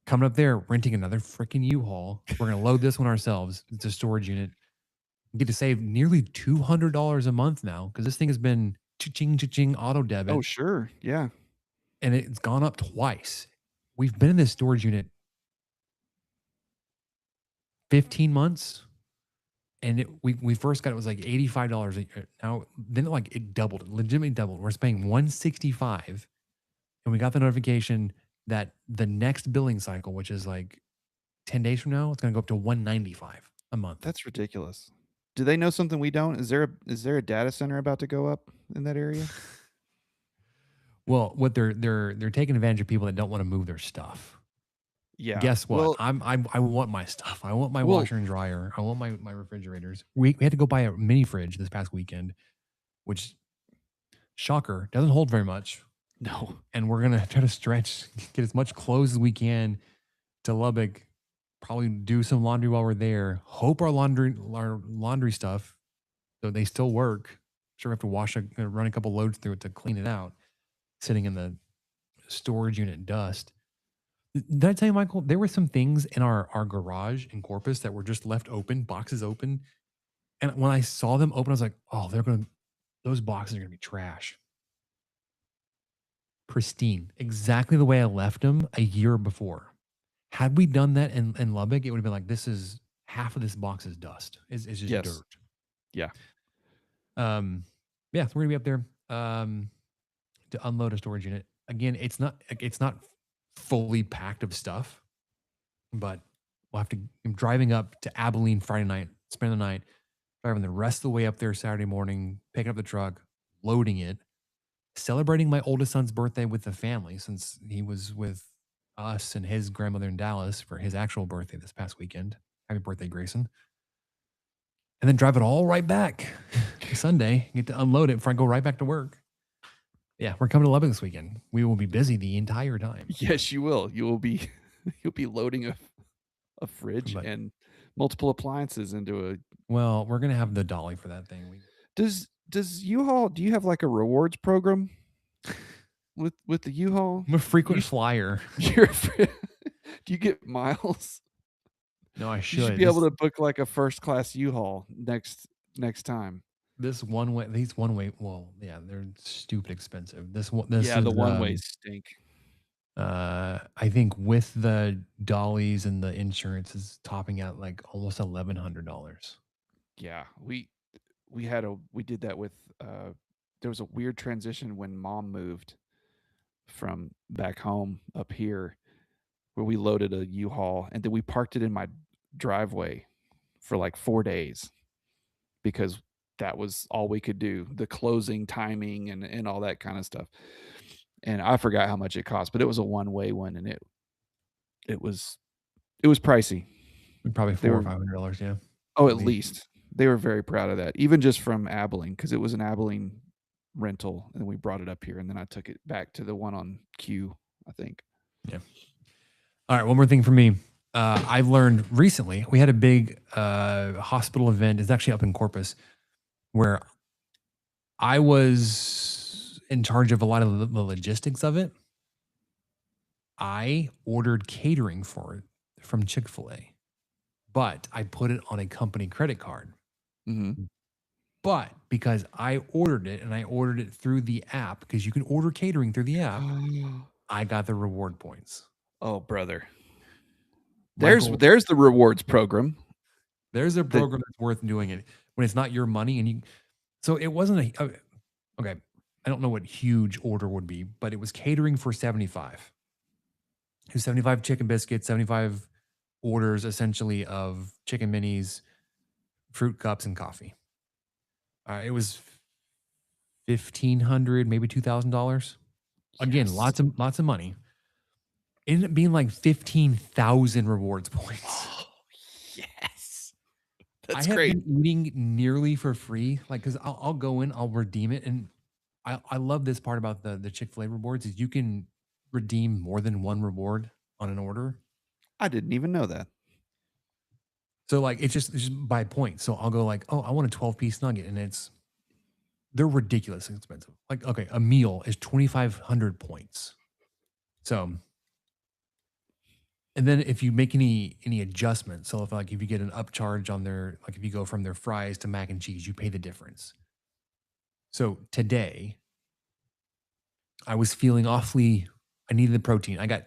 coming up there, renting another freaking U-Haul. We're gonna load this one ourselves. It's a storage unit. We get to save nearly $200 a month now because this thing has been cha-ching auto debit. Oh, sure. Yeah. And it's gone up twice. We've been in this storage unit 15 months. And we first got it was like $85 a year. Now then it doubled, it legitimately doubled. We're paying $165, and we got the notification that the next billing cycle, which is like 10 days from now, it's going to go up to $195 a month. That's ridiculous. Do they know something we don't? Is there a data center about to go up in that area? Well, what they're taking advantage of people that don't want to move their stuff. Yeah. Guess what? Well, I want my stuff. I want my washer and dryer. I want my refrigerators. We had to go buy a mini fridge this past weekend, which, shocker, doesn't hold very much. no. And we're gonna try to get as much clothes as we can to Lubbock. Probably do some laundry while we're there. Hope our laundry stuff, though they still work. Sure, we have to run a couple loads through it to clean it out. Sitting in the storage unit dust. Did I tell you, Michael, there were some things in our garage in Corpus that were just left open, boxes open. And when I saw them open, I was like, oh, those boxes are going to be trash. Pristine. Exactly the way I left them a year before. Had we done that in Lubbock, it would have been like, this is half of this box is dust. It's just dirt. Yeah. So we're going to be up there to unload a storage unit. Again, it's not fully packed of stuff, but we'll have to. I'm driving up to Abilene Friday night, spend the night, driving the rest of the way up there Saturday morning, picking up the truck, loading it, celebrating my oldest son's birthday with the family since he was with us and his grandmother in Dallas for his actual birthday this past weekend. Happy birthday, Grayson. And then drive it all right back Sunday, get to unload it before I go right back to work. Yeah, we're coming to Lubbock this weekend. We will be busy the entire time. Yes, you will. You'll be loading a fridge and multiple appliances into a. Well, we're gonna have the dolly for that thing. Does U-Haul? Do you have like a rewards program with the U-Haul? I'm a frequent flyer. Do you get miles? No, I should. You should be able to book like a first class U-Haul next time. These one way. Well, yeah, they're stupid expensive. This yeah, the one ways stink. I think with the dollies and the insurance is topping out like almost $1,100. Yeah, we did that with. There was a weird transition when Mom moved. from back home up here, where we loaded a U-Haul and then we parked it in my driveway for like 4 days because that was all we could do, the closing timing and all that kind of stuff. And I forgot how much it cost, but it was a one-way one, and it was it was pricey. Probably They 400 or were $500, yeah. oh, At at least. least. They were very proud of that, even just from Abilene, because it was an Abilene rental, and we brought it up here, and then I took it back to the one on Q, I think. Yeah. All right, one more thing for me. I've learned recently, we had a big hospital event. It's actually up in Corpus, where I was in charge of a lot of the logistics of it. I ordered catering for it from Chick-fil-A, but I put it on a company credit card. Mhm. But because I ordered it and I ordered it through the app, because you can order catering through the app, I got the reward points. Oh, brother. Michael, There's the rewards program. there's a The program that's worth doing it when it's not your money and you. So it wasn't okay. I don't know what huge order would be, but it was catering for 75. It was 75 chicken biscuits, 75 orders essentially of chicken minis, fruit cups, and coffee. It was $1,500, maybe $2,000. Again, yes. lots of money. It ended up being like 15,000 rewards points. Oh, yes. I That's have great. been eating nearly for free, like because I'll go in, I'll redeem it, and I love this part about the Chick-fil-A rewards is you can redeem more than one reward on an order. I didn't even know that. So like it's just by points. So I'll go like, oh, I want a 12-piece nugget, and they're ridiculously expensive. Like okay, a meal is 2,500 points. So. And then if you make any adjustments, so if you get an upcharge on their like if you go from their fries to mac and cheese, you pay the difference. So today, I was feeling awfully. I needed the protein. I got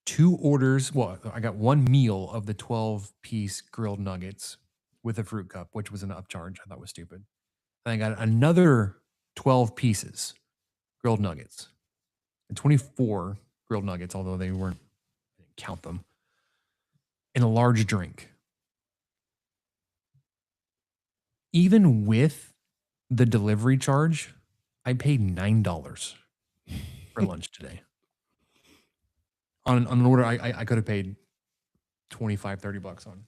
2 orders. Well, I got 1 meal of the 12-piece grilled nuggets with a fruit cup, which was an upcharge. I thought was stupid. And I got another 12 pieces grilled nuggets and 24 grilled nuggets, although they weren't. I didn't count them. And a large drink. Even with the delivery charge, I paid $9 for lunch today. On an order I could have paid $25-$30 on.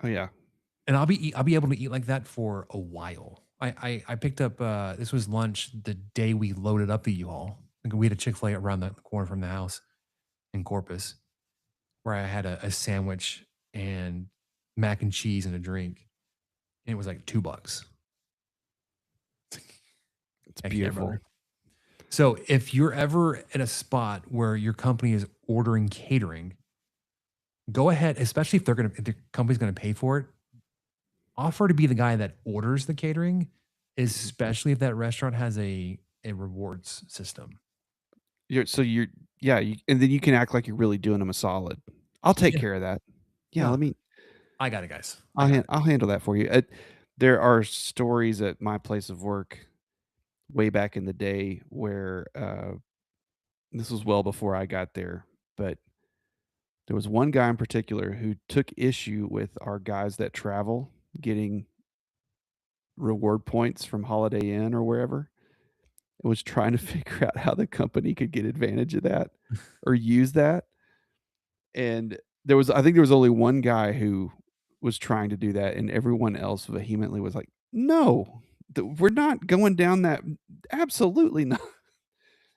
Oh, yeah. And I'll be able to eat like that for a while. I picked up this was lunch the day we loaded up the U-Haul. Like we had a Chick-fil-A around the corner from the house in Corpus, where I had a sandwich and mac and cheese and a drink. And it was like $2. It's Heck yeah, beautiful. brother. So if you're ever in a spot where your company is ordering catering, go ahead, especially if the company's gonna pay for it, offer to be the guy that orders the catering, especially if that restaurant has a rewards system. Yeah, and then you can act like you're really doing them a solid. I'll take Yeah. care of that. Yeah, No, let me I got it, guys. I got it. I'll handle that for you. There are stories at my place of work way back in the day where this was well before I got there, but there was one guy in particular who took issue with our guys that travel getting reward points from Holiday Inn or wherever, and was trying to figure out how the company could get advantage of that or use that. And I think there was only one guy who was trying to do that, and everyone else vehemently was like, "No, we're not going down that. Absolutely not."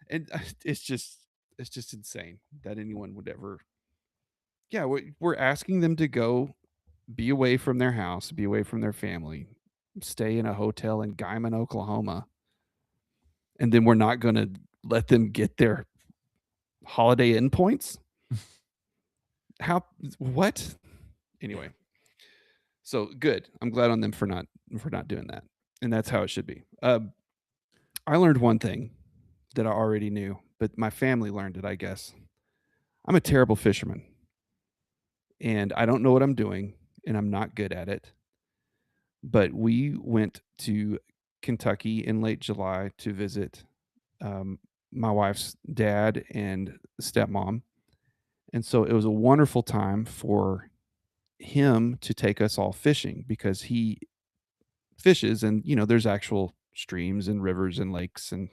And it's just insane that anyone would ever. Yeah, we're asking them to go be away from their house, be away from their family, stay in a hotel in Guyman, Oklahoma, and then we're not going to let them get their Holiday Inn points. How? What? Anyway. So good. I'm glad on them for not doing that, and that's how it should be. I learned one thing that I already knew, but my family learned it, I guess. I'm a terrible fisherman, and I don't know what I'm doing, and I'm not good at it. But we went to Kentucky in late July to visit my wife's dad and stepmom. And so it was a wonderful time for him to take us all fishing because he fishes, and there's actual streams and rivers and lakes and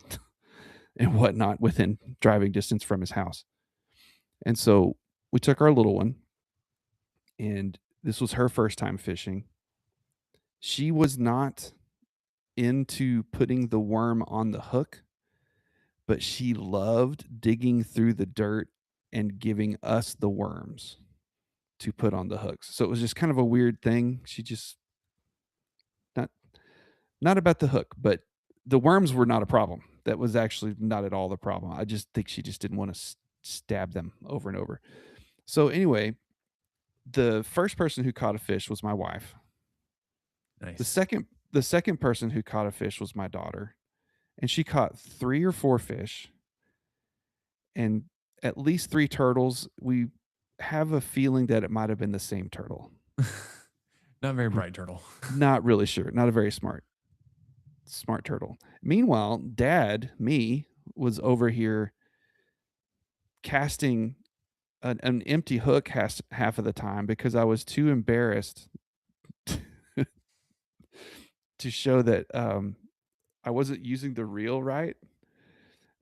and whatnot within driving distance from his house. And so we took our little one, and this was her first time fishing. She was not into putting the worm on the hook, but she loved digging through the dirt and giving us the worms to put on the hooks. So it was just kind of a weird thing. She just not not about the hook, but the worms were not a problem. That was actually not at all the problem. I just think she just didn't want to stab them over and over. So anyway, the first person who caught a fish was my wife. The Nice. second person who caught a fish was my daughter, and she caught 3 or 4 fish and at least 3 turtles. We have a feeling that it might have been the same turtle. Not very bright turtle. Not really sure. Not a very smart turtle. Meanwhile, me, was over here casting an empty hook half of the time because I was too embarrassed to show that I wasn't using the reel right.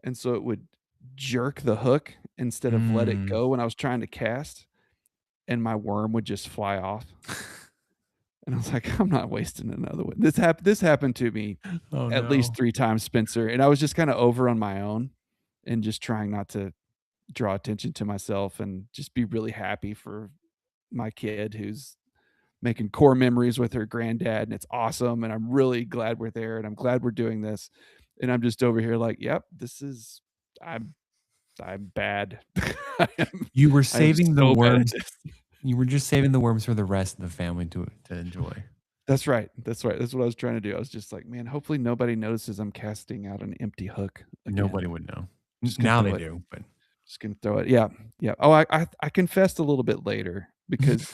And so it would jerk the hook instead of let it go when I was trying to cast, and my worm would just fly off. And I was like, I'm not wasting another one. This happened to me at least 3 times, Spencer, and I was just kind of over on my own and just trying not to draw attention to myself and just be really happy for my kid who's making core memories with her granddad, and it's awesome, and I'm really glad we're there, and I'm glad we're doing this. And I'm just over here like, yep, I'm bad. You were saving the so bad at worms. this. You were just saving the worms for the rest of the family to enjoy. That's right. That's what I was trying to do. I was just like, man, hopefully nobody notices I'm casting out an empty hook again. Nobody would know. Just gonna Now throw they it. do, but Just gonna throw it. Yeah. Yeah. Oh, I confessed a little bit later because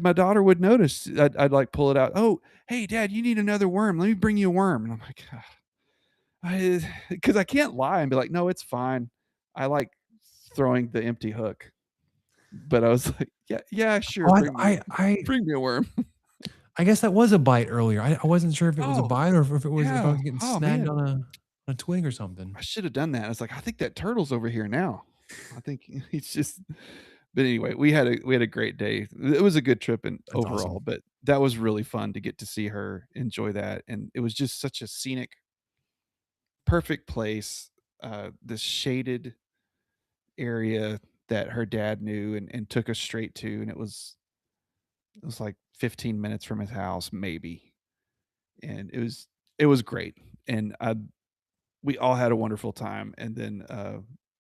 my daughter would notice. I'd like pull it out. Oh, hey, Dad, you need another worm. Let me bring you a worm. And I'm like, because I can't lie and be like, no, it's fine. I like throwing the empty hook. But I was like, yeah, sure. Oh, Bring me a worm. I guess that was a bite earlier. I wasn't sure if it was a Oh, bite or if it was if I yeah. was getting Oh, snagged man. on a twig or something. I should have done that. I was like, I think that turtle's over here now. I think he's just. But anyway, we had a great day. It was a good trip and That's overall, awesome. but that was really fun to get to see her enjoy that, and it was just such a scenic, perfect place. This shaded area that her dad knew and took us straight to, and it was like 15 minutes from his house, maybe, and it was great, and we all had a wonderful time, and then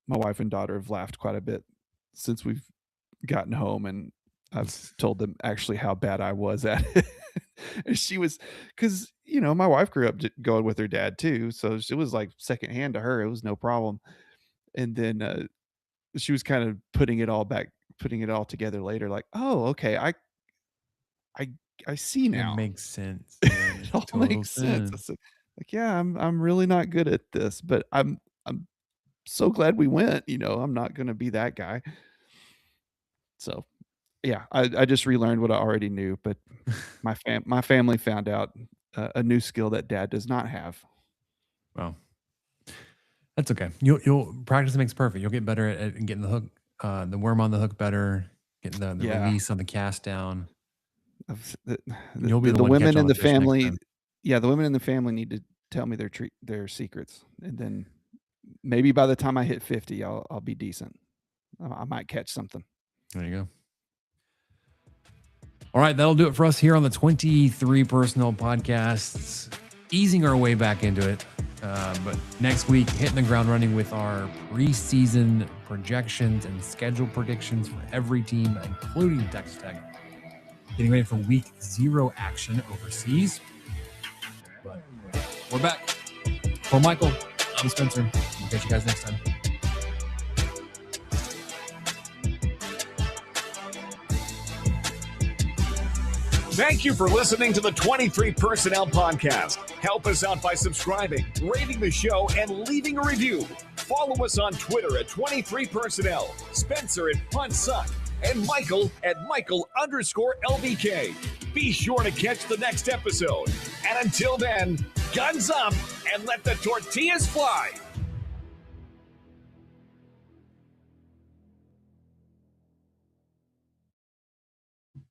my wife and daughter have laughed quite a bit since we've gotten home, and I've told them actually how bad I was at it. And she was, because my wife grew up going with her dad too, so it was like secondhand to her. It was no problem. And then she was kind of putting it all together later, like, oh, okay, I see It now. makes sense. It all Total makes sense. I sense. said, like, yeah, I'm really not good at this, but I'm so glad we went. I'm not gonna be that guy. So yeah, I just relearned what I already knew, but my family found out a new skill that Dad does not have. Well, that's okay. You'll practice makes perfect. You'll get better at getting the hook, the worm on the hook better, getting the Yeah. release on the cast down. You'll be the the one catching women all in the the fish next family. time. Yeah, the women in the family need to tell me their secrets, and then maybe by the time I hit 50, I'll be decent. I might catch something. There you go. All right, that'll do it for us here on the 23 Personnel Podcasts. Easing our way back into it. But next week, hitting the ground running with our preseason projections and schedule predictions for every team, including Texas Tech. Getting ready for week 0 action overseas. But we're back. For Michael, I'm Spencer. We'll catch you guys next time. Thank you for listening to the 23 Personnel Podcast. Help us out by subscribing, rating the show, and leaving a review. Follow us on Twitter at 23personnel, Spencer at PuntSuck, and Michael at Michael_LBK. Be sure to catch the next episode. And until then, guns up and let the tortillas fly.